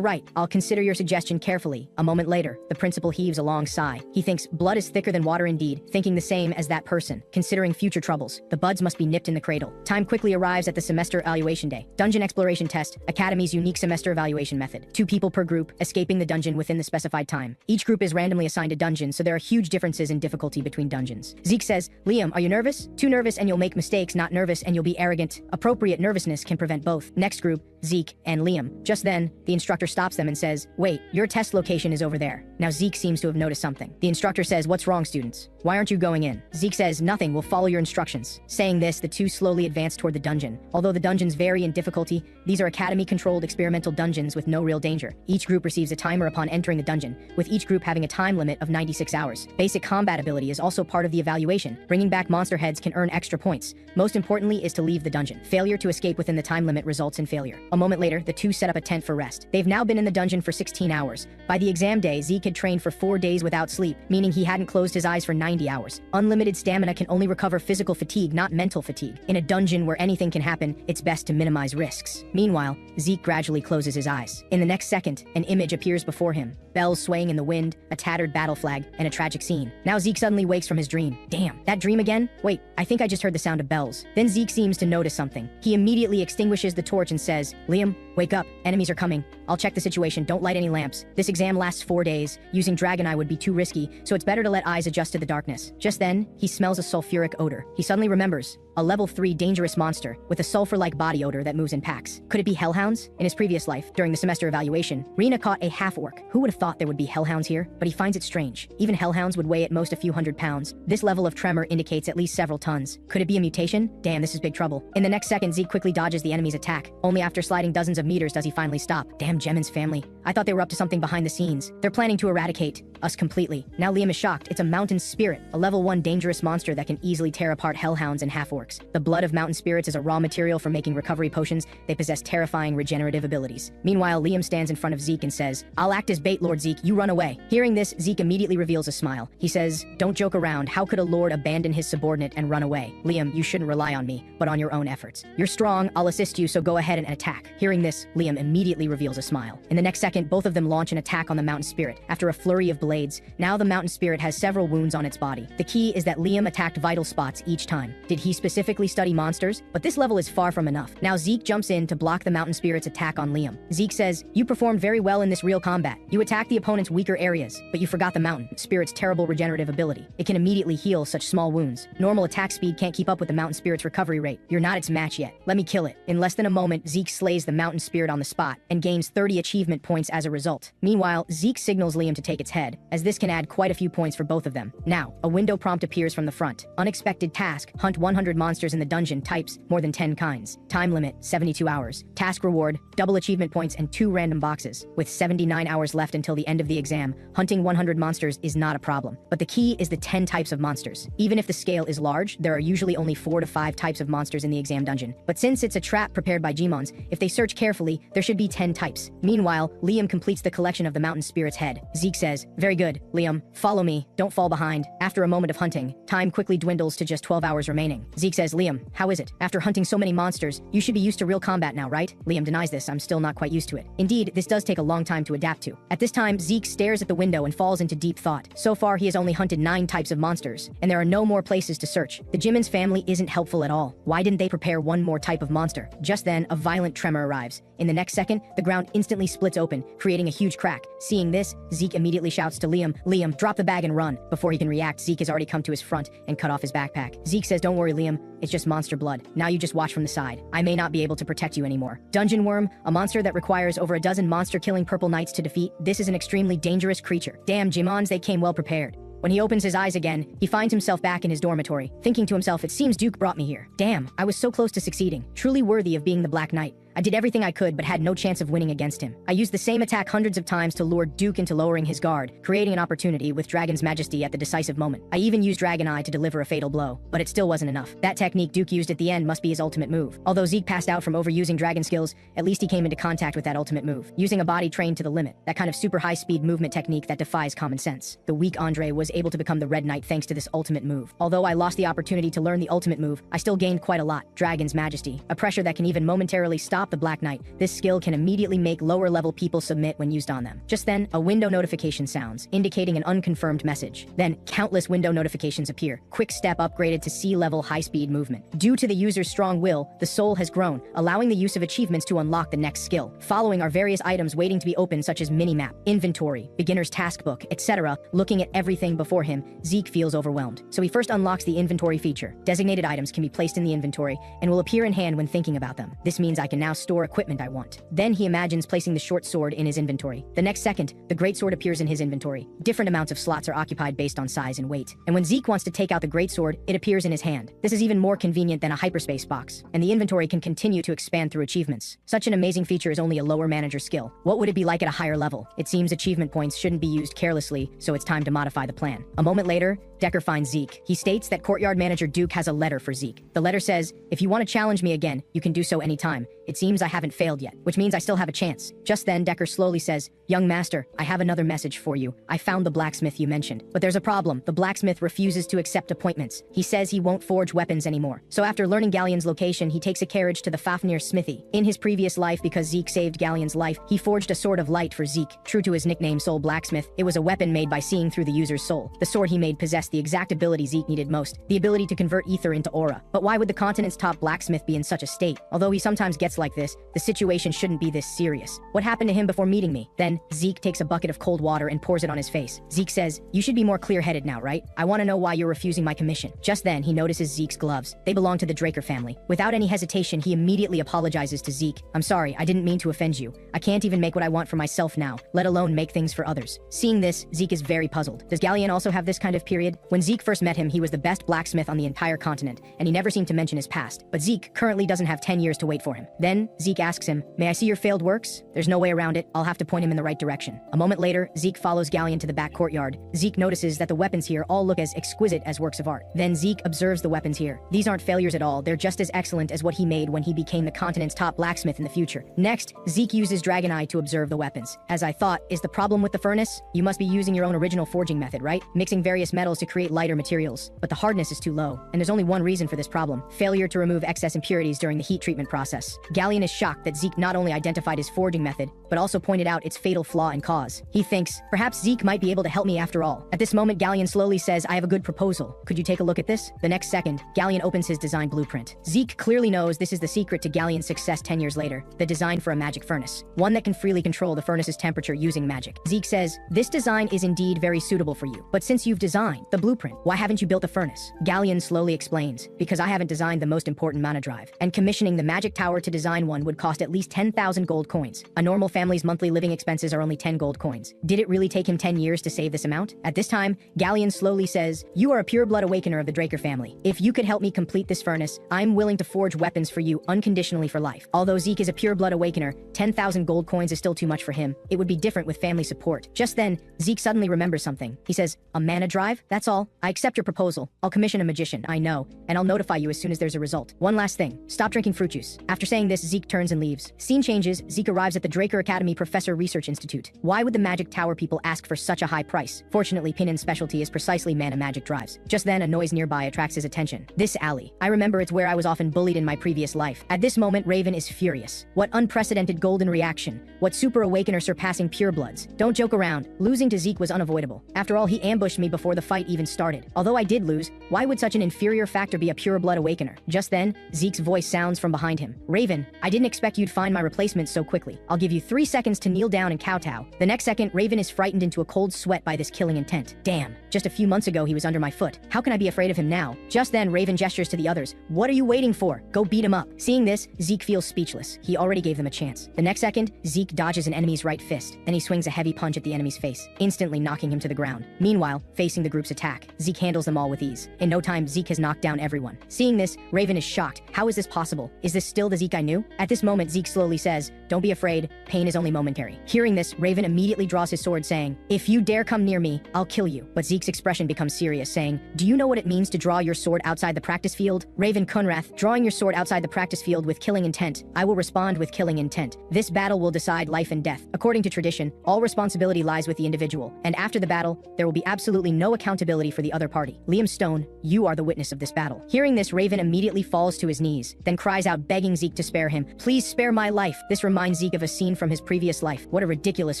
right, I'll consider your suggestion carefully. A moment later, the principal heaves a long sigh. He thinks, blood is thicker than water indeed, thinking the same as that person. Considering future troubles, the buds must be nipped in the cradle. Time quickly arrives at the semester evaluation day. Dungeon exploration test, Academy's unique semester evaluation method. 2 people per group, escaping the dungeon within the specified time. Each group is randomly assigned a dungeon, so there are huge differences in difficulty between dungeons. Zeke says, Liam, are you nervous? Too nervous and you'll make mistakes, not nervous and you'll be arrogant. Appropriate nervousness can prevent both. Next group, Zeke and Liam. Just then, the instructor stops them and says, wait, your test location is over there. Now Zeke seems to have noticed something. The instructor says, what's wrong, students? Why aren't you going in? Zeke says, nothing, we'll follow your instructions. Saying this, the two slowly advance toward the dungeon. Although the dungeons vary in difficulty, these are academy-controlled experimental dungeons with no real danger. Each group receives a timer upon entering the dungeon, with each group having a time limit of 96 hours. Basic combat ability is also part of the evaluation. Bringing back monster heads can earn extra points. Most importantly is to leave the dungeon. Failure to escape within the time limit results in failure. A moment later, the two set up a tent for rest. They've now been in the dungeon for 16 hours. By the exam day, Zeke had trained for 4 days without sleep, meaning he hadn't closed his eyes for 90 hours. Unlimited stamina can only recover physical fatigue, not mental fatigue. In a dungeon where anything can happen, it's best to minimize risks. Meanwhile, Zeke gradually closes his eyes. In the next second, an image appears before him. Bells swaying in the wind, a tattered battle flag, and a tragic scene. Now Zeke suddenly wakes from his dream. Damn, that dream again? Wait, I think I just heard the sound of bells. Then Zeke seems to notice something. He immediately extinguishes the torch and says, Liam, wake up, enemies are coming. I'll check the situation, don't light any lamps. This exam lasts 4 days. Using Dragon Eye would be too risky, so it's better to let eyes adjust to the darkness. Just then, he smells a sulfuric odor. He suddenly remembers. A level 3 dangerous monster with a sulfur-like body odor that moves in packs. Could it be hellhounds? In his previous life, during the semester evaluation, Rina caught a half-orc. Who would have thought there would be hellhounds here? But he finds it strange. Even hellhounds would weigh at most a few hundred pounds. This level of tremor indicates at least several tons. Could it be a mutation? Damn, this is big trouble. In the next second, Zeke quickly dodges the enemy's attack. Only after sliding dozens of meters does he finally stop. Damn, Gemin's family. I thought they were up to something behind the scenes. They're planning to eradicate us completely. Now Liam is shocked. It's a mountain spirit, a level 1 dangerous monster that can easily tear apart hellhounds and half-orcs. The blood of mountain spirits is a raw material for making recovery potions. They possess terrifying regenerative abilities. Meanwhile, Liam stands in front of Zeke and says, "I'll act as bait, Lord Zeke. You run away." Hearing this, Zeke immediately reveals a smile. He says, "Don't joke around. How could a lord abandon his subordinate and run away? Liam, you shouldn't rely on me, but on your own efforts. You're strong. I'll assist you, so go ahead and attack." Hearing this, Liam immediately reveals a smile. In the next second, both of them launch an attack on the mountain spirit. After a flurry of blades, now the mountain spirit has several wounds on its body. The key is that Liam attacked vital spots each time. Did he specifically study monsters? But this level is far from enough. Now Zeke jumps in to block the mountain spirit's attack on Liam. Zeke says, "You performed very well in this real combat. You attacked the opponent's weaker areas, but you forgot the mountain spirit's terrible regenerative ability. It can immediately heal such small wounds. Normal attack speed can't keep up with the mountain spirit's recovery rate. You're not its match yet. Let me kill it." In less than a moment, Zeke slays the mountain spirit on the spot and gains 30 achievement points as a result. Meanwhile, Zeke signals Liam to take its head, as this can add quite a few points for both of them. Now, a window prompt appears from the front. Unexpected task: hunt 100 monsters in the dungeon. Types: more than 10 kinds. Time limit: 72 hours. Task reward: double achievement points and 2 random boxes. With 79 hours left until the end of the exam, hunting 100 monsters is not a problem. But the key is the 10 types of monsters. Even if the scale is large, there are usually only 4 to 5 types of monsters in the exam dungeon. But since it's a trap prepared by Gmons, if they search carefully, there should be 10 types. Meanwhile, Liam completes the collection of the mountain spirit's head. Zeke says, "Very good, Liam. Follow me. Don't fall behind." After a moment of hunting, time quickly dwindles to just 12 hours remaining. Zeke says, "Liam, how is it? After hunting so many monsters, you should be used to real combat now, right?" Liam denies this. "I'm still not quite used to it. Indeed, this does take a long time to adapt to." At this time, Zeke stares at the window and falls into deep thought. So far, he has only hunted 9 types of monsters, and there are no more places to search. The Jimin's family isn't helpful at all. Why didn't they prepare one more type of monster? Just then, a violent tremor arrives. In the next second, the ground instantly splits open, creating a huge crack. Seeing this, Zeke immediately shouts to Liam, "Liam, drop the bag and run." Before he can react, Zeke has already come to his front and cut off his backpack. Zeke says, "Don't worry, Liam. It's just monster blood. Now you just watch from the side. I may not be able to protect you anymore." Dungeon Worm, a monster that requires over a dozen monster-killing purple knights to defeat. This is an extremely dangerous creature. Damn, Jimons, they came well prepared. When he opens his eyes again, he finds himself back in his dormitory, thinking to himself, "It seems Duke brought me here. Damn, I was so close to succeeding. Truly worthy of being the Black Knight. I did everything I could but had no chance of winning against him. I used the same attack hundreds of times to lure Duke into lowering his guard, creating an opportunity with Dragon's Majesty at the decisive moment. I even used Dragon Eye to deliver a fatal blow, but it still wasn't enough. That technique Duke used at the end must be his ultimate move." Although Zeke passed out from overusing dragon skills, at least he came into contact with that ultimate move, using a body trained to the limit, that kind of super high-speed movement technique that defies common sense. The weak Andre was able to become the Red Knight thanks to this ultimate move. Although I lost the opportunity to learn the ultimate move, I still gained quite a lot. Dragon's Majesty, a pressure that can even momentarily stop the Black Knight. This skill can immediately make lower-level people submit when used on them. Just then, a window notification sounds, indicating an unconfirmed message. Then, countless window notifications appear. Quick step upgraded to C-level high-speed movement. Due to the user's strong will, the soul has grown, allowing the use of achievements to unlock the next skill. Following are various items waiting to be opened, such as minimap, inventory, beginner's taskbook, etc. Looking at everything before him, Zeke feels overwhelmed. So he first unlocks the inventory feature. Designated items can be placed in the inventory and will appear in hand when thinking about them. This means I can now store equipment I want. Then he imagines placing the short sword in his inventory. The next second, the great sword appears in his inventory. Different amounts of slots are occupied based on size and weight. And when Zeke wants to take out the great sword, it appears in his hand. This is even more convenient than a hyperspace box, and the inventory can continue to expand through achievements. Such an amazing feature is only a lower manager skill. What would it be like at a higher level? It seems achievement points shouldn't be used carelessly, so it's time to modify the plan. A moment later, Decker finds Zeke. He states that courtyard manager Duke has a letter for Zeke. The letter says, "If you want to challenge me again, you can do so anytime. It seems I haven't failed yet, which means I still have a chance." Just then, Decker slowly says, "Young master, I have another message for you. I found the blacksmith you mentioned. But there's a problem. The blacksmith refuses to accept appointments. He says he won't forge weapons anymore. So after learning Galleon's location, he takes a carriage to the Fafnir smithy. In his previous life, because Zeke saved Galleon's life, he forged a sword of light for Zeke. True to his nickname Soul Blacksmith, it was a weapon made by seeing through the user's soul. The sword he made possessed the exact ability Zeke needed most, the ability to convert ether into aura. But why would the continent's top blacksmith be in such a state? Although he sometimes gets like this, the situation shouldn't be this serious. What happened to him before meeting me? Then, Zeke takes a bucket of cold water and pours it on his face. Zeke says, "You should be more clear-headed now, right? I want to know why you're refusing my commission." Just then, he notices Zeke's gloves. They belong to the Draker family. Without any hesitation, he immediately apologizes to Zeke. "I'm sorry, I didn't mean to offend you. I can't even make what I want for myself now, let alone make things for others." Seeing this, Zeke is very puzzled. Does Galleon also have this kind of period? When Zeke first met him, he was the best blacksmith on the entire continent, and he never seemed to mention his past. But Zeke currently doesn't have 10 years to wait for him. Then, Zeke asks him, "May I see your failed works?" There's no way around it. I'll have to point him in the right direction. A moment later, Zeke follows Galleon to the back courtyard. Zeke notices that the weapons here all look as exquisite as works of art. Then Zeke observes the weapons here. These aren't failures at all. They're just as excellent as what he made when he became the continent's top blacksmith in the future. Next, Zeke uses Dragon Eye to observe the weapons. As I thought, is the problem with the furnace? You must be using your own original forging method, right? Mixing various metals to create lighter materials. But the hardness is too low, and there's only one reason for this problem: failure to remove excess impurities during the heat treatment process. Galleon is shocked that Zeke not only identified his forging method, but also pointed out its fatal flaw and cause. He thinks, perhaps Zeke might be able to help me after all. At this moment, Galleon slowly says, "I have a good proposal. Could you take a look at this?" The next second, Galleon opens his design blueprint. Zeke clearly knows this is the secret to Galleon's success 10 years later: the design for a magic furnace. One that can freely control the furnace's temperature using magic. Zeke says, "This design is indeed very suitable for you. But since you've designed the blueprint, why haven't you built the furnace?" Galleon slowly explains, "Because I haven't designed the most important mana drive, and commissioning the magic tower to design one would cost at least 10,000 gold coins. A normal family's monthly living expenses are only 10 gold coins. Did it really take him 10 years to save this amount?" At this time, Galleon slowly says, "You are a pure-blood awakener of the Draker family. If you could help me complete this furnace, I'm willing to forge weapons for you unconditionally for life." Although Zeke is a pure-blood awakener, 10,000 gold coins is still too much for him. It would be different with family support. Just then, Zeke suddenly remembers something. He says, "A mana drive? That's all. I accept your proposal. I'll commission a magician, I know, and I'll notify you as soon as there's a result. One last thing, stop drinking fruit juice." After saying this, Zeke turns and leaves. Scene changes, Zeke arrives at the Draker Academy Professor Research Institute. Why would the Magic Tower people ask for such a high price? Fortunately, Pinan's specialty is precisely mana magic drives. Just then, a noise nearby attracts his attention. This alley. I remember it's where I was often bullied in my previous life. At this moment, Raven is furious. What unprecedented golden reaction. What super awakener surpassing purebloods. Don't joke around. Losing to Zeke was unavoidable. After all, he ambushed me before the fight even started. Although I did lose, why would such an inferior factor be a pureblood awakener? Just then, Zeke's voice sounds from behind him. "Raven, I didn't expect you'd find my replacement so quickly. I'll give you 3 seconds to kneel down and kowtow." The next second, Raven is frightened into a cold sweat by this killing intent. Damn, just a few months ago he was under my foot. How can I be afraid of him now? Just then, Raven gestures to the others. "What are you waiting for? Go beat him up." Seeing this, Zeke feels speechless. He already gave them a chance. The next second, Zeke dodges an enemy's right fist. Then he swings a heavy punch at the enemy's face, instantly knocking him to the ground. Meanwhile, facing the group's attack, Zeke handles them all with ease. In no time, Zeke has knocked down everyone. Seeing this, Raven is shocked. How is this possible? Is this still the Zeke I knew? At this moment, Zeke slowly says, "Don't be afraid, pain is only momentary." Hearing this, Raven immediately draws his sword, saying, "If you dare come near me, I'll kill you." But Zeke's expression becomes serious, saying, "Do you know what it means to draw your sword outside the practice field?" Raven Kunrath, drawing your sword outside the practice field with killing intent. I will respond with killing intent. This battle will decide life and death. According to tradition, all responsibility lies with the individual, and after the battle, there will be absolutely no accountability for the other party. Liam Stone, you are the witness of this battle. Hearing this, Raven immediately falls to his knees, then cries out begging Zeke to spare him. "Please spare my life." This reminds Zeke of a scene from his previous life. What a ridiculous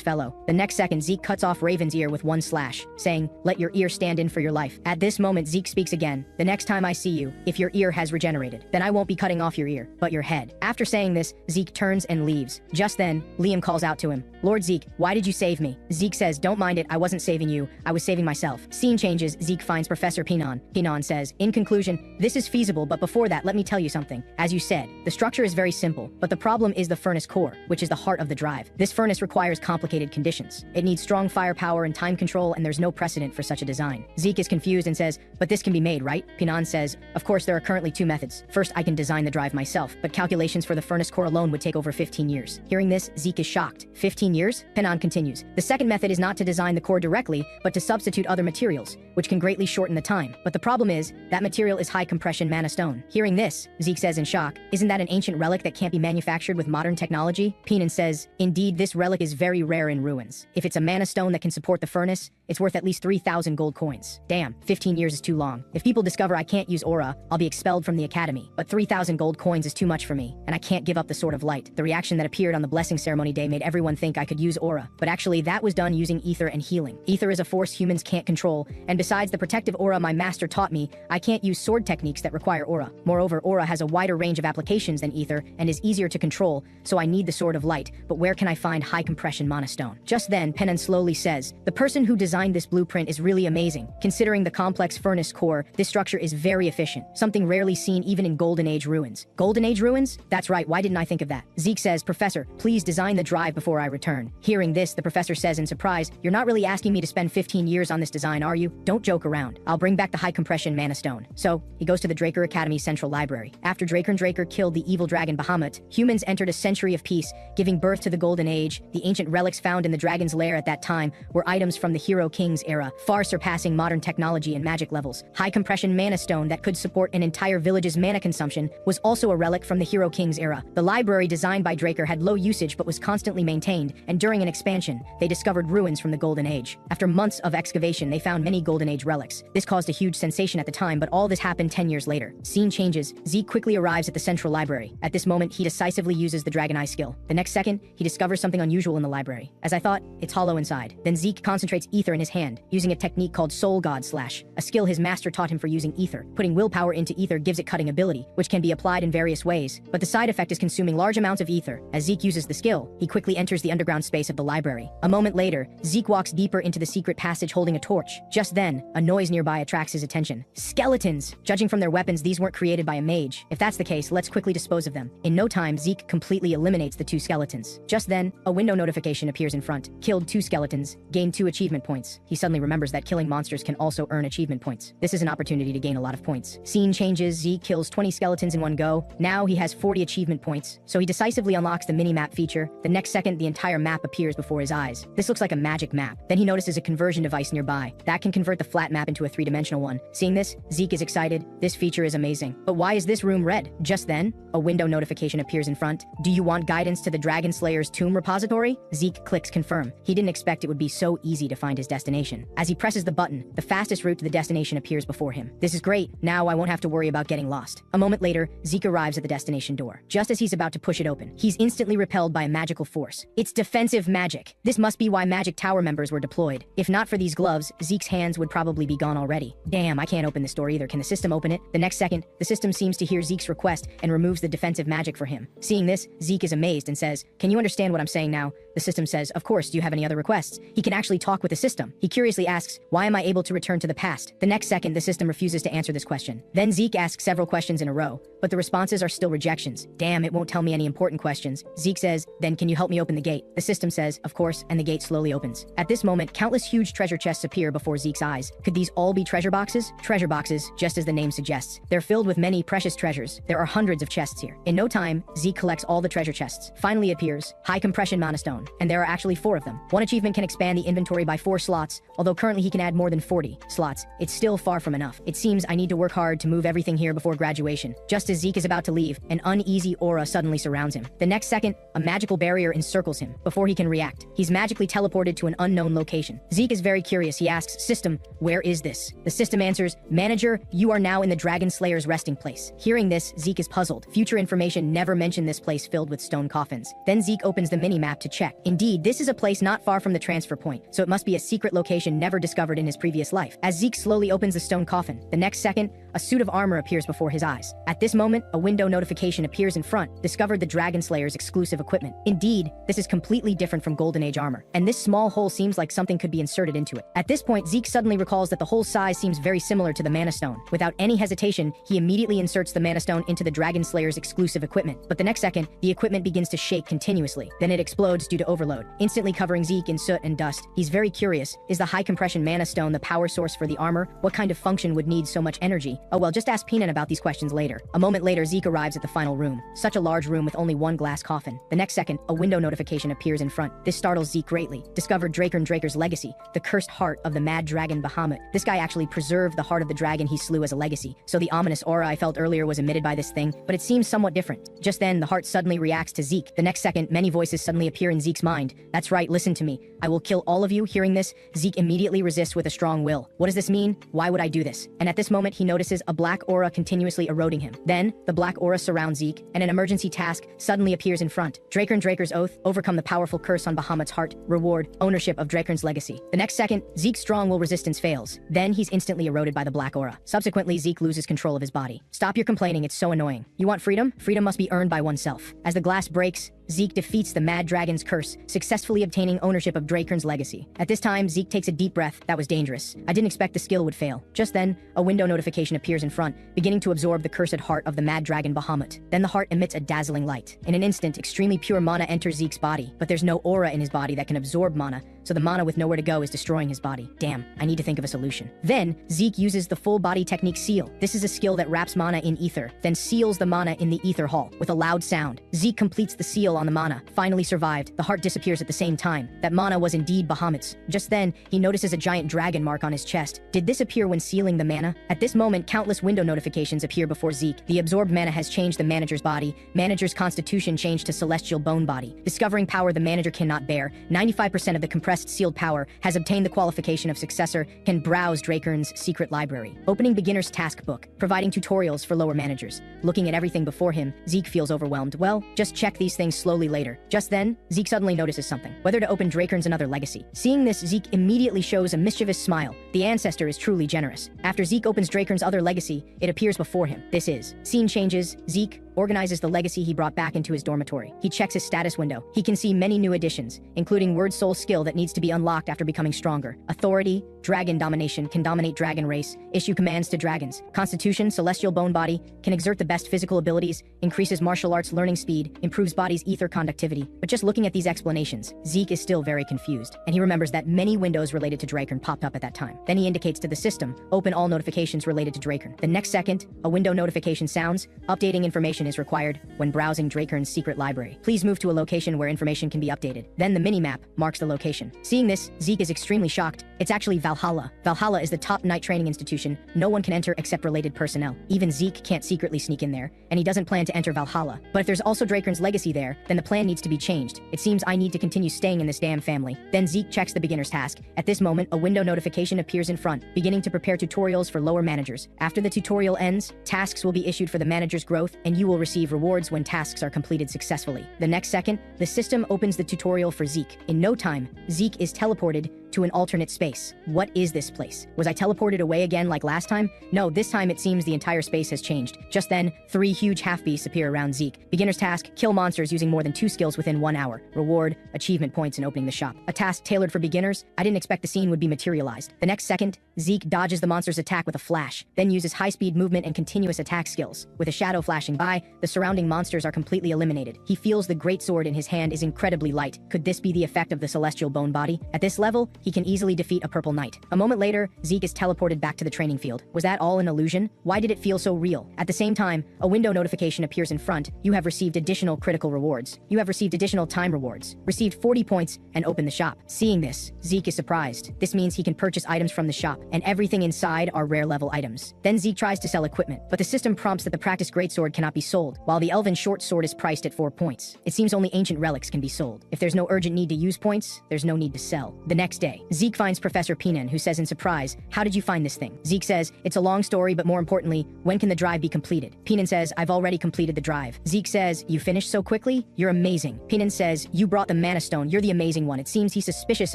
fellow. The next second, Zeke cuts off Raven's ear with one slash, saying, "Let your ear stand in for your life." At this moment, Zeke speaks again. "The next time I see you, if your ear has regenerated, then I won't be cutting off your ear, but your head." After saying this, Zeke turns and leaves. Just then, Liam calls out to him. "Lord Zeke, why did you save me?" Zeke says, "Don't mind it, I wasn't saving you, I was saving myself." Scene changes, Zeke finds Professor Pinon. Pinon says, "In conclusion, this is feasible, but before that, let me tell you something. As you said, the structure is very simple, but the problem is the furnace core, which is the heart of the drive. This furnace requires complicated conditions. It needs strong firepower and time control, and there's no precedent for such a design." Zeke is confused and says, "But this can be made, right?" Pinon says, "Of course, there are currently 2 methods. First, I can design the drive myself, but calculations for the furnace core alone would take over 15 years. Hearing this, Zeke is shocked. 15 years? Pinon continues. "The second method is not to design the core directly, but to substitute other materials, which can greatly shorten the time. But the problem is, that material is high compression mana stone." Hearing this, Zeke says in shock, "Isn't that an ancient relic that can't be manufactured with modern technology?" Pinon says, "Indeed, this relic is very rare in ruins. If it's a mana stone that can support the furnace, It's worth at least 3,000 gold coins. Damn, 15 years is too long. If people discover I can't use aura, I'll be expelled from the academy. But 3,000 gold coins is too much for me, and I can't give up the Sword of Light. The reaction that appeared on the blessing ceremony day made everyone think I could use aura, but actually that was done using ether and healing. Ether is a force humans can't control, and besides the protective aura my master taught me, I can't use sword techniques that require aura. Moreover, aura has a wider range of applications than ether and is easier to control, so I need the Sword of Light. But where can I find high compression mana stone? Just then, Pennon slowly says, the person who designed this blueprint is really amazing. Considering the complex furnace core, this structure is very efficient, something rarely seen even in Golden Age ruins. Golden Age ruins? That's right, why didn't I think of that? Zeke says, Professor, please design the drive before I return. Hearing this, the professor says in surprise, you're not really asking me to spend 15 years on this design, are you? Don't joke around. I'll bring back the high compression mana stone. So, he goes to the Draker Academy Central Library. After Draker and Draker killed the evil dragon Bahamut, humans entered a century of peace, giving birth to the Golden Age. The ancient relics found in the dragon's lair at that time were items from the Hero King's era, far surpassing modern technology and magic levels. High compression mana stone that could support an entire village's mana consumption was also a relic from the Hero King's era. The library designed by Draker had low usage but was constantly maintained, and during an expansion, they discovered ruins from the Golden Age. After months of excavation, they found many Golden Age relics. This caused a huge sensation at the time, but all this happened 10 years later. Scene changes. Zeke quickly arrives at the central library. At this moment, he decisively uses the Dragon Eye skill. The next second, he discovers something unusual in the library. As I thought, it's hollow inside. Then Zeke concentrates ether in his hand, using a technique called Soul God Slash, a skill his master taught him for using ether. Putting willpower into ether gives it cutting ability, which can be applied in various ways, but the side effect is consuming large amounts of ether. As Zeke uses the skill, he quickly enters the underground space of the library. A moment later, Zeke walks deeper into the secret passage holding a torch. Just then, a noise nearby attracts his attention. Skeletons! Judging from their weapons, these weren't created by a mage. If that's the case, let's quickly dispose of them. In no time, Zeke completely eliminates the 2 skeletons. Just then, a window notification appears in front. Killed 2 skeletons, gained 2 achievement points. He suddenly remembers that killing monsters can also earn achievement points. This is an opportunity to gain a lot of points. Scene changes. Zeke kills 20 skeletons in one go. Now he has 40 achievement points, so he decisively unlocks the mini-map feature. The next second, the entire map appears before his eyes. This looks like a magic map. Then he notices a conversion device nearby. That can convert the flat map into a 3-dimensional one. Seeing this, Zeke is excited. This feature is amazing. But why is this room red? Just then, a window notification appears in front. Do you want guidance to the Dragon Slayer's tomb repository? Zeke clicks confirm. He didn't expect it would be so easy to find his destination. As he presses the button, the fastest route to the destination appears before him. This is great. Now I won't have to worry about getting lost. A moment later, Zeke arrives at the destination door. Just as he's about to push it open, he's instantly repelled by a magical force. It's defensive magic. This must be why Magic Tower members were deployed. If not for these gloves, Zeke's hands would probably be gone already. Damn, I can't open this door either. Can the system open it? The next second, the system seems to hear Zeke's request and removes the defensive magic for him. Seeing this, Zeke is amazed and says, can you understand what I'm saying now? The system says, of course, do you have any other requests? He can actually talk with the system. He curiously asks, why am I able to return to the past? The next second, the system refuses to answer this question. Then Zeke asks several questions in a row, but the responses are still rejections. Damn, it won't tell me any important questions. Zeke says, then can you help me open the gate? The system says, of course, and the gate slowly opens. At this moment, countless huge treasure chests appear before Zeke's eyes. Could these all be treasure boxes? Treasure boxes, just as the name suggests. They're filled with many precious treasures. There are hundreds of chests here. In no time, Zeke collects all the treasure chests. Finally it appears, high compression mana stone, and there are actually 4 of them. One achievement can expand the inventory by 4 slots, although currently he can add more than 40 slots. It's still far from enough. It seems I need to work hard to move everything here before graduation. Just as Zeke is about to leave, an uneasy aura suddenly surrounds him. The next second, a magical barrier encircles him. Before he can react, he's magically teleported to an unknown location. Zeke is very curious. He asks, System, where is this? The system answers, Manager, you are now in the Dragon Slayer's resting place. Hearing this, Zeke is puzzled. Future information never mentioned this place filled with stone coffins. Then Zeke opens the mini-map to check. Indeed, this is a place not far from the transfer point, so it must be a secret location never discovered in his previous life. As Zeke slowly opens the stone coffin, the next second, a suit of armor appears before his eyes. At this moment, a window notification appears in front, discovered the Dragon Slayer's exclusive equipment. Indeed, this is completely different from Golden Age armor, and this small hole seems like something could be inserted into it. At this point, Zeke suddenly recalls that the hole's size seems very similar to the Mana Stone. Without any hesitation, he immediately inserts the Mana Stone into the Dragon Slayer's exclusive equipment. But the next second, the equipment begins to shake continuously. Then it explodes due to overload, instantly covering Zeke in soot and dust. He's very curious. Is the high compression Mana Stone the power source for the armor? What kind of function would need so much energy? Oh well, just ask Pinan about these questions later. A moment later, Zeke arrives at the final room. Such a large room with only one glass coffin. The next second, a window notification appears in front. This startles Zeke greatly. Discovered Draker's legacy, the cursed heart of the mad dragon Bahamut. This guy actually preserved the heart of the dragon he slew as a legacy. So the ominous aura I felt earlier was emitted by this thing, but it seems somewhat different. Just then, the heart suddenly reacts to Zeke. The next second, many voices suddenly appear in Zeke's mind. That's right, listen to me. I will kill all of you. Hearing this, Zeke immediately resists with a strong will. What does this mean? Why would I do this? And at this moment, he notices a black aura continuously eroding him. Then, the black aura surrounds Zeke, and an emergency task suddenly appears in front. Draker's oath, overcome the powerful curse on Bahamut's heart, reward, ownership of Draker's legacy. The next second, Zeke's strong will resistance fails. Then, he's instantly eroded by the black aura. Subsequently, Zeke loses control of his body. Stop your complaining, it's so annoying. You want freedom? Freedom must be earned by oneself. As the glass breaks, Zeke defeats the Mad Dragon's curse, successfully obtaining ownership of Draker's legacy. At this time, Zeke takes a deep breath. That was dangerous. I didn't expect the skill would fail. Just then, a window notification appears in front, beginning to absorb the cursed heart of the Mad Dragon Bahamut. Then the heart emits a dazzling light. In an instant, extremely pure mana enters Zeke's body, but there's no aura in his body that can absorb mana, so the mana with nowhere to go is destroying his body. Damn, I need to think of a solution. Then, Zeke uses the full body technique seal. This is a skill that wraps mana in ether, then seals the mana in the ether hall. With a loud sound, Zeke completes the seal on the mana. Finally survived. The heart disappears at the same time. That mana was indeed Bahamut's. Just then, he notices a giant dragon mark on his chest. Did this appear when sealing the mana? At this moment, countless window notifications appear before Zeke. The absorbed mana has changed the manager's body. Manager's constitution changed to celestial bone body. Discovering power the manager cannot bear. 95% of the compressed sealed power has obtained the qualification of successor, can browse Draker's secret library. Opening beginner's task book, providing tutorials for lower managers. Looking at everything before him, Zeke feels overwhelmed. Well, just check these things slowly later. Just then, Zeke suddenly notices something. Whether to open Draker's another legacy. Seeing this, Zeke immediately shows a mischievous smile. The ancestor is truly generous. After Zeke opens Draker's other legacy, it appears before him. This is. Scene changes. Zeke organizes the legacy he brought back into his dormitory. He checks his status window. He can see many new additions, including word soul skill that needs to be unlocked after becoming stronger. Authority, dragon domination, can dominate dragon race, issue commands to dragons. Constitution, celestial bone body, can exert the best physical abilities, increases martial arts learning speed, improves body's ether conductivity. But just looking at these explanations, Zeke is still very confused, and he remembers that many windows related to Drakern popped up at that time. Then he indicates to the system, open all notifications related to Drakern. The next second, a window notification sounds. Updating information is required when browsing Drakern's secret library. Please move to a location where information can be updated. Then the mini-map marks the location. Seeing this, Zeke is extremely shocked. It's actually Valhalla. Valhalla is the top knight training institution. No one can enter except related personnel. Even Zeke can't secretly sneak in there, and he doesn't plan to enter Valhalla. But if there's also Drakern's legacy there, then the plan needs to be changed. It seems I need to continue staying in this damn family. Then Zeke checks the beginner's task. At this moment, a window notification appears in front, beginning to prepare tutorials for lower managers. After the tutorial ends, tasks will be issued for the manager's growth, and you will receive rewards when tasks are completed successfully. The next second, the system opens the tutorial for Zeke. In no time, Zeke is teleported to an alternate space. What is this place? Was I teleported away again like last time? No, this time it seems the entire space has changed. Just then, 3 huge half-beasts appear around Zeke. Beginner's task, kill monsters using more than 2 skills within 1 hour. Reward, achievement points in opening the shop. A task tailored for beginners? I didn't expect the scene would be materialized. The next second, Zeke dodges the monster's attack with a flash, then uses high-speed movement and continuous attack skills. With a shadow flashing by, the surrounding monsters are completely eliminated. He feels the great sword in his hand is incredibly light. Could this be the effect of the celestial bone body? At this level, he can easily defeat a purple knight. A moment later, Zeke is teleported back to the training field. Was that all an illusion? Why did it feel so real? At the same time, a window notification appears in front. You have received additional critical rewards. You have received additional time rewards. Received 40 points and open the shop. Seeing this, Zeke is surprised. This means he can purchase items from the shop, and everything inside are rare level items. Then Zeke tries to sell equipment, but the system prompts that the practice greatsword cannot be sold, while the elven short sword is priced at 4 points. It seems only ancient relics can be sold. If there's no urgent need to use points, there's no need to sell. The next day, Zeke finds Professor Pinan, who says in surprise, how did you find this thing? Zeke says, it's a long story, but more importantly, when can the drive be completed? Pinan says, I've already completed the drive. Zeke says, you finished so quickly? You're amazing. Pinan says, you brought the Mana Stone, you're the amazing one. It seems he's suspicious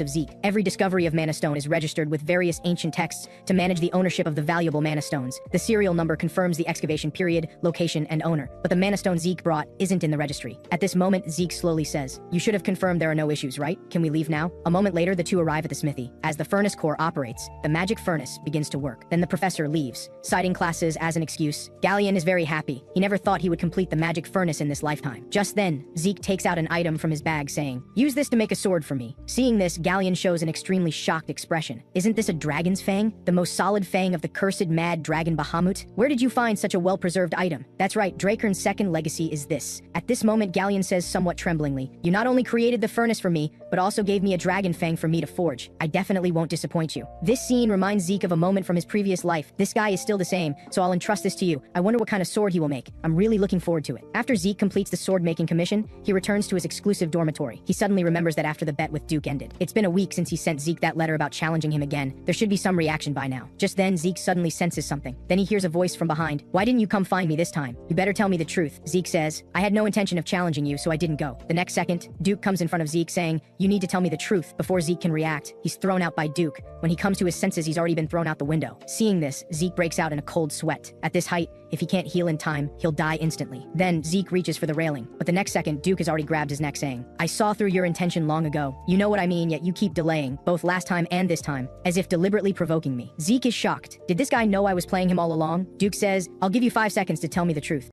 of Zeke. Every discovery of Mana Stone is registered with various ancient texts to manage the ownership of the valuable Mana Stones. The serial number confirms the excavation period, location, and owner, but the Mana Stone Zeke brought isn't in the registry. At this moment, Zeke slowly says, you should have confirmed there are no issues, right? Can we leave now? A moment later, the two arrive at the smithy. As the furnace core operates, the magic furnace begins to work. Then the professor leaves, citing classes as an excuse. Galleon is very happy. He never thought he would complete the magic furnace in this lifetime. Just then, Zeke takes out an item from his bag saying, use this to make a sword for me. Seeing this, Galleon shows an extremely shocked expression. Isn't this a dragon's fang? The most solid fang of the cursed mad dragon Bahamut? Where did you find such a well-preserved item? That's right, Drakern's second legacy is this. At this moment, Galleon says somewhat tremblingly, you not only created the furnace for me, but also gave me a dragon fang for me to forge. I definitely won't disappoint you. This scene reminds Zeke of a moment from his previous life. This guy is still the same, so I'll entrust this to you. I wonder what kind of sword he will make. I'm really looking forward to it. After Zeke completes the sword-making commission, he returns to his exclusive dormitory. He suddenly remembers that after the bet with Duke ended. It's been a week since he sent Zeke that letter about challenging him again. There should be some reaction by now. Just then, Zeke suddenly senses something. Then he hears a voice from behind. Why didn't you come find me this time? You better tell me the truth. Zeke says, I had no intention of challenging you, so I didn't go. The next second, Duke comes in front of Zeke saying, you need to tell me the truth. Before Zeke can react, he's thrown out by Duke. When he comes to his senses, he's already been thrown out the window. Seeing this, Zeke breaks out in a cold sweat. At this height, if he can't heal in time, he'll die instantly. Then Zeke reaches for the railing, but the next second, Duke has already grabbed his neck saying, I saw through your intention long ago. You know what I mean, yet you keep delaying, both last time and this time, as if deliberately provoking me. Zeke is shocked. Did this guy know I was playing him all along? Duke says, I'll give you 5 seconds to tell me the truth.